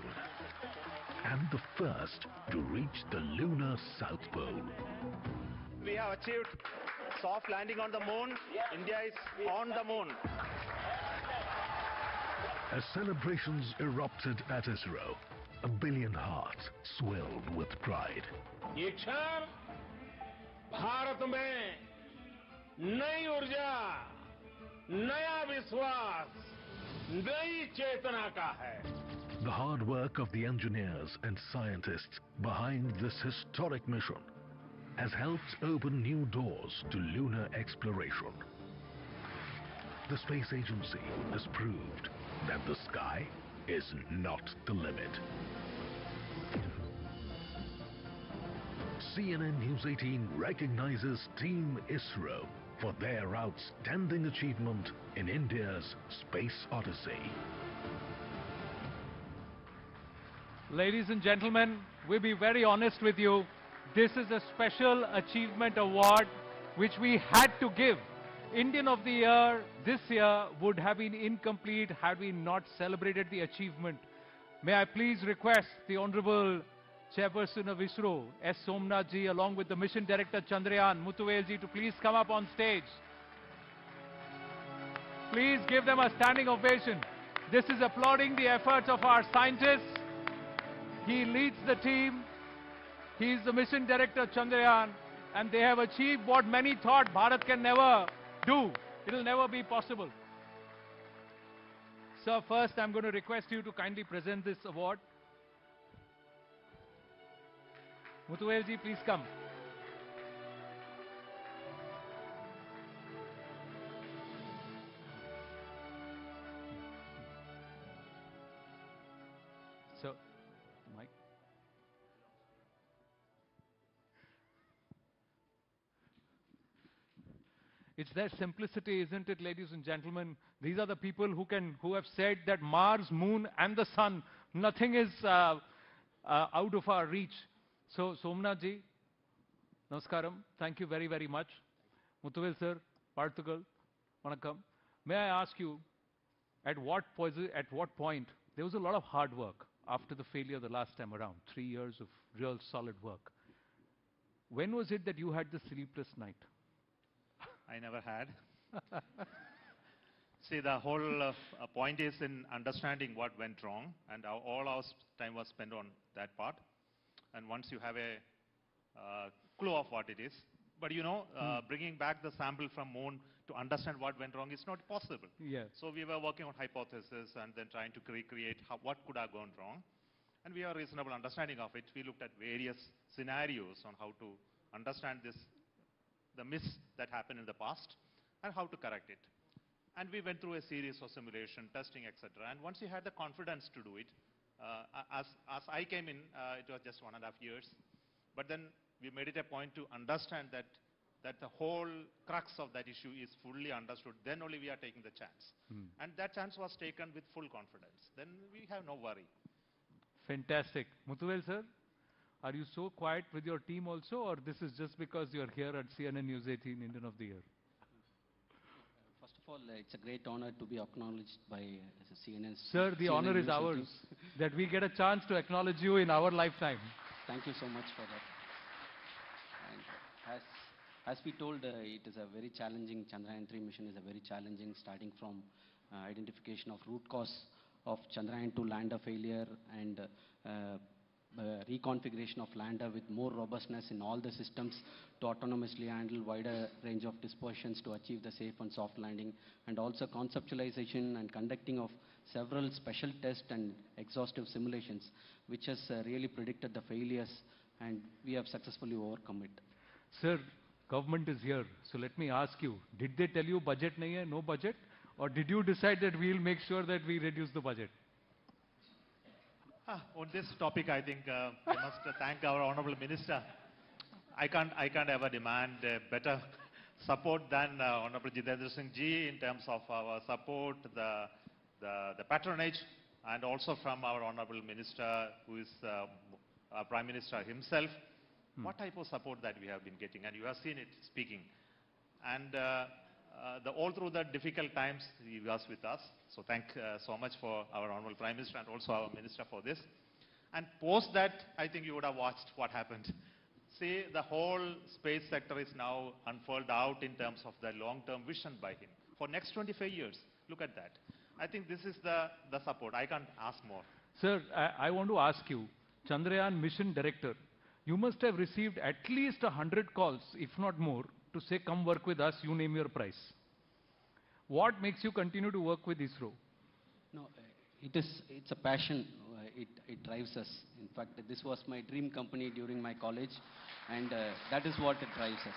and the first to reach the lunar South Pole. We have achieved soft landing on the moon. India is on the moon. As celebrations erupted at ISRO, a billion hearts swelled with pride. ये क्षण भारत में नई ऊर्जा, नया विश्वास, नई चेतना का है. The hard work of the engineers and scientists behind this historic mission has helped open new doors to lunar exploration. The space agency has proved that the sky is not the limit. CNN-News18 recognizes Team ISRO for their outstanding achievement in India's space odyssey. Ladies and gentlemen, we'll be very honest with you. This is a special achievement award which we had to give. Indian of the Year this year would have been incomplete had we not celebrated the achievement. May I please request the Honorable Chairperson of ISRO, S. Somnath ji, along with the Mission Director Chandrayaan, Muthuvel ji, to please come up on stage. Please give them a standing ovation. This is applauding the efforts of our scientists. He leads the team. He is the Mission Director Chandrayaan, and they have achieved what many thought Bharat can never do. It will never be possible. Sir, first I'm going to request you to kindly present this award. Muthuvel ji, please come. So, Mike. It's their simplicity, isn't it, ladies and gentlemen? These are the people who have said that Mars, Moon, and the Sun, nothing is out of our reach. So, Somnath ji, namaskaram. Thank you very, very much. Muthuvel sir, Parthugal, vanakkam. May I ask you, at what point, there was a lot of hard work after the failure the last time around, 3 years of real solid work. When was it that you had the sleepless night? I never had. See, the whole point is in understanding what went wrong, and all our time was spent on that part. And once you have a clue of what it is, but you know, bringing back the sample from moon to understand what went wrong is not possible. Yeah. So we were working on hypothesis and then trying to recreate what could have gone wrong. And we have a reasonable understanding of it. We looked at various scenarios on how to understand this, the miss that happened in the past, and how to correct it. And we went through a series of simulation, testing, etc. And once you had the confidence to do it, as I came in, it was just 1.5 years. But then we made it a point to understand that the whole crux of that issue is fully understood. Then only we are taking the chance. And that chance was taken with full confidence. Then we have no worry. Fantastic. Muthuvel sir, are you so quiet with your team also, or this is just because you're here at CNN-News18 Indian of the Year? First of all, it's a great honor to be acknowledged by CNN. Sir, the honor is ours, that we get a chance to acknowledge you in our lifetime. Thank you so much for that. And as we told, it is a very challenging, Chandrayaan-3 mission is a very challenging, starting from identification of root cause of Chandrayaan-2 lander failure and reconfiguration of lander with more robustness in all the systems to autonomously handle wider range of dispersions to achieve the safe and soft landing, and also conceptualization and conducting of several special tests and exhaustive simulations, which has really predicted the failures, and we have successfully overcome it. Sir, government is here, so let me ask you, did they tell you budget nahi hai, no budget? Or did you decide that we'll make sure that we reduce the budget? On this topic, I think I must thank our Honorable Minister. I can't ever demand better support than Honorable Jitendra Singh Ji in terms of our support, the patronage, and also from our Honorable Minister, who is our Prime Minister himself. What type of support that we have been getting, and you have seen it speaking. And all through the difficult times, he was with us. So thank so much for our Honorable Prime Minister and also our Minister for this. And post that, I think you would have watched what happened. See, the whole space sector is now unfurled out in terms of the long-term vision by him. For next 25 years, look at that. I think this is the support. I can't ask more. Sir, I want to ask you, Chandrayaan Mission Director, you must have received at least 100 calls, if not more, to say, come work with us, you name your price. What makes you continue to work with ISRO? No, it's a passion. It drives us. In fact, this was my dream company during my college, and that is what it drives us.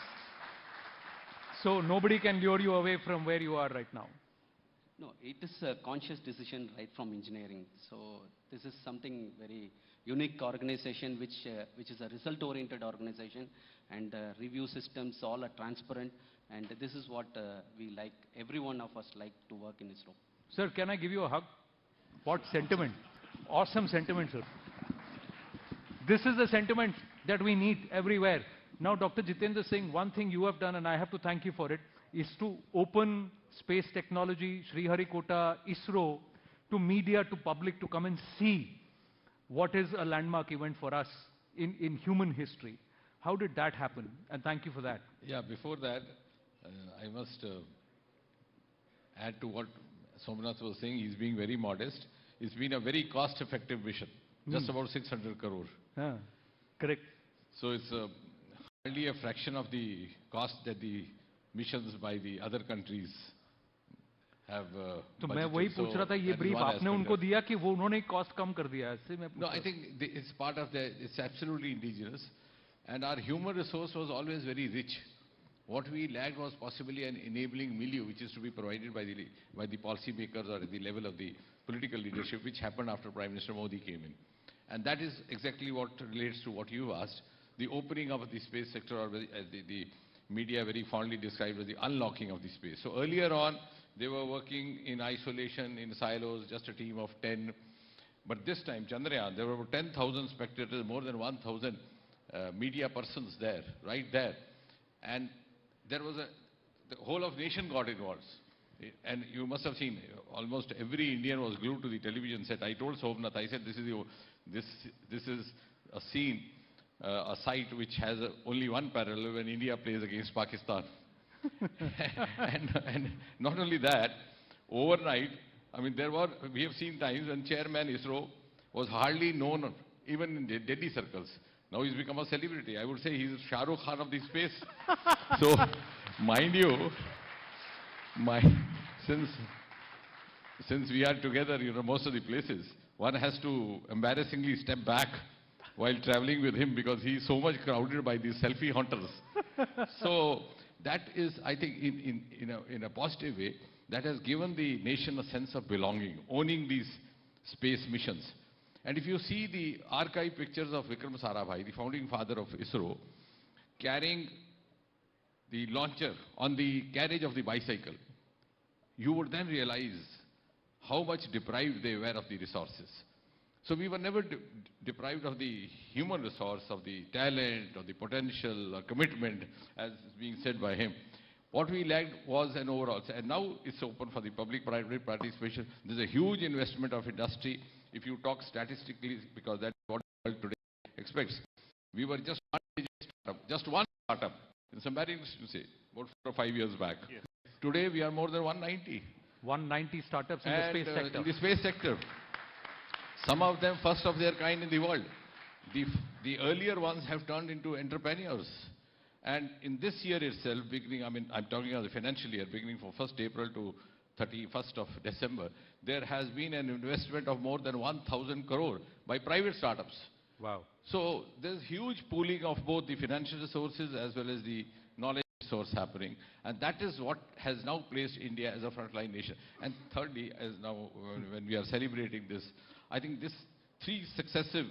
So nobody can lure you away from where you are right now? No, it is a conscious decision right from engineering. So this is something very unique organization, which is a result-oriented organization, and review systems all are transparent, and this is what we like. Every one of us like to work in ISRO. Sir, can I give you a hug? What sentiment? Awesome sentiment, sir. This is the sentiment that we need everywhere. Now, Dr. Jitendra Singh, one thing you have done, and I have to thank you for it, is to open space technology, Sriharikota, ISRO, to media, to public, to come and see what is a landmark event for us in human history. How did that happen? And thank you for that. Yeah, before that, I must add to what Somnath was saying. He's being very modest. It's been a very cost-effective mission, just about 600 crore. Correct. So it's hardly a fraction of the cost that the missions by the other countries have तो मैं वही पूछ रहा था, ये brief आपने उनको दिया कि वो उन्होंने cost कम कर दिया? ऐसे मैं No, I think it's part of it's absolutely indigenous, and our human resource was always very rich. What we lacked was possibly an enabling milieu, which is to be provided by the policy makers or at the level of the political leadership, which happened after Prime Minister Modi came in. And that is exactly what relates to what you asked, the opening of the space sector, or the media very fondly described as the unlocking of the space. So earlier on, they were working in isolation, in silos, just a team of 10. But this time, Chandrayaan, there were over 10,000 spectators, more than 1,000 media persons there, right there. And there was the whole of nation got involved. And you must have seen, almost every Indian was glued to the television set. I told Somnath, I said, this is a scene, a site which has only one parallel when India plays against Pakistan. and not only that, overnight, I mean, we have seen times when Chairman ISRO was hardly known, even in Delhi circles. Now he's become a celebrity. I would say he's Shah Rukh Khan of the space. So, mind you, since we are together, most of the places, one has to embarrassingly step back while traveling with him because he's so much crowded by these selfie hunters. So that is, I think, in a positive way, that has given the nation a sense of belonging, owning these space missions. And if you see the archive pictures of Vikram Sarabhai, the founding father of ISRO, carrying the launcher on the carriage of the bicycle, you would then realize how much deprived they were of the resources. So we were never deprived of the human resource, of the talent, of the potential, or commitment, as is being said by him. What we lacked was an overall, and now it's open for the public-private participation. There's a huge investment of industry. If you talk statistically, because that's what the world today expects, we were just one startup. It's embarrassing to say, about 4 or 5 years back. Yes. Today we are more than 190. 190 startups in the space sector. In the space sector. Some of them first of their kind in the world. The earlier ones have turned into entrepreneurs. And in this year itself, beginning, I mean, I'm talking of the financial year, beginning from 1st April to 31st of December, there has been an investment of more than 1,000 crore by private startups. Wow. So there's huge pooling of both the financial resources as well as the knowledge resource happening. And that is what has now placed India as a frontline nation. And thirdly, as now when we are celebrating this, I think this 3 successive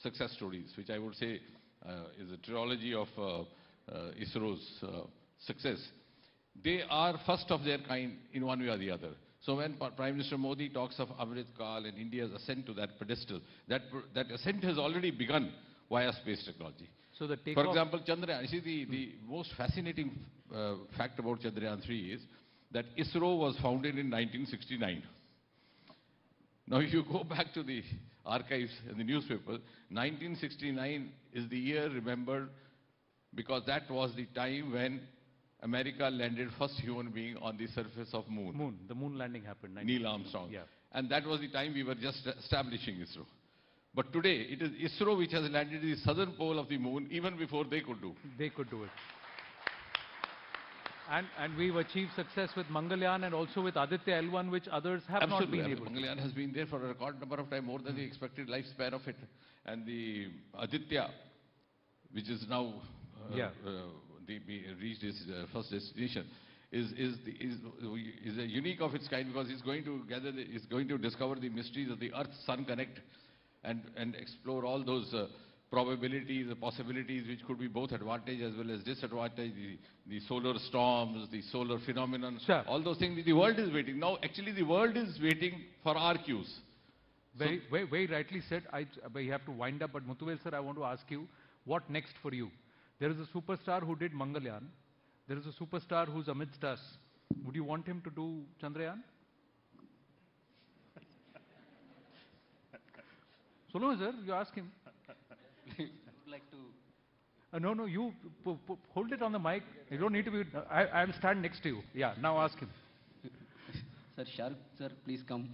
success stories, which I would say is a trilogy of ISRO's success, they are first of their kind in one way or the other. So when Prime Minister Modi talks of Amrit Kal and India's ascent to that pedestal, that ascent has already begun via space technology. So the For example, Chandrayaan, you see the most fascinating fact about Chandrayaan 3 is that ISRO was founded in 1969. Now if you go back to the archives and the newspaper, 1969 is the year remembered because that was the time when America landed first human being on the surface of moon. The moon landing happened. Neil Armstrong. Yeah. And that was the time we were just establishing ISRO. But today, it is ISRO which has landed the southern pole of the moon even before they could do. They could do it. And we've achieved success with Mangalyaan and also with Aditya L1, which others have not been able to. Mangalyaan has been there for a record number of times, more than the expected lifespan of it. And the Aditya, which is now reached its first destination, is a unique of its kind because it's going to discover the mysteries of the Earth-Sun connect and explore all those probabilities, the possibilities which could be both advantage as well as disadvantage, the solar storms, the solar phenomenon, all those things. The world is waiting. Now, actually, the world is waiting for our cues. Very rightly said. We have to wind up, but Muthuvel sir, I want to ask you, what next for you? There is a superstar who did Mangalyaan. There is a superstar who's amidst us. Would you want him to do Chandrayaan? Solo, sir, you ask him. Like to... no, you hold it on the mic. You don't need to be... I'll stand next to you. Yeah, now ask him. Sir, Shah Rukh, sir, please come.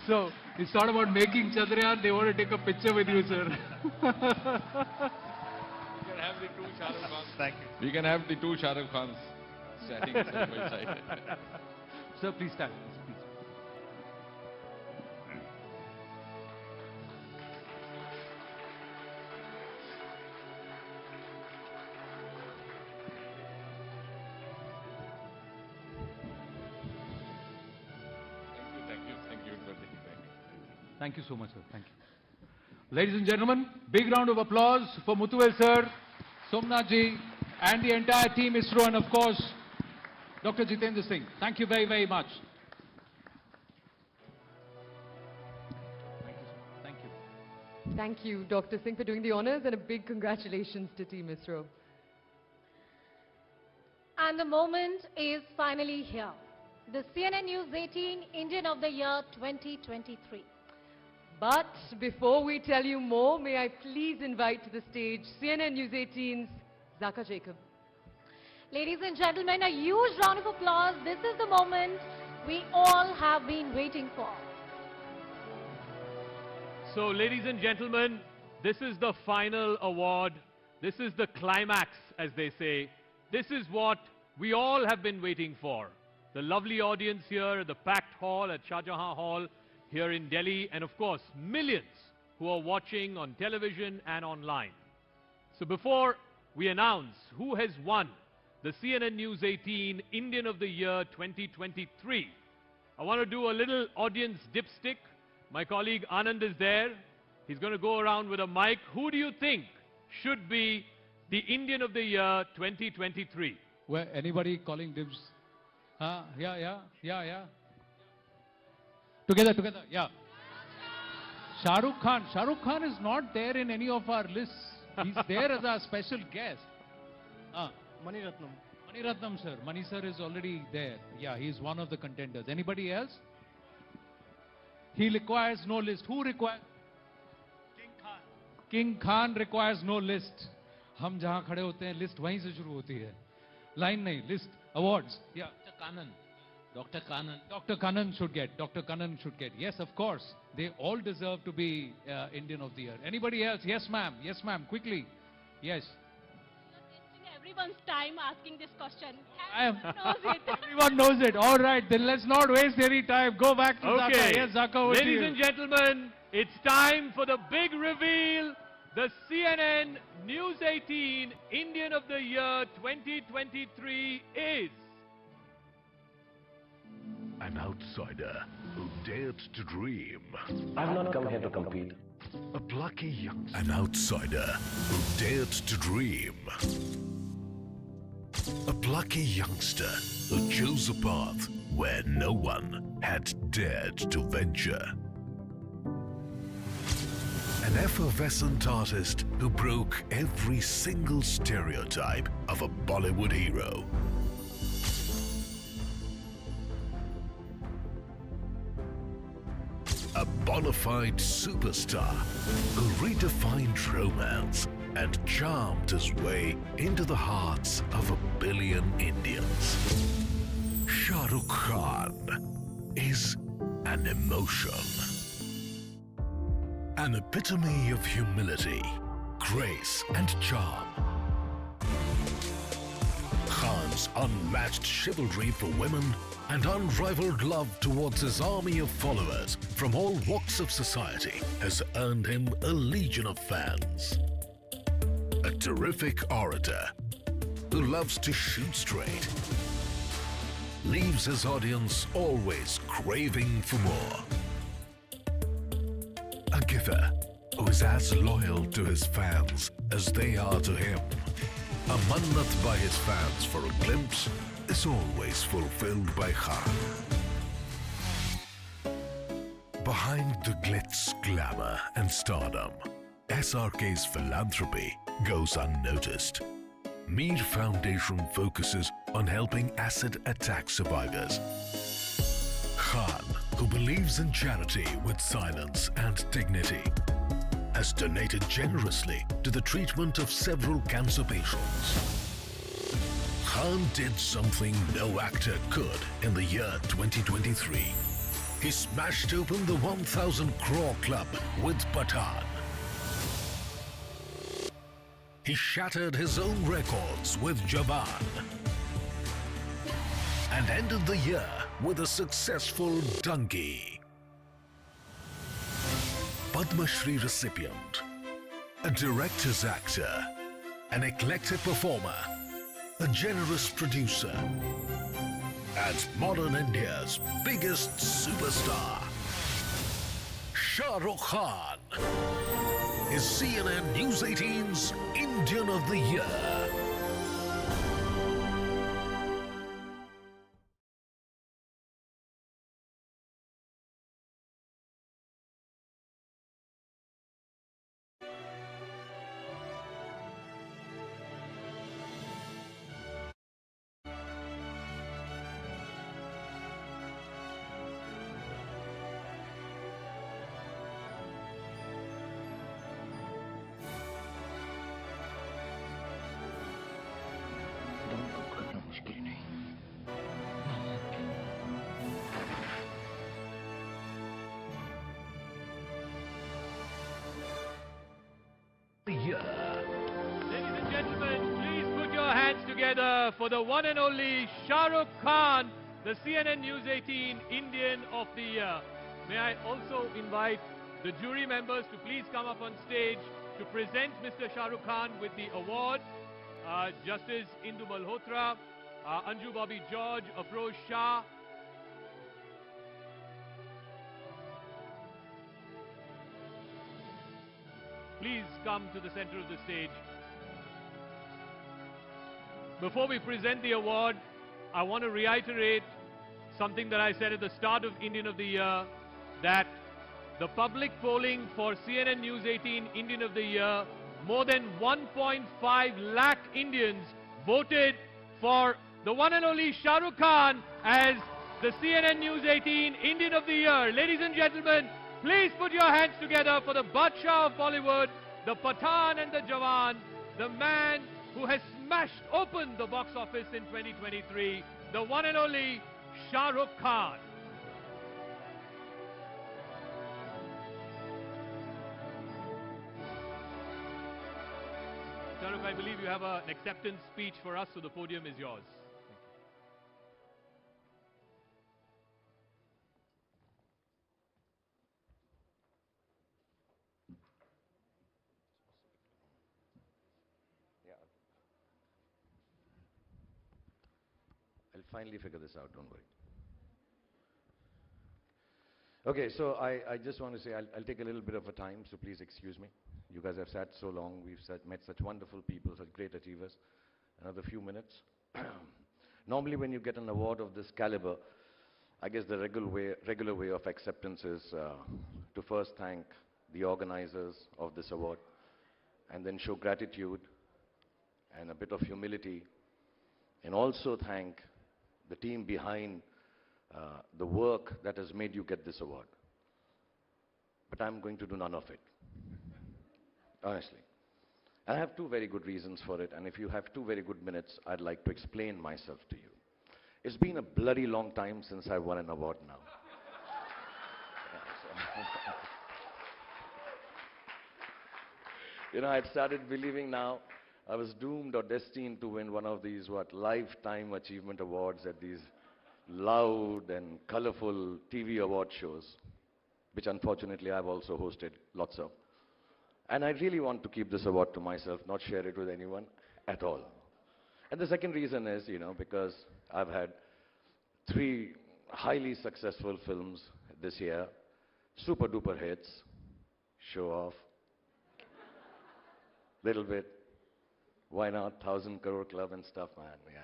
So, it's not about making Chandrayaan, they want to take a picture with you, sir. We can have the 2 Shah Rukh Khans. Thank you. We can have the 2 Shah Rukh Khans standing side by side. Sir, please stand. Please. Thank you so much, sir. Thank you. Ladies and gentlemen, big round of applause for Muthuvel sir, Somnath ji, and the entire team ISRO, and of course, Dr. Jitendra Singh. Thank you very, very much. Thank you. Thank you, Dr. Singh, for doing the honors, and a big congratulations to Team ISRO. And the moment is finally here. The CNN-News18 Indian of the Year 2023. But before we tell you more, may I please invite to the stage CNN-News18's Zaka Jacob. Ladies and gentlemen, a huge round of applause. This is the moment we all have been waiting for. So, ladies and gentlemen, this is the final award. This is the climax, as they say. This is what we all have been waiting for. The lovely audience here at the packed hall at Shah Jahan Hall here in Delhi, and of course, millions who are watching on television and online. So before we announce who has won the CNN-News18 Indian of the Year 2023, I want to do a little audience dipstick. My colleague Anand is there. He's going to go around with a mic. Who do you think should be the Indian of the Year 2023? Where anybody calling dibs? Yeah. Together, yeah. Shah Rukh Khan. Shah Rukh Khan is not there in any of our lists. He's there as our special guest. Mani Ratnam. Mani Ratnam, sir. Mani sir is already there. Yeah, he's one of the contenders. Anybody else? He requires no list. Who requires? King Khan. King Khan requires no list. हम जहां खड़े होते हैं list वहीं से शुरू होती है लाइन नहीं list awards. Yeah, Dr. Kannan should get. Yes, of course. They all deserve to be Indian of the Year. Anybody else? Yes, ma'am. Yes, ma'am. Quickly. Yes. Everyone's time asking this question. Everyone knows it. Everyone knows it. All right, then let's not waste any time. Go back to Zaka. Okay. Yes, Zaka, over to Ladies you. and gentlemen, it's time for the big reveal. The CNN News 18 Indian of the Year 2023 is... An outsider who dared to dream. I've not come here to compete. A plucky youngster. An outsider who dared to dream. A plucky youngster who chose a path where no one had dared to venture. An effervescent artist who broke every single stereotype of a Bollywood hero. A bona fide superstar who redefined romance and charmed his way into the hearts of 1 billion Indians. Shah Rukh Khan is an emotion. An epitome of humility, grace and charm. Khan's unmatched chivalry for women and unrivaled love towards his army of followers from all walks of society has earned him a legion of fans. A terrific orator who loves to shoot straight, leaves his audience always craving for more. A giver who is as loyal to his fans as they are to him. A mannat by his fans for a glimpse is always fulfilled by Khan. Behind the glitz, glamour and stardom, SRK's philanthropy goes unnoticed. Mir Foundation focuses on helping acid attack survivors. Khan, who believes in charity with silence and dignity, has donated generously to the treatment of several cancer patients. Khan did something no actor could in the year 2023. He smashed open the 1,000 crore club with Pathaan. He shattered his own records with Jawan. And ended the year with a successful donkey. Padma Shri recipient, a director's actor, an eclectic performer, a generous producer, and modern India's biggest superstar, Shah Rukh Khan is CNN News 18's Indian of the Year. Ladies and gentlemen, please put your hands together for the one and only Shah Rukh Khan, the CNN News 18 Indian of the Year. May I also invite the jury members to please come up on stage to present Mr. Shah Rukh Khan with the award. Justice Indu Malhotra, Anju Bobby George, Afroz Shah. Please come to the center of the stage. Before we present the award, I want to reiterate something that I said at the start of Indian of the Year, that the public polling for CNN News 18 Indian of the Year, more than 1.5 lakh Indians voted for the one and only Shah Rukh Khan as the CNN News 18 Indian of the Year. Ladies and gentlemen, please put your hands together for the Badshah of Bollywood, the Pathaan and the Jawan, the man who has smashed open the box office in 2023, the one and only Shah Rukh Khan. Shah Rukh, I believe you have an acceptance speech for us, so the podium is yours. I'll finally figure this out, don't worry. Okay, so I just want to say I'll take a little bit of a time, so please excuse me. You guys have sat so long, we've met such wonderful people, such great achievers. Another few minutes. Normally when you get an award of this caliber, I guess the regular way of acceptance is to first thank the organizers of this award and then show gratitude and a bit of humility and also thank the team behind the work that has made you get this award. But I'm going to do none of it, honestly. I have two very good reasons for it, and if you have 2 very good minutes, I'd like to explain myself to you. It's been a bloody long time since I won an award now. You know, I'd started believing now I was doomed or destined to win one of these, lifetime achievement awards at these loud and colorful TV award shows, which unfortunately I've also hosted lots of. And I really want to keep this award to myself, not share it with anyone at all. And the second reason is, because I've had 3 highly successful films this year, super duper hits, show off, little bit, why not, 1,000 crore club and stuff, man, yeah.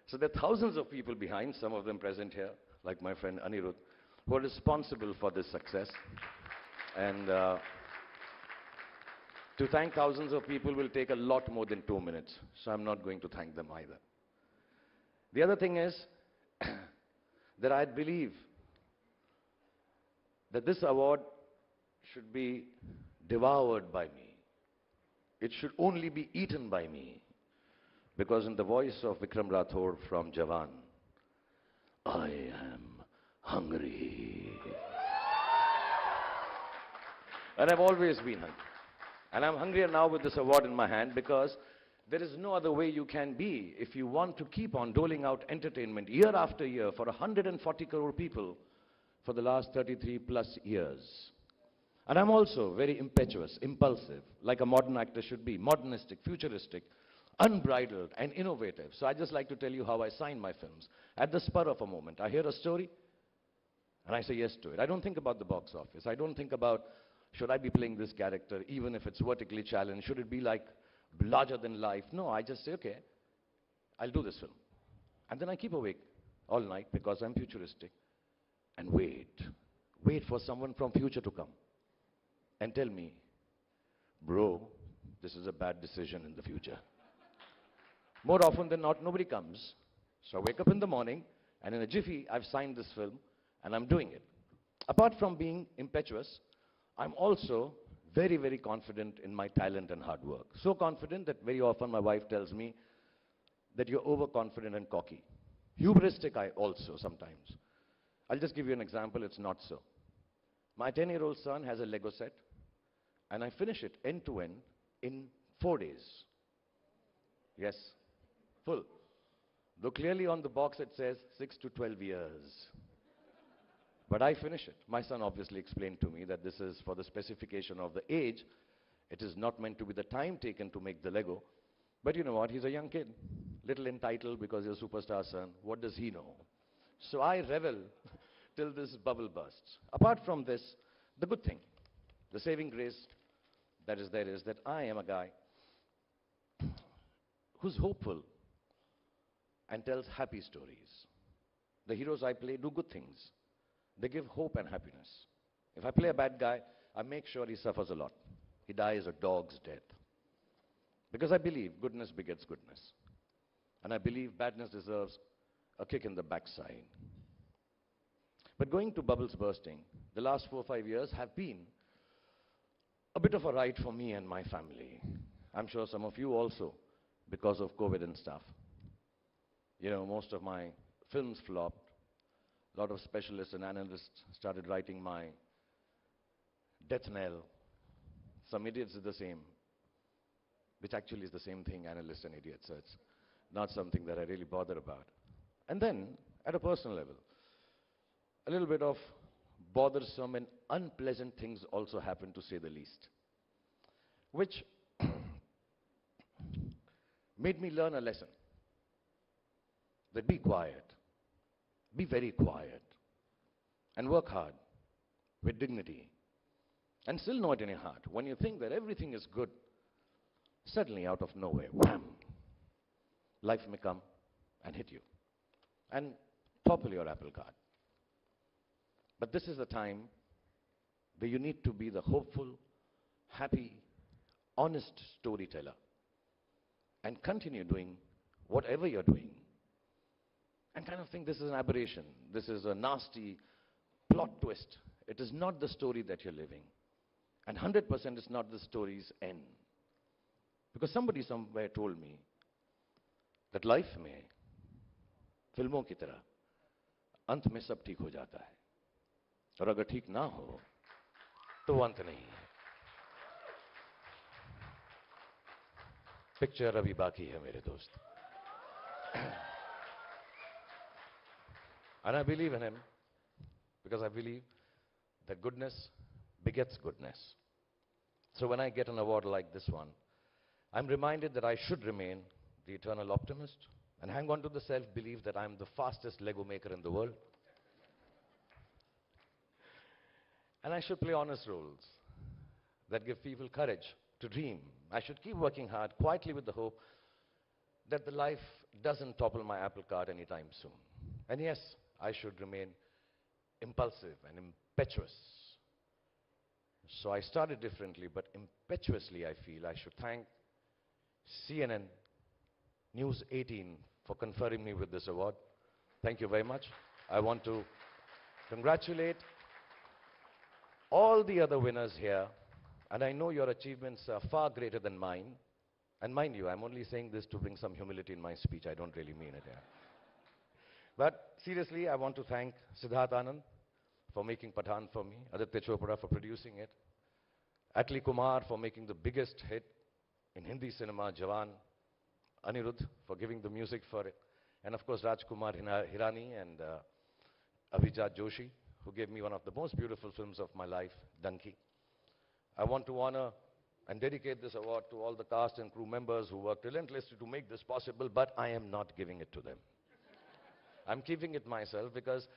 So there are thousands of people behind, some of them present here, like my friend Anirudh, who are responsible for this success. And to thank thousands of people will take a lot more than 2 minutes, so I'm not going to thank them either. The other thing is that I believe that this award should be devoured by me. It should only be eaten by me. Because in the voice of Vikram Rathore from Jawan, I am hungry. And I've always been hungry. And I'm hungrier now with this award in my hand because there is no other way you can be if you want to keep on doling out entertainment year after year for 140 crore people for the last 33 plus years. And I'm also very impetuous, impulsive, like a modern actor should be, modernistic, futuristic, unbridled and innovative. So I just like to tell you how I sign my films. At the spur of a moment, I hear a story and I say yes to it. I don't think about the box office. I don't think about, should I be playing this character, even if it's vertically challenged? Should it be like larger than life? No, I just say, okay, I'll do this film. And then I keep awake all night because I'm futuristic and wait for someone from future to come and tell me, bro, this is a bad decision in the future. More often than not, nobody comes. So I wake up in the morning, and in a jiffy, I've signed this film, and I'm doing it. Apart from being impetuous, I'm also very, very confident in my talent and hard work. So confident that very often my wife tells me that you're overconfident and cocky. Hubristic I also sometimes. I'll just give you an example, it's not so. My 10-year-old son has a Lego set, and I finish it end to end in 4 days. Yes, full. Though clearly on the box it says 6 to 12 years. But I finish it. My son obviously explained to me that this is for the specification of the age. It is not meant to be the time taken to make the Lego. But you know what? He's a young kid. Little entitled because he's a superstar son. What does he know? So I revel till this bubble bursts. Apart from this, the good thing, the saving grace that is there is that I am a guy who's hopeful and tells happy stories. The heroes I play do good things. They give hope and happiness. If I play a bad guy, I make sure he suffers a lot. He dies a dog's death. Because I believe goodness begets goodness. And I believe badness deserves a kick in the backside. But going to bubbles bursting, the last 4 or 5 years have been a bit of a ride for me and my family. I'm sure some of you also because of COVID and stuff. You know, most of my films flopped. A lot of specialists and analysts started writing my death knell. Some idiots did the same, which actually is the same thing, analysts and idiots, so it's not something that I really bother about. And then, at a personal level, a little bit of bothersome and unpleasant things also happened, to say the least, which made me learn a lesson. That be quiet, be very quiet, and work hard with dignity. And still know it in your heart. When you think that everything is good, suddenly out of nowhere, wham, life may come and hit you and topple your apple cart. But this is the time where you need to be the hopeful, happy, honest storyteller and continue doing whatever you're doing. And kind of think this is an aberration. This is a nasty plot twist. It is not the story that you're living. And 100% is not the story's end. Because somebody somewhere told me that life में फिल्मों की तरह अंत में सब ठीक हो जाता है. और अगर ठीक ना हो तो अंत नहीं है. पिक्चर अभी बाकी है मेरे दोस्त. And I believe in him because I believe that goodness begets goodness. So when I get an award like this one, I'm reminded that I should remain the eternal optimist and hang on to the self-belief that I'm the fastest Lego maker in the world. And I should play honest roles that give people courage to dream. I should keep working hard, quietly with the hope that the life doesn't topple my apple cart anytime soon. And yes, I should remain impulsive and impetuous. So I started differently, but impetuously I feel I should thank CNN-News18 for conferring me with this award. Thank you very much. I want to congratulate all the other winners here, and I know your achievements are far greater than mine. And mind you, I'm only saying this to bring some humility in my speech. I don't really mean it here. But seriously, I want to thank Siddharth Anand for making Pathaan for me, Aditya Chopra for producing it, Atli Kumar for making the biggest hit in Hindi cinema, Jawan, Anirudh for giving the music for it, and of course Rajkumar Hirani and Abhijat Joshi, who gave me one of the most beautiful films of my life, Danki. I want to honor and dedicate this award to all the cast and crew members who worked relentlessly to make this possible, but I am not giving it to them. I'm keeping it myself because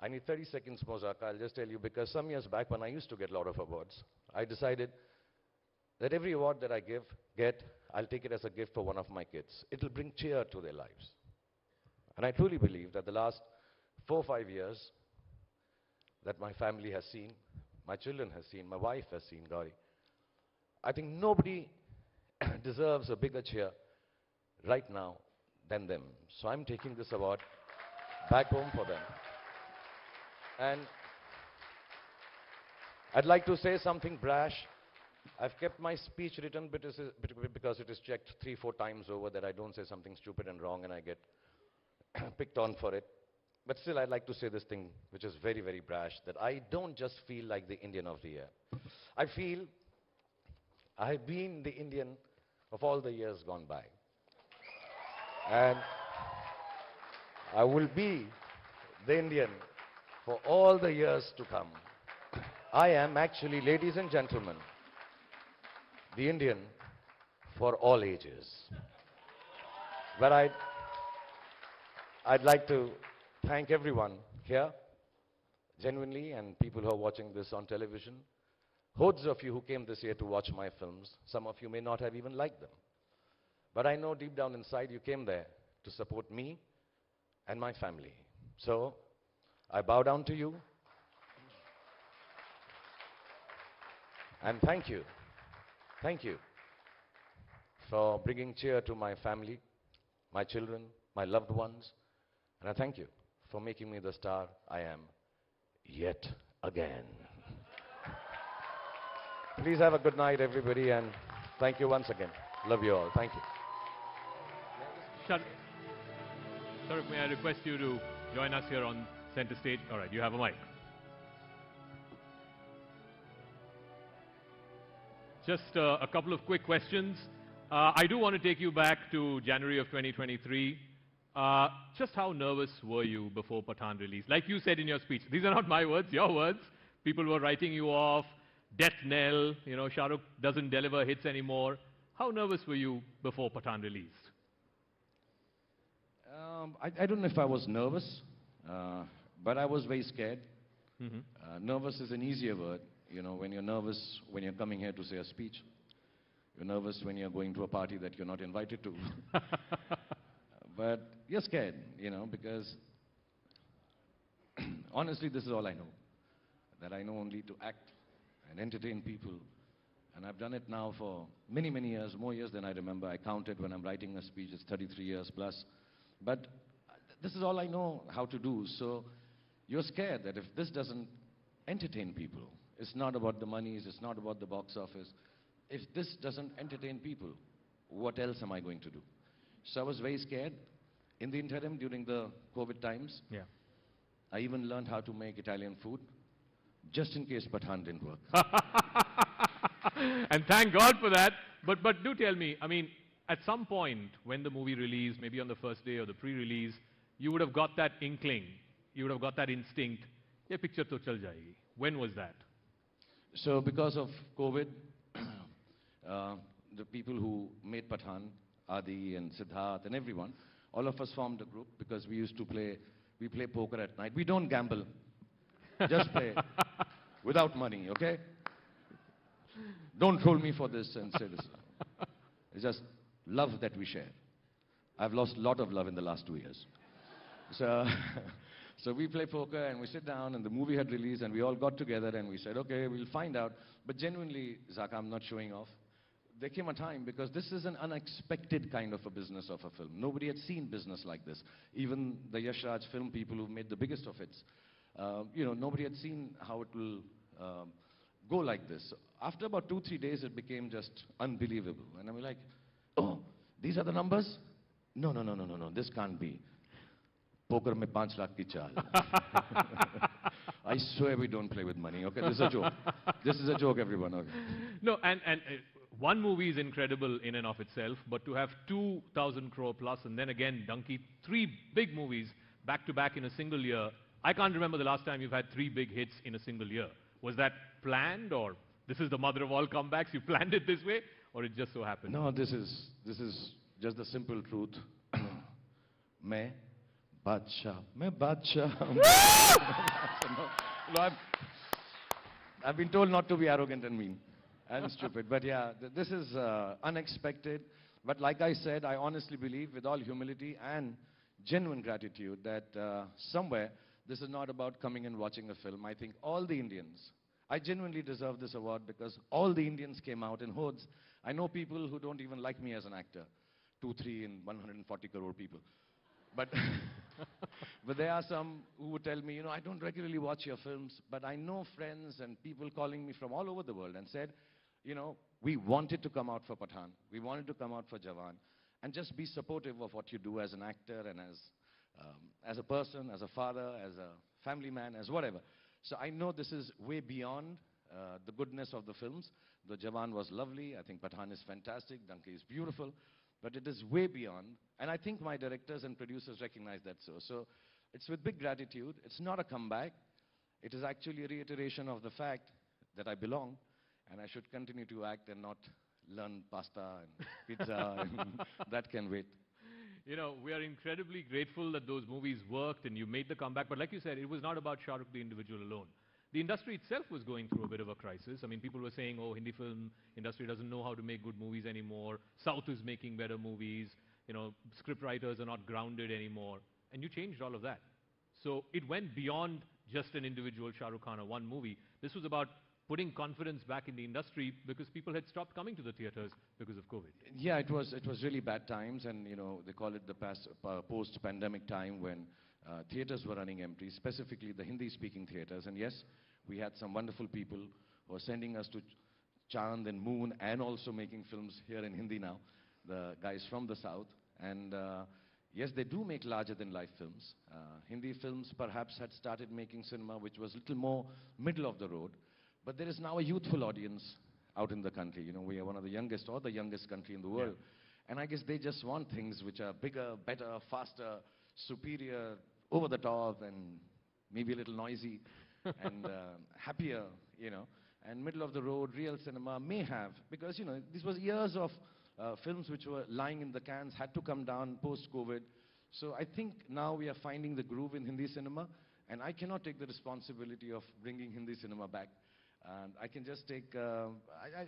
I need 30 seconds, Mozart. I'll just tell you, because some years back when I used to get a lot of awards, I decided that every award that I get, I'll take it as a gift for one of my kids. It'll bring cheer to their lives. And I truly believe that the last 4 or 5 years that my family has seen, my children have seen, my wife has seen, Gauri, I think nobody deserves a bigger cheer right now than them. So I'm taking this award back home for them. And I'd like to say something brash. I've kept my speech written because it is checked 3-4 times over that I don't say something stupid and wrong and I get picked on for it. But still, I'd like to say this thing, which is very, very brash, that I don't just feel like the Indian of the year. I feel I have been the Indian of all the years gone by. And I will be the Indian for all the years to come. I am actually, ladies and gentlemen, the Indian for all ages. But I'd like to thank everyone here, genuinely, and people who are watching this on television. Hordes of you who came this year to watch my films. Some of you may not have even liked them. But I know deep down inside you came there to support me and my family. So I bow down to you. And thank you for bringing cheer to my family, my children, my loved ones. And I thank you for making me the star I am yet again. Please have a good night, everybody, and thank you once again. Love you all. Thank you. Shah Rukh, may I request you to join us here on center stage? All right, you have a mic. Just a couple of quick questions. I do want to take you back to January of 2023. Just how nervous were you before Pathaan released? Like you said in your speech, these are not my words, your words. People were writing you off, death knell, you know, Shah Rukh doesn't deliver hits anymore. How nervous were you before Pathaan released? I don't know if I was nervous, but I was very scared. Nervous is an easier word. You know, when you're nervous when you're coming here to say a speech. You're nervous when you're going to a party that you're not invited to. But you're scared, you know, because honestly, this is all I know. That I know only to act and entertain people. And I've done it now for many, many years, more years than I remember. I counted when I'm writing a speech, it's 33 years plus. But this is all I know how to do. So you're scared that if this doesn't entertain people, it's not about the monies, it's not about the box office. If this doesn't entertain people, what else am I going to do? So I was very scared. In the interim, during the COVID times, I even learned how to make Italian food, just in case Pathaan didn't work. And thank God for that. But do tell me, I mean, at some point when the movie released, maybe on the first day or the pre-release, you would have got that inkling, you would have got that instinct, ye picture to chal jayegi. When was that? So because of COVID, the people who made Pathaan, Adi and Siddharth and everyone, all of us formed a group because we used to play poker at night. We don't gamble, just play without money, okay? Don't troll me for this and say this. It's just love that we share. I've lost a lot of love in the last 2 years. So we play poker and we sit down and the movie had released and we all got together and we said, okay, we'll find out. But genuinely, Zaka, I'm not showing off. There came a time because this is an unexpected kind of a business of a film. Nobody had seen business like this. Even the Yash Raj film people who made the biggest of hits. You know, nobody had seen how it will go like this. So after about 2-3 days, it became just unbelievable. And I'm like, oh, these are the numbers? No, this can't be. Poker mein 5 lakh ki chaal. I swear we don't play with money, okay? This is a joke. This is a joke, everyone, okay? No, and one movie is incredible in and of itself, but to have 2,000 crore plus and then again, Donkey, 3 big movies back to back in a single year. I can't remember the last time you've had 3 big hits in a single year. Was that planned, or this is the mother of all comebacks? You planned it this way, or it just so happened? No, this is just the simple truth. Main Badshah. No, I've been told not to be arrogant and mean and stupid. But yeah, this is unexpected. But like I said, I honestly believe with all humility and genuine gratitude that somewhere this is not about coming and watching a film. I think all the Indians, I genuinely deserve this award because all the Indians came out in hordes. I know people who don't even like me as an actor. 2, 3 and 140 crore people. But but there are some who would tell me, you know, I don't regularly watch your films, but I know friends and people calling me from all over the world and said, you know, we wanted to come out for Pathaan. We wanted to come out for Jawan. And just be supportive of what you do as an actor and as a person, as a father, as a family man, as whatever. So I know this is way beyond the goodness of the films. The Jawan was lovely. I think Pathaan is fantastic. Donkey is beautiful. But it is way beyond. And I think my directors and producers recognize that so. So it's with big gratitude. It's not a comeback. It is actually a reiteration of the fact that I belong and I should continue to act and not learn pasta and pizza and that can wait. You know, we are incredibly grateful that those movies worked and you made the comeback. But like you said, it was not about Shah Rukh, the individual alone. The industry itself was going through a bit of a crisis. I mean, people were saying, oh, Hindi film industry doesn't know how to make good movies anymore. South is making better movies. You know, script writers are not grounded anymore. And you changed all of that. So it went beyond just an individual Shah Rukh Khan or one movie. This was about putting confidence back in the industry because people had stopped coming to the theaters because of COVID. Yeah, it was really bad times, and you know, they call it the post-pandemic time when theaters were running empty, specifically the Hindi-speaking theaters. And yes, we had some wonderful people who are sending us to Chand and Moon and also making films here in Hindi now, the guys from the South. And yes, they do make larger-than-life films. Hindi films perhaps had started making cinema which was a little more middle of the road. But there is now a youthful audience out in the country. You know, we are one of the youngest or the youngest country in the world. And I guess they just want things which are bigger, better, faster, superior, over the top, and maybe a little noisy, and happier, you know. And middle of the road, real cinema may have, because, you know, this was years of films which were lying in the cans, had to come down post-COVID. So I think now we are finding the groove in Hindi cinema, and I cannot take the responsibility of bringing Hindi cinema back. And I can just take,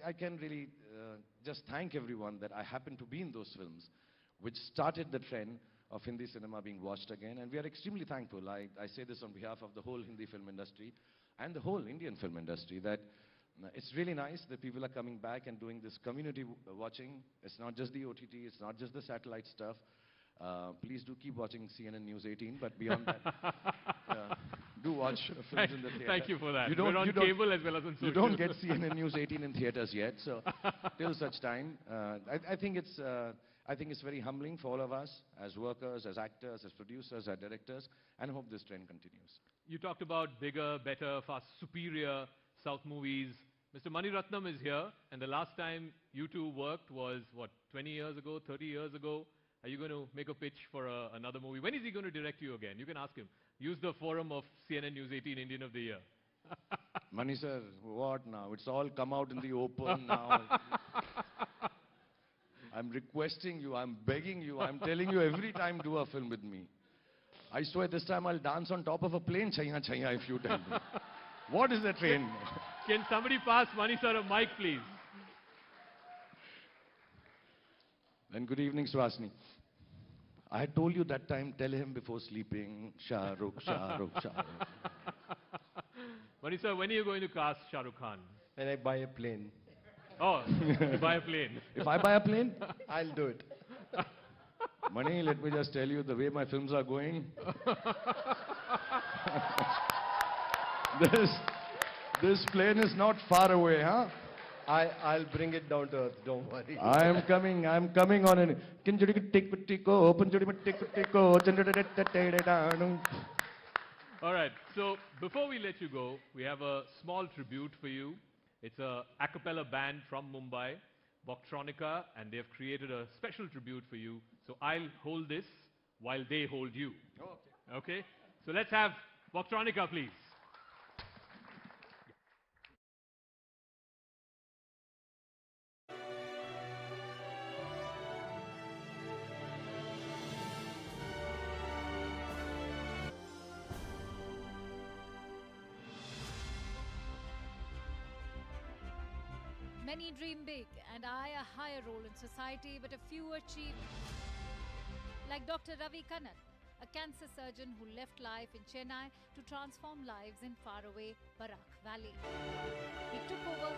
I can really just thank everyone that I happen to be in those films, which started the trend of Hindi cinema being watched again. And we are extremely thankful. I say this on behalf of the whole Hindi film industry and the whole Indian film industry, that it's really nice that people are coming back and doing this community watching. It's not just the OTT, it's not just the satellite stuff. Please do keep watching CNN-News18, but beyond that, do watch films in the theater. Thank you for that. We're on cable as well as on social. You don't get CNN-News18 in theaters yet, so till such time. I think it's very humbling for all of us as workers, as actors, as producers, as directors, and I hope this trend continues. You talked about bigger, better, fast, superior South movies. Mr. Mani Ratnam is here, and the last time you two worked was, what, 20 years ago, 30 years ago? Are you going to make a pitch for another movie? When is he going to direct you again? You can ask him. Use the forum of CNN-News18 Indian of the Year. Mani sir, what now? It's all come out in the open now. I'm requesting you, I'm begging you, I'm telling you every time do a film with me. I swear this time I'll dance on top of a plane, chaya chaya, if you tell me. What is the train? Can somebody pass Mani sir a mic, please? And good evening, Swasni. I had told you that time, tell him before sleeping, Shah Rukh, Shah Rukh, Shah Rukh. Mani sir, when are you going to cast Shah Rukh Khan? When I buy a plane. Oh, you buy a plane. If I buy a plane? I'll do it. Mani, let me just tell you, the way my films are going, this plane is not far away, huh? I'll bring it down to earth, don't worry. I'm coming on an... All right, so before we let you go, we have a small tribute for you. It's a a cappella band from Mumbai, Voktronica, and they've created a special tribute for you. So I'll hold this while they hold you. Oh, okay. Okay? So let's have Voktronica, please. Many dream big and eye a higher role in society, but a few achieve. Like Dr. Ravi Kannan, a cancer surgeon who left life in Chennai to transform lives in faraway Barak Valley. He took over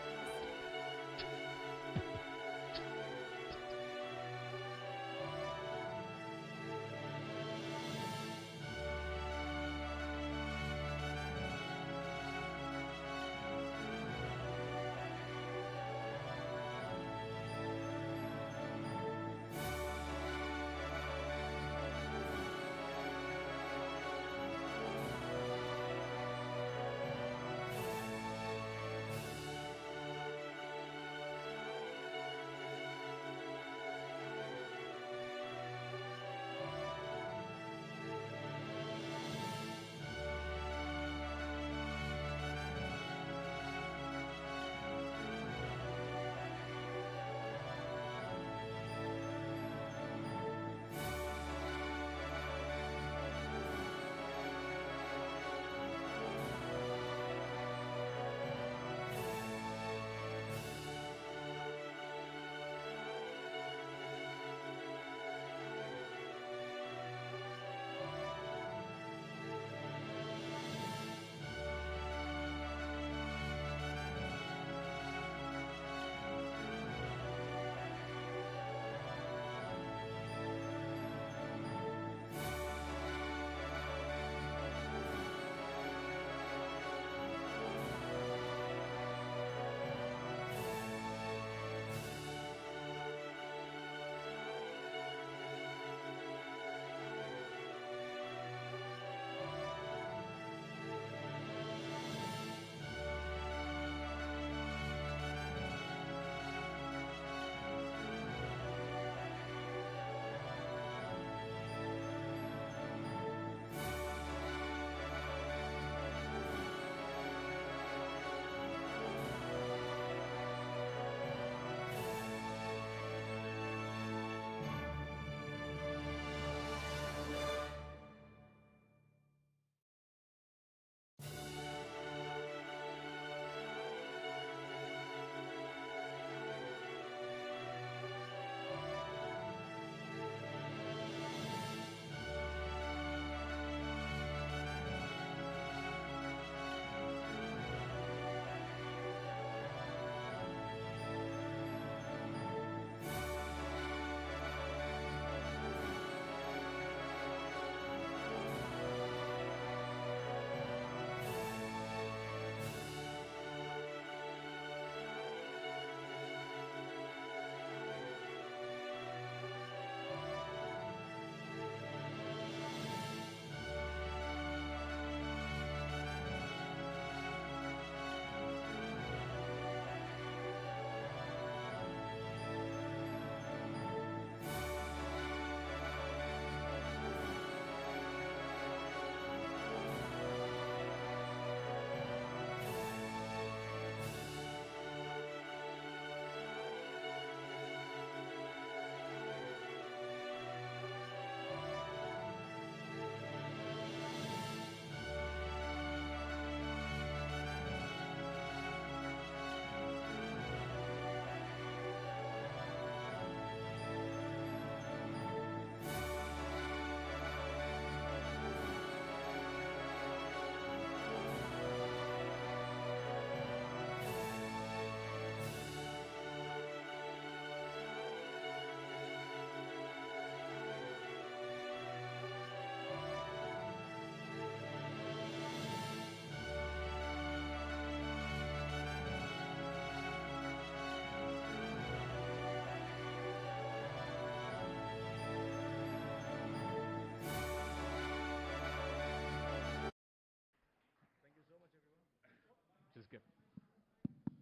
get...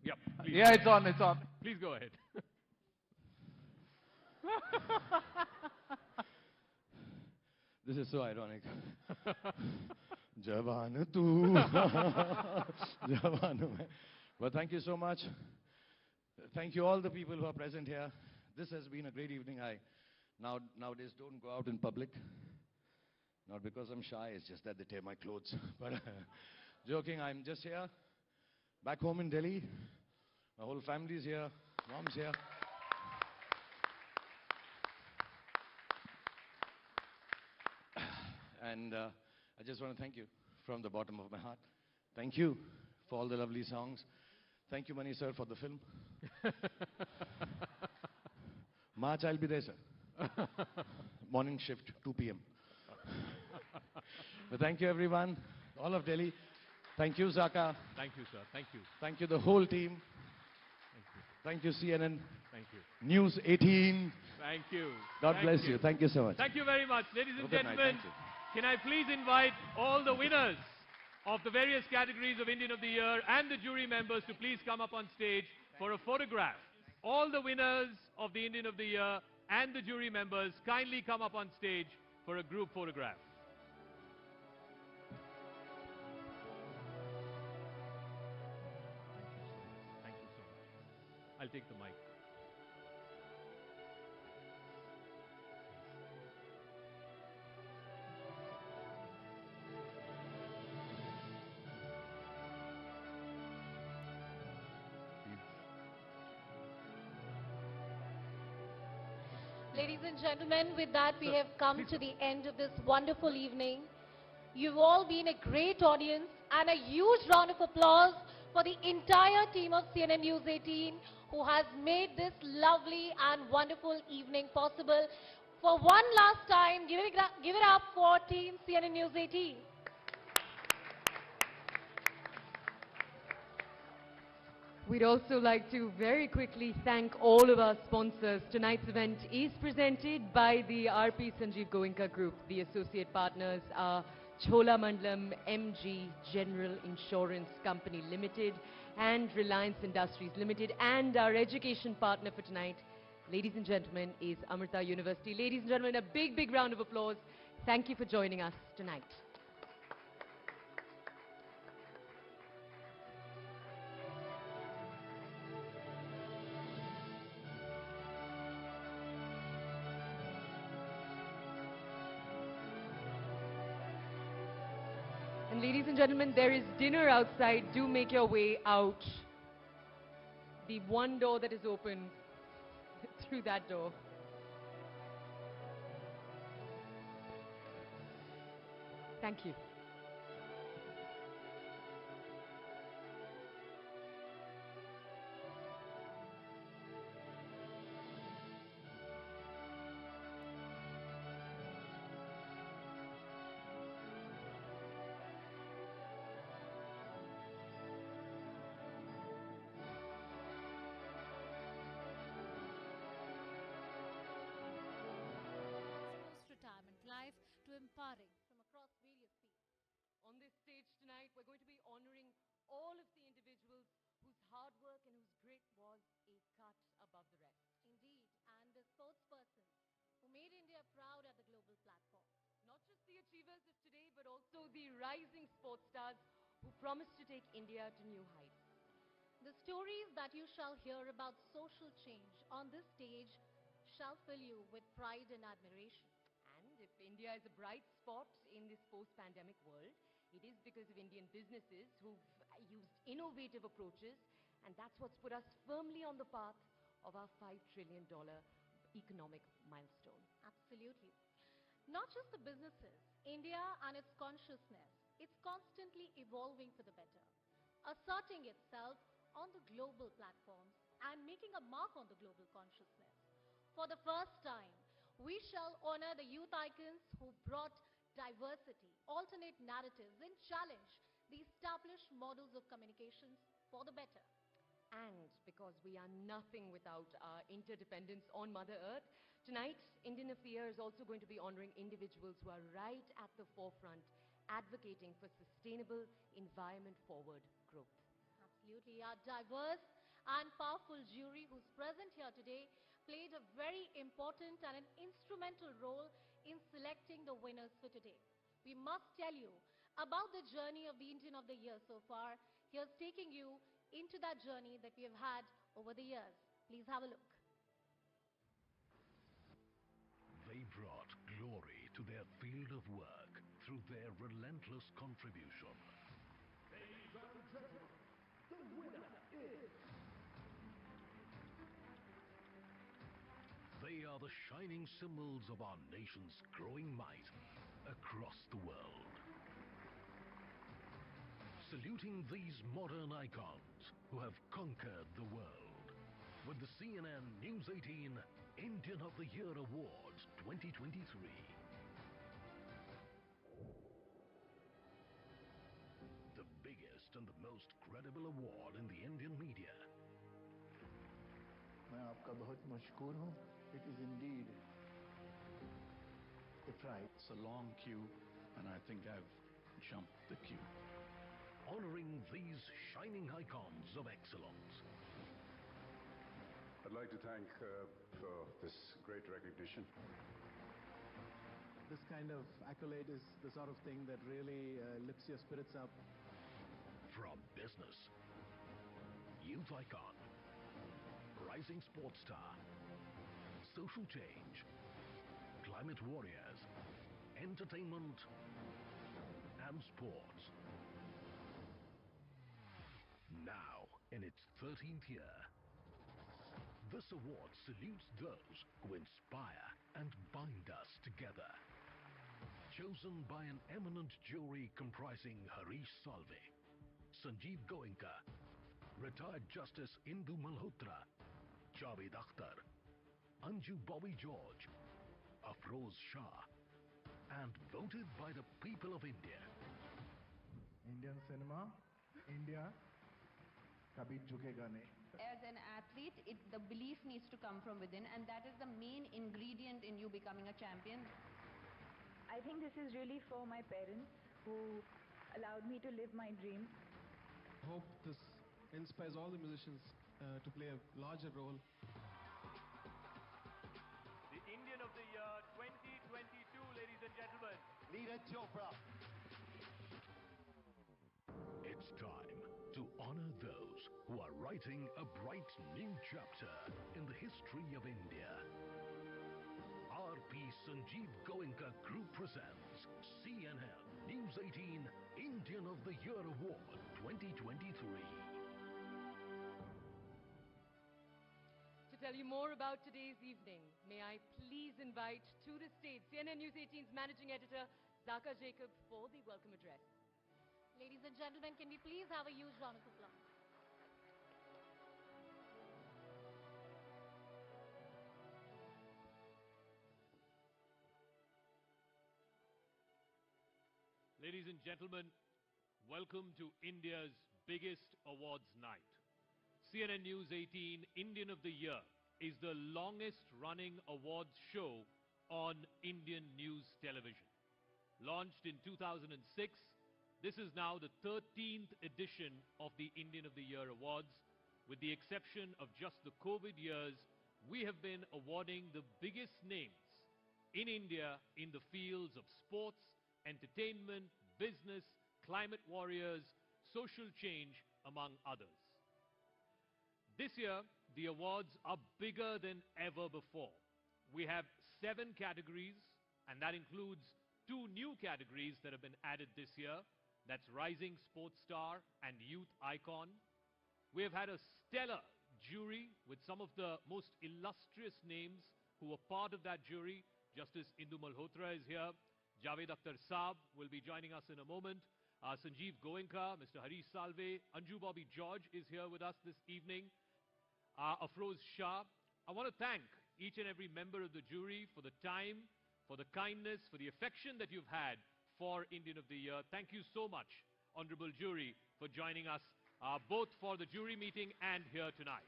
Yep. Please. Yeah, it's on, it's on. Please go ahead. This is so ironic. Jawan tu, Jawan mein. But thank you so much. Thank you all the people who are present here. This has been a great evening. I nowadays don't go out in public. Not because I'm shy, it's just that they tear my clothes. But joking, I'm just here, back home in Delhi. My whole family's here, mom's here. And I just want to thank you from the bottom of my heart. Thank you for all the lovely songs. Thank you, Mani sir, for the film. March, I'll be there, sir. Morning shift, 2 p.m. But thank you, everyone, all of Delhi. Thank you, Zaka. Thank you, sir. Thank you. Thank you, the whole team. Thank you. Thank you, CNN. Thank you. News 18. Thank you. God Thank bless you. Thank you so much. Thank you very much. Ladies and Good night. gentlemen, Thank you. can I please invite all the winners of the various categories of Indian of the Year and the jury members to please come up on stage for a photograph. All the winners of the Indian of the Year and the jury members kindly come up on stage for a group photograph. Thank you so much. I'll take the mic. Ladies and gentlemen, with that we have come to the end of this wonderful evening. You've all been a great audience, and a huge round of applause for the entire team of CNN News 18 who has made this lovely and wonderful evening possible. For one last time, give it up for Team CNN News 18. We'd also like to very quickly thank all of our sponsors. Tonight's event is presented by the RP Sanjeev Goenka Group. The associate partners are Cholamandalam MG General Insurance Company Limited and Reliance Industries Limited. And our education partner for tonight, ladies and gentlemen, is Amrita University. Ladies and gentlemen, a big, big round of applause. Thank you for joining us tonight. And ladies and gentlemen, there is dinner outside. Do make your way out. The one door that is open, through that door. Thank you. Post-retirement life to empowering from across various fields. On this stage tonight, we're going to be honoring all of the individuals whose hard work and whose grit was a cut above the rest. Indeed, and the sportspersons who made India proud at the global platform. Not just the achievers of today, but also the rising sports stars who promise to take India to new heights. The stories that you shall hear about social change on this stage shall fill you with pride and admiration. And if India is a bright spot in this post-pandemic world, it is because of Indian businesses who've used innovative approaches, and that's what's put us firmly on the path of our $5 trillion economic milestone. Absolutely. Not just the businesses, India and its consciousness, it's constantly evolving for the better, asserting itself on the global platforms and making a mark on the global consciousness. For the first time, we shall honor the youth icons who brought diversity, alternate narratives, and challenge the established models of communications for the better. And because we are nothing without our interdependence on Mother Earth, tonight, Indian of the Year is also going to be honoring individuals who are right at the forefront, advocating for sustainable, environment-forward growth. Absolutely. Our diverse and powerful jury who's present here today played a very important and an instrumental role in selecting the winners for today. We must tell you about the journey of the Indian of the Year so far. Here's taking you into that journey that we have had over the years. Please have a look. They brought glory to their field of work through their relentless contribution. Ladies and gentlemen, the winner is... They are the shining symbols of our nation's growing might across the world. Saluting these modern icons who have conquered the world with the CNN-News18 Indian of the Year Awards 2023. The biggest and the most credible award in the Indian media. मैं आपका बहुत मशकूर हूँ. It is indeed a pride. It's a long queue, and I think I've jumped the queue. Honoring these shining icons of excellence. I'd like to thank for this great recognition. This kind of accolade is the sort of thing that really lifts your spirits up. From business, youth icon, rising sports star, social change, climate warriors, entertainment, and sports. Now, in its 13th year, this award salutes those who inspire and bind us together. Chosen by an eminent jury comprising Harish Salve, Sanjeev Goenka, retired Justice Indu Malhotra, Javed Akhtar, Anju Bobby George, Afroz Shah, and voted by the people of India. Indian cinema, India, kabhi jhukega nahi. As an athlete, the belief needs to come from within, and that is the main ingredient in you becoming a champion. I think this is really for my parents who allowed me to live my dream. Hope this inspires all the musicians to play a larger role. The Indian of the Year 2022, ladies and gentlemen. Neeraj Chopra. It's time to honor those who are writing a bright new chapter in the history of India. RP Sanjeev Goenka Group presents CNN-News18 Indian of the Year Award 2023. To tell you more about today's evening, may I please invite to the stage CNN News 18's managing editor, Zaka Jacob, for the welcome address. Ladies and gentlemen, can we please have a huge round of applause? Ladies and gentlemen, welcome to India's biggest awards night. CNN News 18 Indian of the Year is the longest running awards show on Indian news television. Launched in 2006, this is now the 13th edition of the Indian of the Year Awards. With the exception of just the COVID years, we have been awarding the biggest names in India in the fields of sports, entertainment, business, climate warriors, social change, among others. This year, the awards are bigger than ever before. We have 7 categories, and that includes 2 new categories that have been added this year. That's Rising Sports Star and Youth Icon. We have had a stellar jury with some of the most illustrious names who were part of that jury. Justice Indu Malhotra is here. Javed Akhtar Saab will be joining us in a moment. Sanjeev Goenka, Mr. Harish Salve, Anju Bobby George is here with us this evening. Afroz Shah. I want to thank each and every member of the jury for the time, for the kindness, for the affection that you've had for Indian of the Year. Thank you so much, Honorable Jury, for joining us both for the jury meeting and here tonight.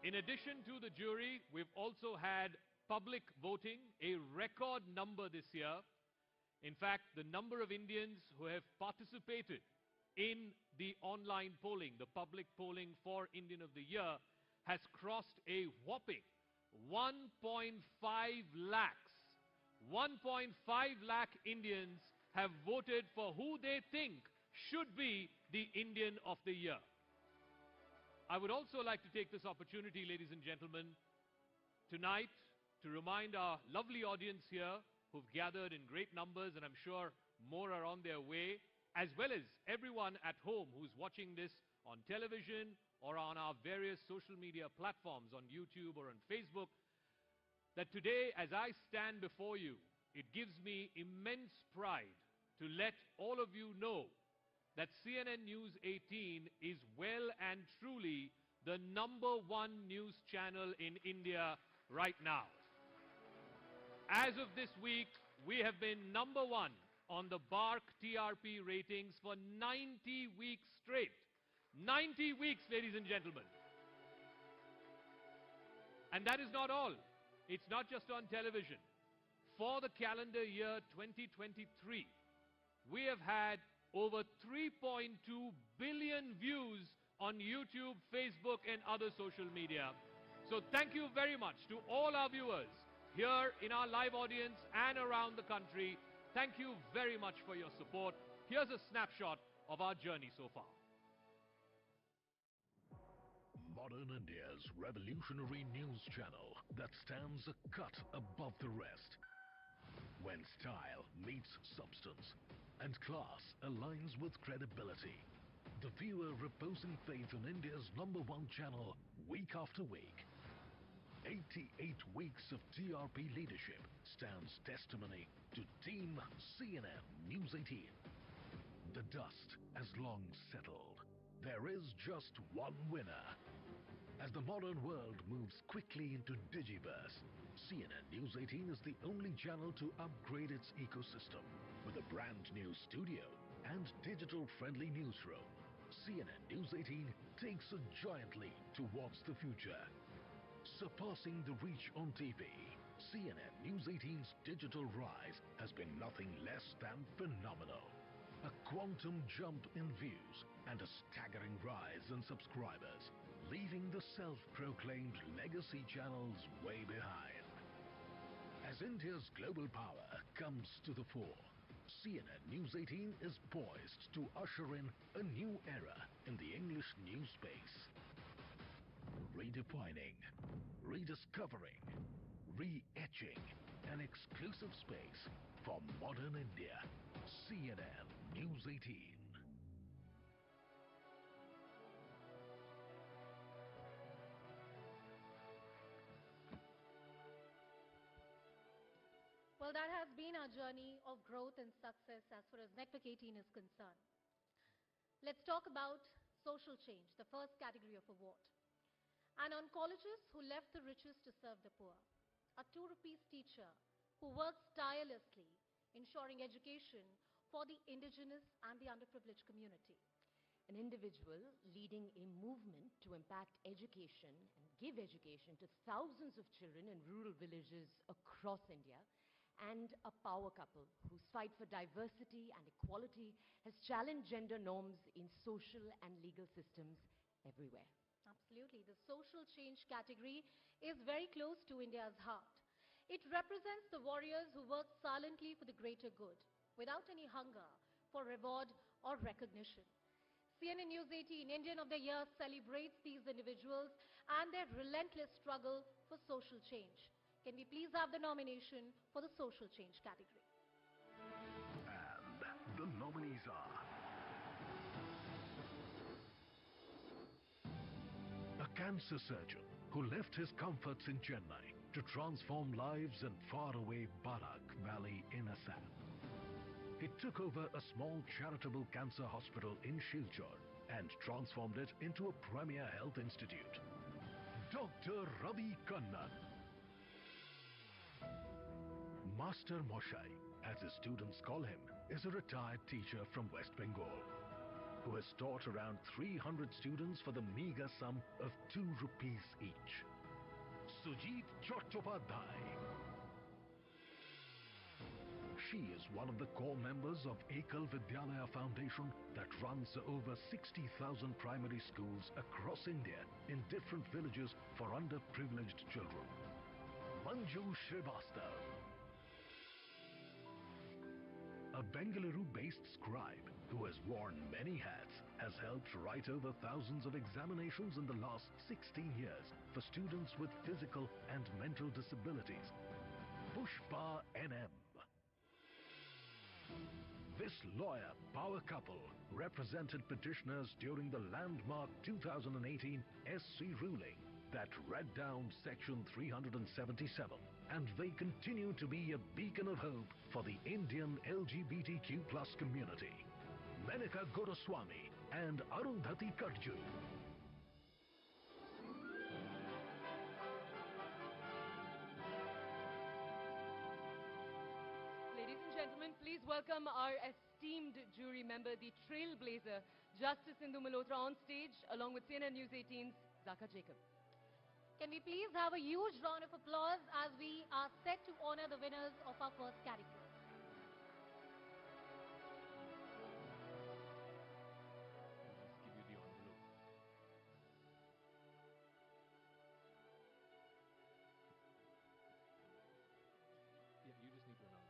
In addition to the jury, we've also had public voting, a record number this year. In fact, the number of Indians who have participated in the online polling, the public polling for Indian of the Year, has crossed a whopping 1.5 lakhs. 1.5 lakh Indians have voted for who they think should be the Indian of the Year. I would also like to take this opportunity, ladies and gentlemen, tonight to remind our lovely audience here who've gathered in great numbers, and I'm sure more are on their way, as well as everyone at home who's watching this on television or on our various social media platforms on YouTube or on Facebook, that today, as I stand before you, it gives me immense pride to let all of you know that CNN News 18 is well and truly the #1 news channel in India right now. As of this week, we have been #1 on the BARC TRP ratings for 90 weeks straight. 90 weeks, ladies and gentlemen. And that is not all. It's not just on television. For the calendar year 2023, we have had over 3.2 billion views on YouTube, Facebook, and other social media. So thank you very much to all our viewers here in our live audience and around the country. Thank you very much for your support. Here's a snapshot of our journey so far. Modern India's revolutionary news channel that stands a cut above the rest. When style meets substance and class aligns with credibility, the viewer reposing faith in India's #1 channel week after week. 88 weeks of TRP leadership stands testimony to Team CNN News 18. The dust has long settled. There is just one winner. As the modern world moves quickly into Digiverse, CNN News 18 is the only channel to upgrade its ecosystem with a brand new studio and digital-friendly newsroom. CNN News 18 takes a giant leap towards the future. Surpassing the reach on TV, CNN News 18's digital rise has been nothing less than phenomenal. A quantum jump in views and a staggering rise in subscribers, leaving the self-proclaimed legacy channels way behind. As India's global power comes to the fore, CNN News 18 is poised to usher in a new era in the English news space. Redefining, rediscovering, re-etching an exclusive space for modern India. CNN News 18. Well, that has been our journey of growth and success as far as Network 18 is concerned. Let's talk about social change, the first category of award. An oncologist who left the riches to serve the poor. A 2 rupees teacher who works tirelessly ensuring education for the indigenous and the underprivileged community. An individual leading a movement to impact education and give education to thousands of children in rural villages across India. And a power couple whose fight for diversity and equality has challenged gender norms in social and legal systems everywhere. Absolutely. The social change category is very close to India's heart. It represents the warriors who work silently for the greater good, without any hunger for reward or recognition. CNN News 18 Indian of the Year celebrates these individuals and their relentless struggle for social change. Can we please have the nomination for the social change category? And the nominees are a cancer surgeon who left his comforts in Chennai to transform lives in faraway Barak Valley in Assam. He took over a small charitable cancer hospital in Silchar and transformed it into a premier health institute. Dr. Ravi Kannan. Master Moshai, as his students call him, is a retired teacher from West Bengal who has taught around 300 students for the meager sum of 2 rupees each. Sujit Chattopadhyay. She is one of the core members of Ekal Vidyalaya Foundation that runs over 60,000 primary schools across India in different villages for underprivileged children. Manju Srivastav, a Bengaluru-based scribe who has worn many hats, has helped write over thousands of examinations in the last 16 years for students with physical and mental disabilities. Pushpa NM. This lawyer power couple represented petitioners during the landmark 2018 SC ruling that read down Section 377, and they continue to be a beacon of hope for the Indian LGBTQ+ community. Menika Guruswamy and Arundhati Katju. Ladies and gentlemen, please welcome our esteemed jury member, the trailblazer, Justice Indu Malhotra, on stage, along with CNN News 18's Zaka Jacob. Can we please have a huge round of applause as we are set to honor the winners of our first category. Just give you the envelope. Yeah, you just need to announce.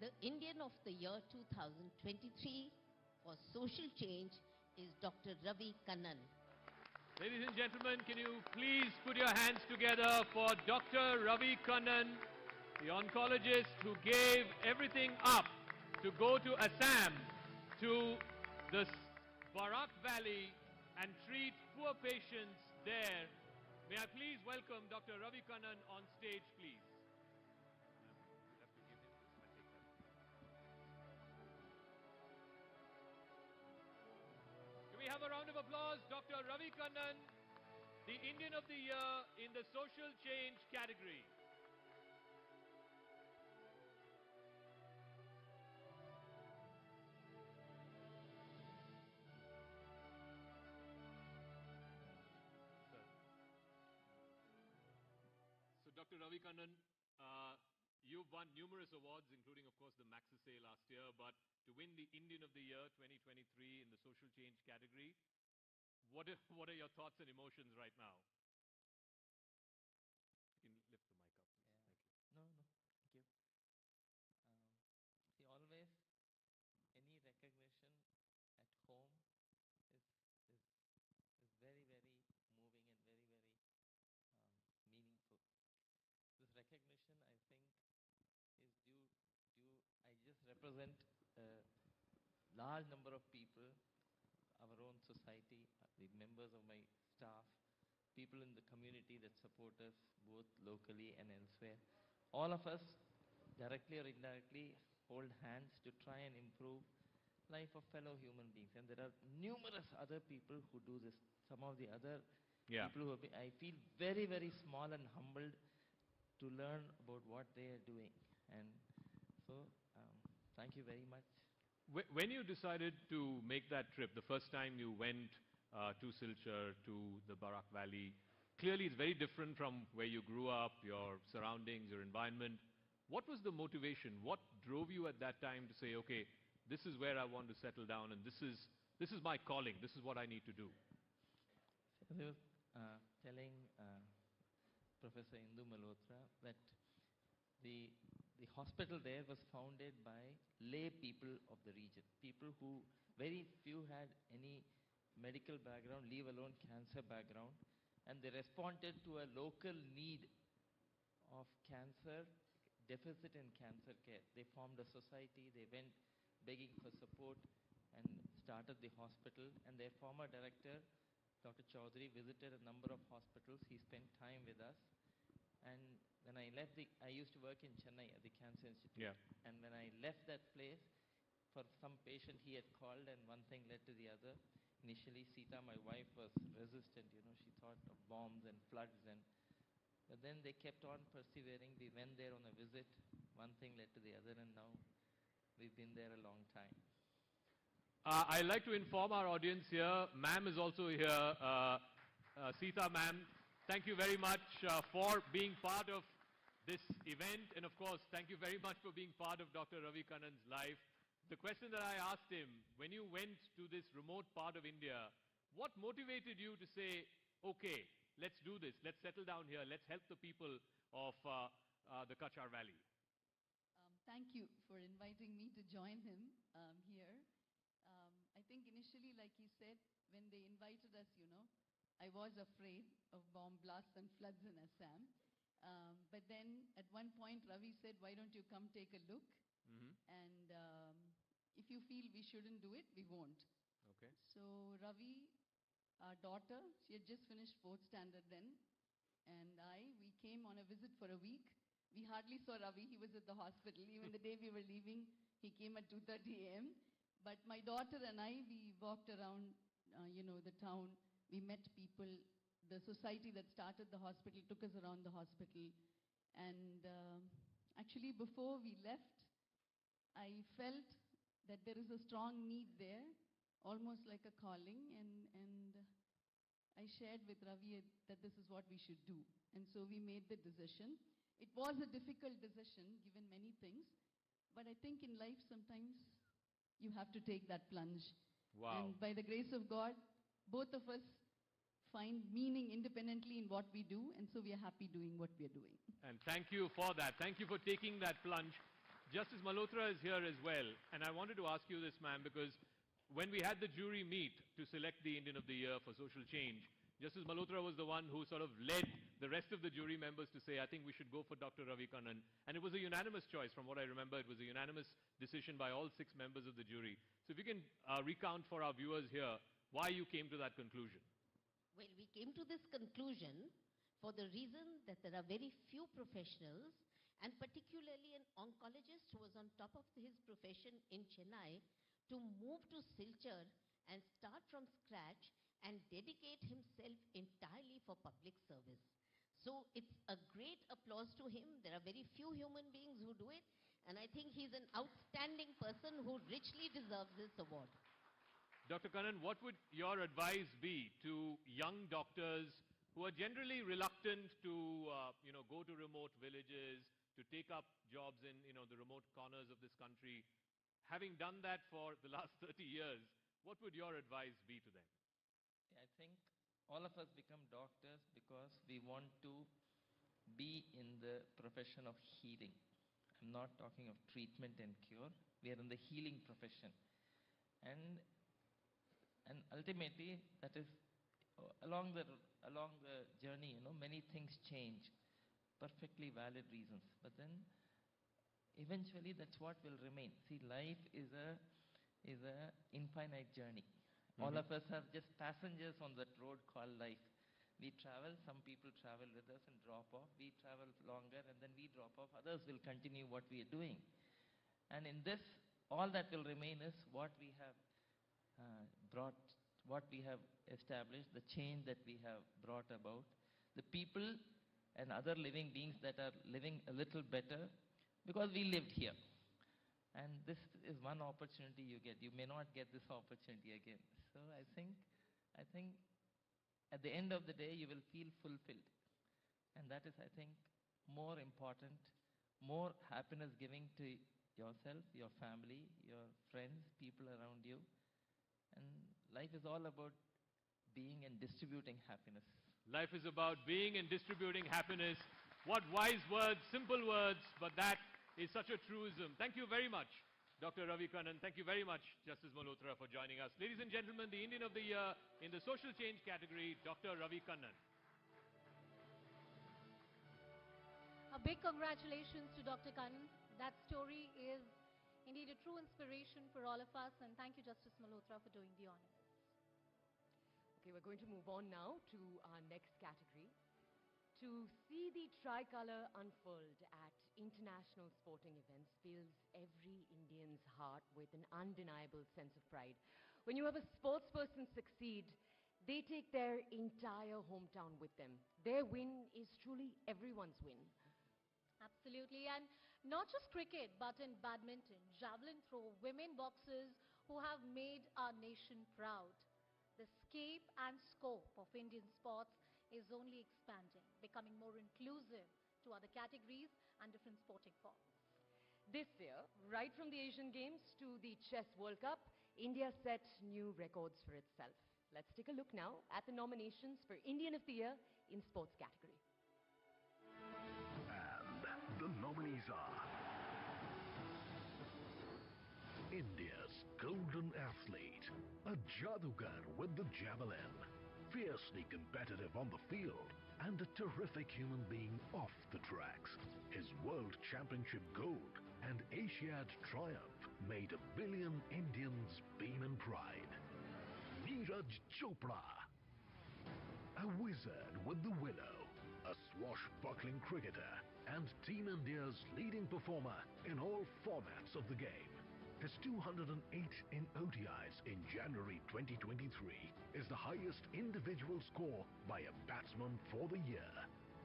The Indian of the Year 2023 for social change is Dr. Ravi Kannan. Ladies and gentlemen, can you please put your hands together for Dr. Ravi Kannan, the oncologist who gave everything up to go to Assam, to the Barak Valley, and treat poor patients there. May I please welcome Dr. Ravi Kannan on stage, please. Can we have a round of applause? Dr. Ravi Kannan, the Indian of the Year in the social change category. So Dr. Ravi Kannan, you've won numerous awards, including, of course, the Maxisay last year, but to win the Indian of the Year 2023 in the social change category, what are your thoughts and emotions right now? You can lift the mic up, please. Thank you. Thank you. See, always any recognition at home is very, very moving and very, very meaningful. This recognition, I think, is I just represent a large number of people, our own society, the members of my staff, people in the community that support us both locally and elsewhere. All of us, directly or indirectly, hold hands to try and improve life of fellow human beings. And there are numerous other people who do this. Some of the other people who have been, I feel very, very small and humbled to learn about what they are doing. And so, thank you very much. When you decided to make that trip, the first time you went to Silchar, to the Barak Valley, clearly it's very different from where you grew up, your surroundings, your environment. What was the motivation? What drove you at that time to say, okay, this is where I want to settle down and this is my calling, this is what I need to do? As I was telling Professor Indu Malhotra that the hospital there was founded by lay people of the region, people who very few had any medical background, leave alone cancer background, and they responded to a local need of cancer, deficit in cancer care. They formed a society, they went begging for support and started the hospital, and their former director, Dr. Chaudhary, visited a number of hospitals. He spent time with us. And when I left I used to work in Chennai at the Cancer Institute. Yeah. And when I left that place, for some patient he had called, and one thing led to the other. Initially, Sita, my wife, was resistant. You know, she thought of bombs and floods, but then they kept on persevering. We went there on a visit. One thing led to the other, and now we've been there a long time. I'd like to inform our audience here, ma'am is also here, Sita ma'am. Thank you very much for being part of this event, and of course, thank you very much for being part of Dr. Ravi Kannan's life. The question that I asked him, when you went to this remote part of India, what motivated you to say, okay, let's do this, let's settle down here, let's help the people of the Kachar Valley? Thank you for inviting me to join him here. I think initially, like he said, when they invited us, I was afraid of bomb blasts and floods in Assam. But then at one point, Ravi said, why don't you come take a look? And if you feel we shouldn't do it, we won't. Okay. So Ravi, our daughter, she had just finished 4th standard then, and we came on a visit for a week. We hardly saw Ravi. He was at the hospital. Even the day we were leaving, he came at 2:30 a.m. But my daughter and we walked around, the town. We met people. The society that started the hospital took us around the hospital. And actually, before we left, I felt that there is a strong need there, almost like a calling. And I shared with Ravi that this is what we should do. And so we made the decision. It was a difficult decision, given many things. But I think in life, sometimes you have to take that plunge. Wow. And by the grace of God, both of us find meaning independently in what we do, and so we are happy doing what we are doing. And thank you for that. Thank you for taking that plunge. Justice Malhotra is here as well, and I wanted to ask you this, ma'am, because when we had the jury meet to select the Indian of the Year for social change, Justice Malhotra was the one who sort of led the rest of the jury members to say, I think we should go for Dr. Ravi Kannan. And it was a unanimous choice. From what I remember, it was a unanimous decision by all 6 members of the jury. So if you can recount for our viewers here why you came to that conclusion. Well, we came to this conclusion for the reason that there are very few professionals, and particularly an oncologist who was on top of his profession in Chennai, to move to Silchar and start from scratch and dedicate himself entirely for public service. So it's a great applause to him. There are very few human beings who do it, and I think he's an outstanding person who richly deserves this award. Dr. Kannan, what would your advice be to young doctors who are generally reluctant to, go to remote villages, to take up jobs in, the remote corners of this country? Having done that for the last 30 years, what would your advice be to them? I think all of us become doctors because we want to be in the profession of healing. I'm not talking of treatment and cure. We are in the healing profession. And ultimately, that is, along the journey, many things change. Perfectly valid reasons. But then, eventually, that's what will remain. See, life is a infinite journey. All of us are just passengers on that road called life. We travel, some people travel with us and drop off. We travel longer and then we drop off. Others will continue what we are doing. And in this, all that will remain is what we have brought, what we have established, the change that we have brought about, the people and other living beings that are living a little better because we lived here. And this is one opportunity you get. You may not get this opportunity again. So I think at the end of the day, you will feel fulfilled. And that is, I think, more important, more happiness giving to yourself, your family, your friends, people around you. And life is all about being and distributing happiness. Life is about being and distributing happiness. What wise words, simple words, but that is such a truism. Thank you very much, Dr. Ravi Kannan. Thank you very much, Justice Malhotra, for joining us. Ladies and gentlemen, the Indian of the Year in the social change category, Dr. Ravi Kannan. A big congratulations to Dr. Kannan. That story is indeed a true inspiration for all of us, and thank you, Justice Malhotra, for doing the honors. Okay, we're going to move on now to our next category. To see the tricolour unfold at international sporting events fills every Indian's heart with an undeniable sense of pride. When you have a sportsperson succeed, they take their entire hometown with them. Their win is truly everyone's win. Absolutely, and not just cricket, but in badminton, javelin throw, women boxers who have made our nation proud. The scope and scope of Indian sports is only expanding, becoming more inclusive to other categories and different sporting forms. This year, right from the Asian Games to the Chess World Cup, India set new records for itself. Let's take a look now at the nominations for Indian of the Year in sports category. And the nominees are India's golden athlete, a jadugar with the javelin, fiercely competitive on the field, and a terrific human being off the tracks. His World Championship gold and Asiad triumph made 1 billion Indians beam in pride. Neeraj Chopra, a wizard with the willow, a swashbuckling cricketer and Team India's leading performer in all formats of the game. His 208 in ODIs in January 2023 is the highest individual score by a batsman for the year.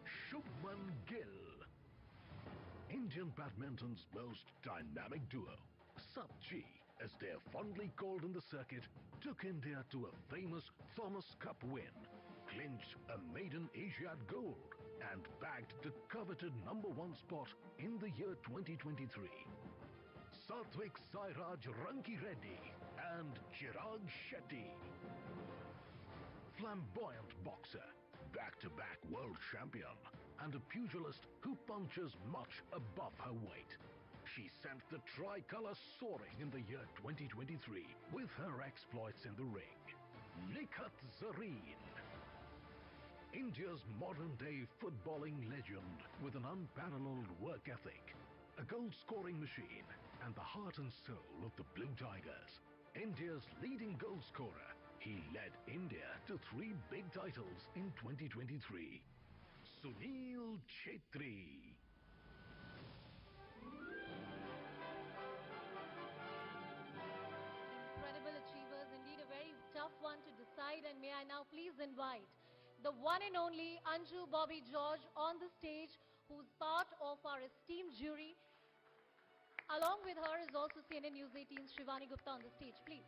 Shubman Gill, Indian badminton's most dynamic duo, Sub-G, as they're fondly called in the circuit, took India to a famous Thomas Cup win, clinched a maiden Asiad gold, and bagged the coveted #1 spot in the year 2023. Satvik Sairaj Ranki Reddy and Chirag Shetty, flamboyant boxer, back-to-back world champion, and a pugilist who punches much above her weight. She sent the tricolour soaring in the year 2023 with her exploits in the ring. Nikhat Zareen, India's modern-day footballing legend with an unparalleled work ethic, a goal-scoring machine, and the heart and soul of the Blue Tigers. India's leading goal scorer, he led India to 3 big titles in 2023. Sunil Chhetri. Incredible achievers, indeed a very tough one to decide, and may I now please invite the one and only Anju Bobby George on the stage, who's part of our esteemed jury. Along with her is also CNN-News18's Shivani Gupta on the stage, please.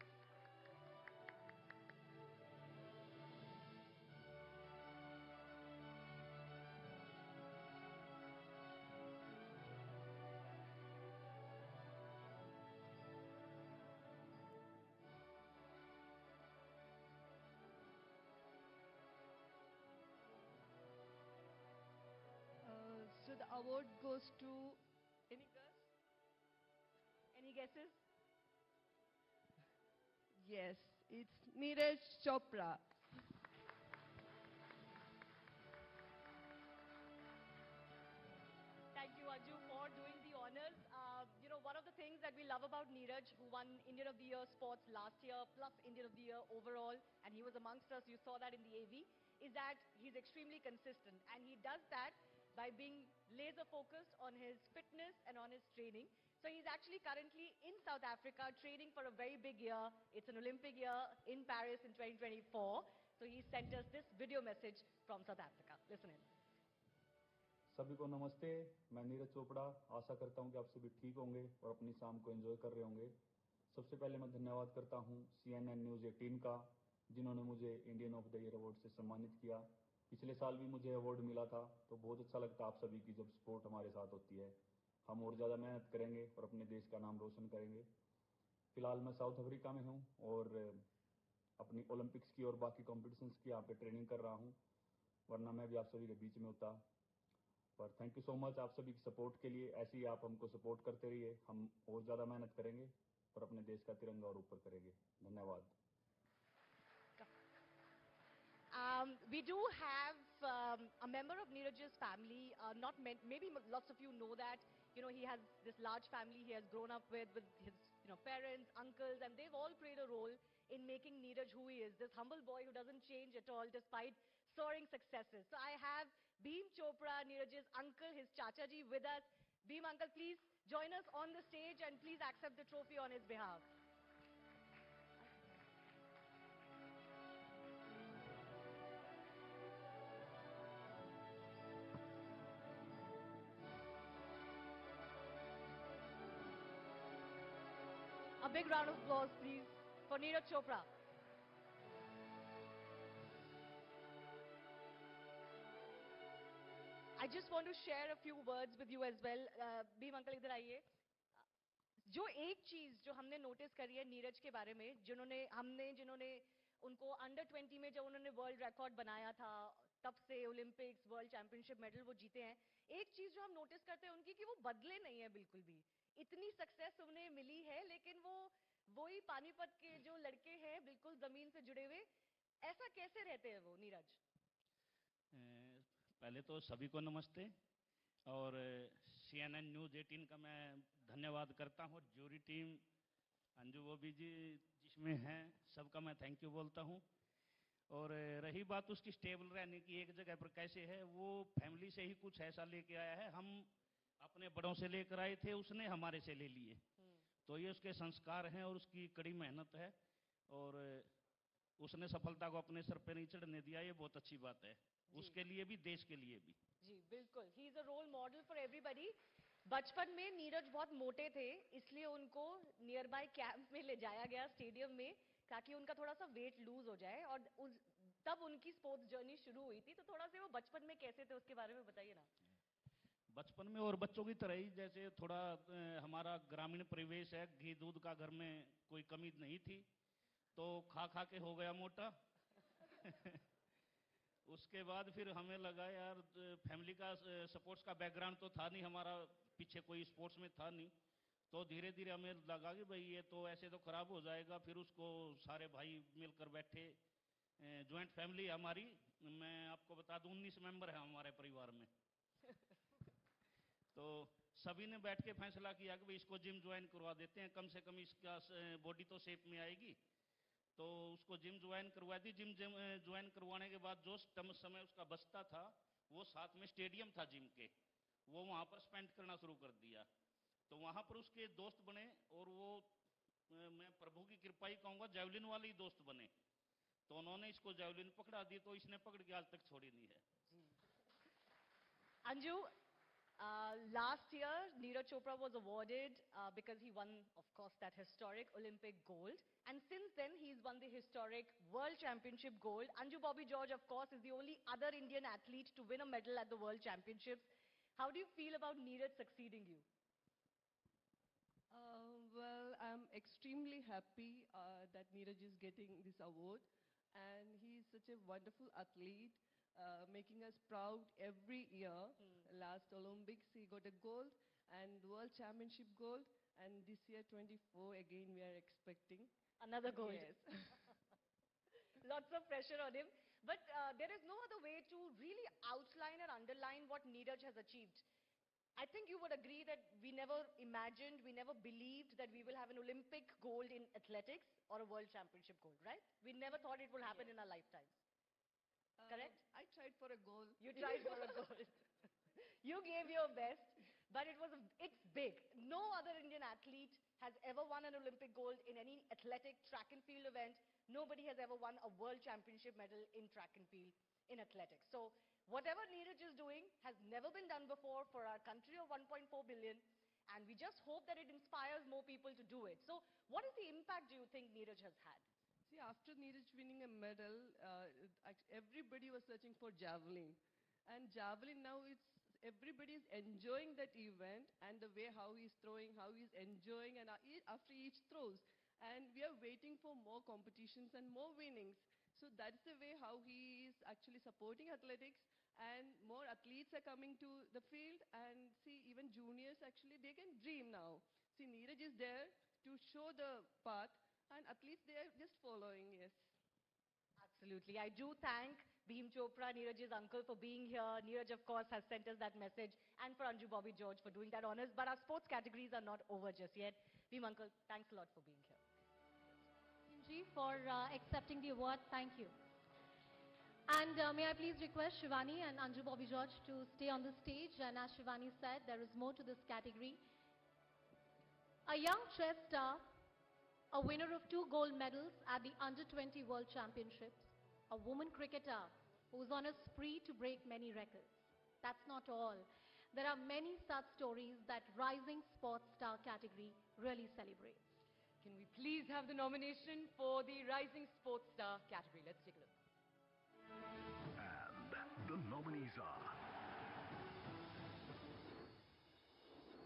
So the award goes to... Any guess? Any guesses? Yes, it's Neeraj Chopra. Thank you, Anju, for doing the honors. One of the things that we love about Neeraj, who won Indian of the Year Sports last year, plus Indian of the Year overall, and he was amongst us, you saw that in the AV, is that he's extremely consistent. And he does that by being laser focused on his fitness and on his training. So he's actually currently in South Africa training for a very big year. It's an Olympic year in Paris in 2024. So he sent us this video message from South Africa. Listen in. सभी को नमस्ते, मैं नीरज चोपड़ा। आशा करता हूं कि आप सभी ठीक होंगे और अपनी शाम को एंजॉय कर रहे होंगे। सबसे पहले मैं धन्यवाद करता हूं CNN News 18 का, जिन्होंने मुझे Indian of the year award से सम्मानित किया। पिछले साल भी मुझे अवार्ड मिला था, तो बहुत अच्छा लगता है आप सभी की जब सपोर्ट हमारे साथ होती है। हम और ज़्यादा मेहनत करेंगे और अपने देश का नाम रोशन करेंगे। फिलहाल मैं साउथ अफ्रीका में हूं और अपनी ओलंपिक्स की और बाकी कॉम्पिटिशन्स की यहाँ पे ट्रेनिंग कर रहा हूं, वरना मैं भी आप सभी के बीच में होता। पर थैंक यू सो मच आप सभी की सपोर्ट के लिए। ऐसे ही आप हमको सपोर्ट करते रहिए, हम और ज़्यादा मेहनत करेंगे और अपने देश का तिरंगा और ऊपर करेंगे। धन्यवाद। We do have a member of Neeraj's family, maybe lots of you know that, he has this large family he has grown up with his parents, uncles, and they've all played a role in making Neeraj who he is, this humble boy who doesn't change at all despite soaring successes. So I have Bhim Chopra, Neeraj's uncle, his Chachaji with us. Bhim uncle, please join us on the stage and please accept the trophy on his behalf. A big round of applause, please, for Neeraj Chopra. I just want to share a few words with you as well. Bhim uncle इधर आइए. जो एक चीज जो हमने notice करी है नीरज के बारे में, जिन्होंने उनको अंडर 20 में जब उन्होंने वर्ल्ड रिकॉर्ड बनाया था, तब से ओलंपिक्स, वर्ल्ड चैंपियनशिप मेडल वो जीते हैं. एक चीज जो हम नोटिस करते हैं उनकी कि वो बदले नहीं है बिल्कुल भी. इतनी सक्सेस उन्हें मिली है, लेकिन वो वही पानीपत के जो लड़के हैं बिल्कुल जमीन से जुड़े हुए. ऐसा कैसे रहते हैं वो नीरज? पहले तो सभी को नमस्ते और CNN न्यूज़ 18 का मैं धन्यवाद करता हूँ. जूरी टीम अंजू बॉबी जी जिसमें हैं सबका मैं थैंक यू बोलता हूँ. और रही बात उसकी स्टेबल रहने की एक जगह पर कैसे है, वो फैमिली से ही कुछ ऐसा लेके आया है. हम अपने बड़ों से लेकर आए थे, उसने हमारे से ले लिए. तो ये उसके संस्कार हैं और उसकी कड़ी मेहनत है और उसने सफलता को अपने सर पे नहीं चढ़ने दिया. ये बहुत अच्छी बात है उसके लिए भी, देश के लिए भी. जी बिल्कुल, he is a role model for everybody. बचपन में नीरज बहुत मोटे थे, इसलिए उनको नियर बाय कैंप में ले जाया गया स्टेडियम में, ताकि उनका थोड़ा सा वेट लूज हो जाए. और तब उनकी स्पोर्ट्स जर्नी शुरू हुई थी. तो थोड़ा सा वो बचपन में कैसे थे उसके बारे में बताइए ना. बचपन में और बच्चों की तरह ही, जैसे थोड़ा हमारा ग्रामीण परिवेश है, घी दूध का घर में कोई कमी नहीं थी, तो खा खा के हो गया मोटा. उसके बाद फिर हमें लगा यार फैमिली का स्पोर्ट्स का बैकग्राउंड तो था नहीं हमारा, पीछे कोई स्पोर्ट्स में था नहीं. तो धीरे धीरे हमें लगा कि भाई ये तो ऐसे तो खराब हो जाएगा. फिर उसको सारे भाई मिलकर बैठे, ज्वाइंट फैमिली हमारी, मैं आपको बता दूं 19 मेंबर है हमारे परिवार में. तो सभी ने बैठ के फैसला किया कि भाई इसको जिम ज्वाइन करवा देते हैं, कम से कम इसका बॉडी तो शेप में आएगी. तो उसको जिम ज्वाइन करवा दी. जिम ज्वाइन करवाने के बाद जो समय उसका बचता था, वो साथ में स्टेडियम था जिम के, वो वहाँ पर स्पेंड करना शुरू कर दिया. तो वहाँ पर उसके दोस्त बने और वो मैं प्रभु की कृपा ही कहूँगा जैवलिन वाले ही दोस्त बने. तो उन्होंने इसको जैवलिन पकड़ा दी, तो इसने पकड़ के आज तक छोड़ी नहीं है. Anju, last year Neeraj Chopra was awarded because he won, of course, that historic Olympic gold, and since then he's won the historic World Championship gold. Anju Bobby George, of course, is the only other Indian athlete to win a medal at the World Championships. How do you feel about Neeraj succeeding you? Well, I'm extremely happy that Neeraj is getting this award, and he is such a wonderful athlete, making us proud every year. Last Olympics he got a gold and World Championship gold, and this year 24 again we are expecting another gold. Yes. Lots of pressure on him, but there is no other way to really outline or underline what Neeraj has achieved. I think you would agree that we never imagined, we never believed that we will have an Olympic gold in athletics or a World Championship gold, right? We never thought it will happen in our lifetimes. Correct? I tried for a goal. You tried for a goal. You gave your best, but it's big. No other Indian athlete has ever won an Olympic gold in any athletic track and field event. Nobody has ever won a World Championship medal in track and field in athletics. So whatever Neeraj is doing has never been done before for our country of 1.4 billion, and we just hope that it inspires more people to do it. So what is the impact do you think Neeraj has had? See, after Neeraj winning a medal, everybody was searching for javelin. And javelin now, everybody is enjoying that event and the way how he's throwing, how he's enjoying, and after each throws. And we are waiting for more competitions and more winnings. So that's the way how he is actually supporting athletics, and more athletes are coming to the field. And see, even juniors actually, they can dream now. See, Neeraj is there to show the path, and athletes, they are just following, yes. Absolutely. I do thank Bhim Chopra, Neeraj's uncle, for being here. Neeraj, of course, has sent us that message, and for Anju Bobby George for doing that honors. But our sports categories are not over just yet. Bhim uncle, thanks a lot for being here. Ji, for accepting the award. Thank you. And may I please request Shivani and Anju Bobby George to stay on the stage. And as Shivani said, there is more to this category. A young chess star, a winner of 2 gold medals at the Under-20 World Championships, a woman cricketer who's on a spree to break many records. That's not all. There are many such stories that rising sports star category really celebrates. can we please have the nomination for the Rising Sports Star category? Let's take a look. And the nominee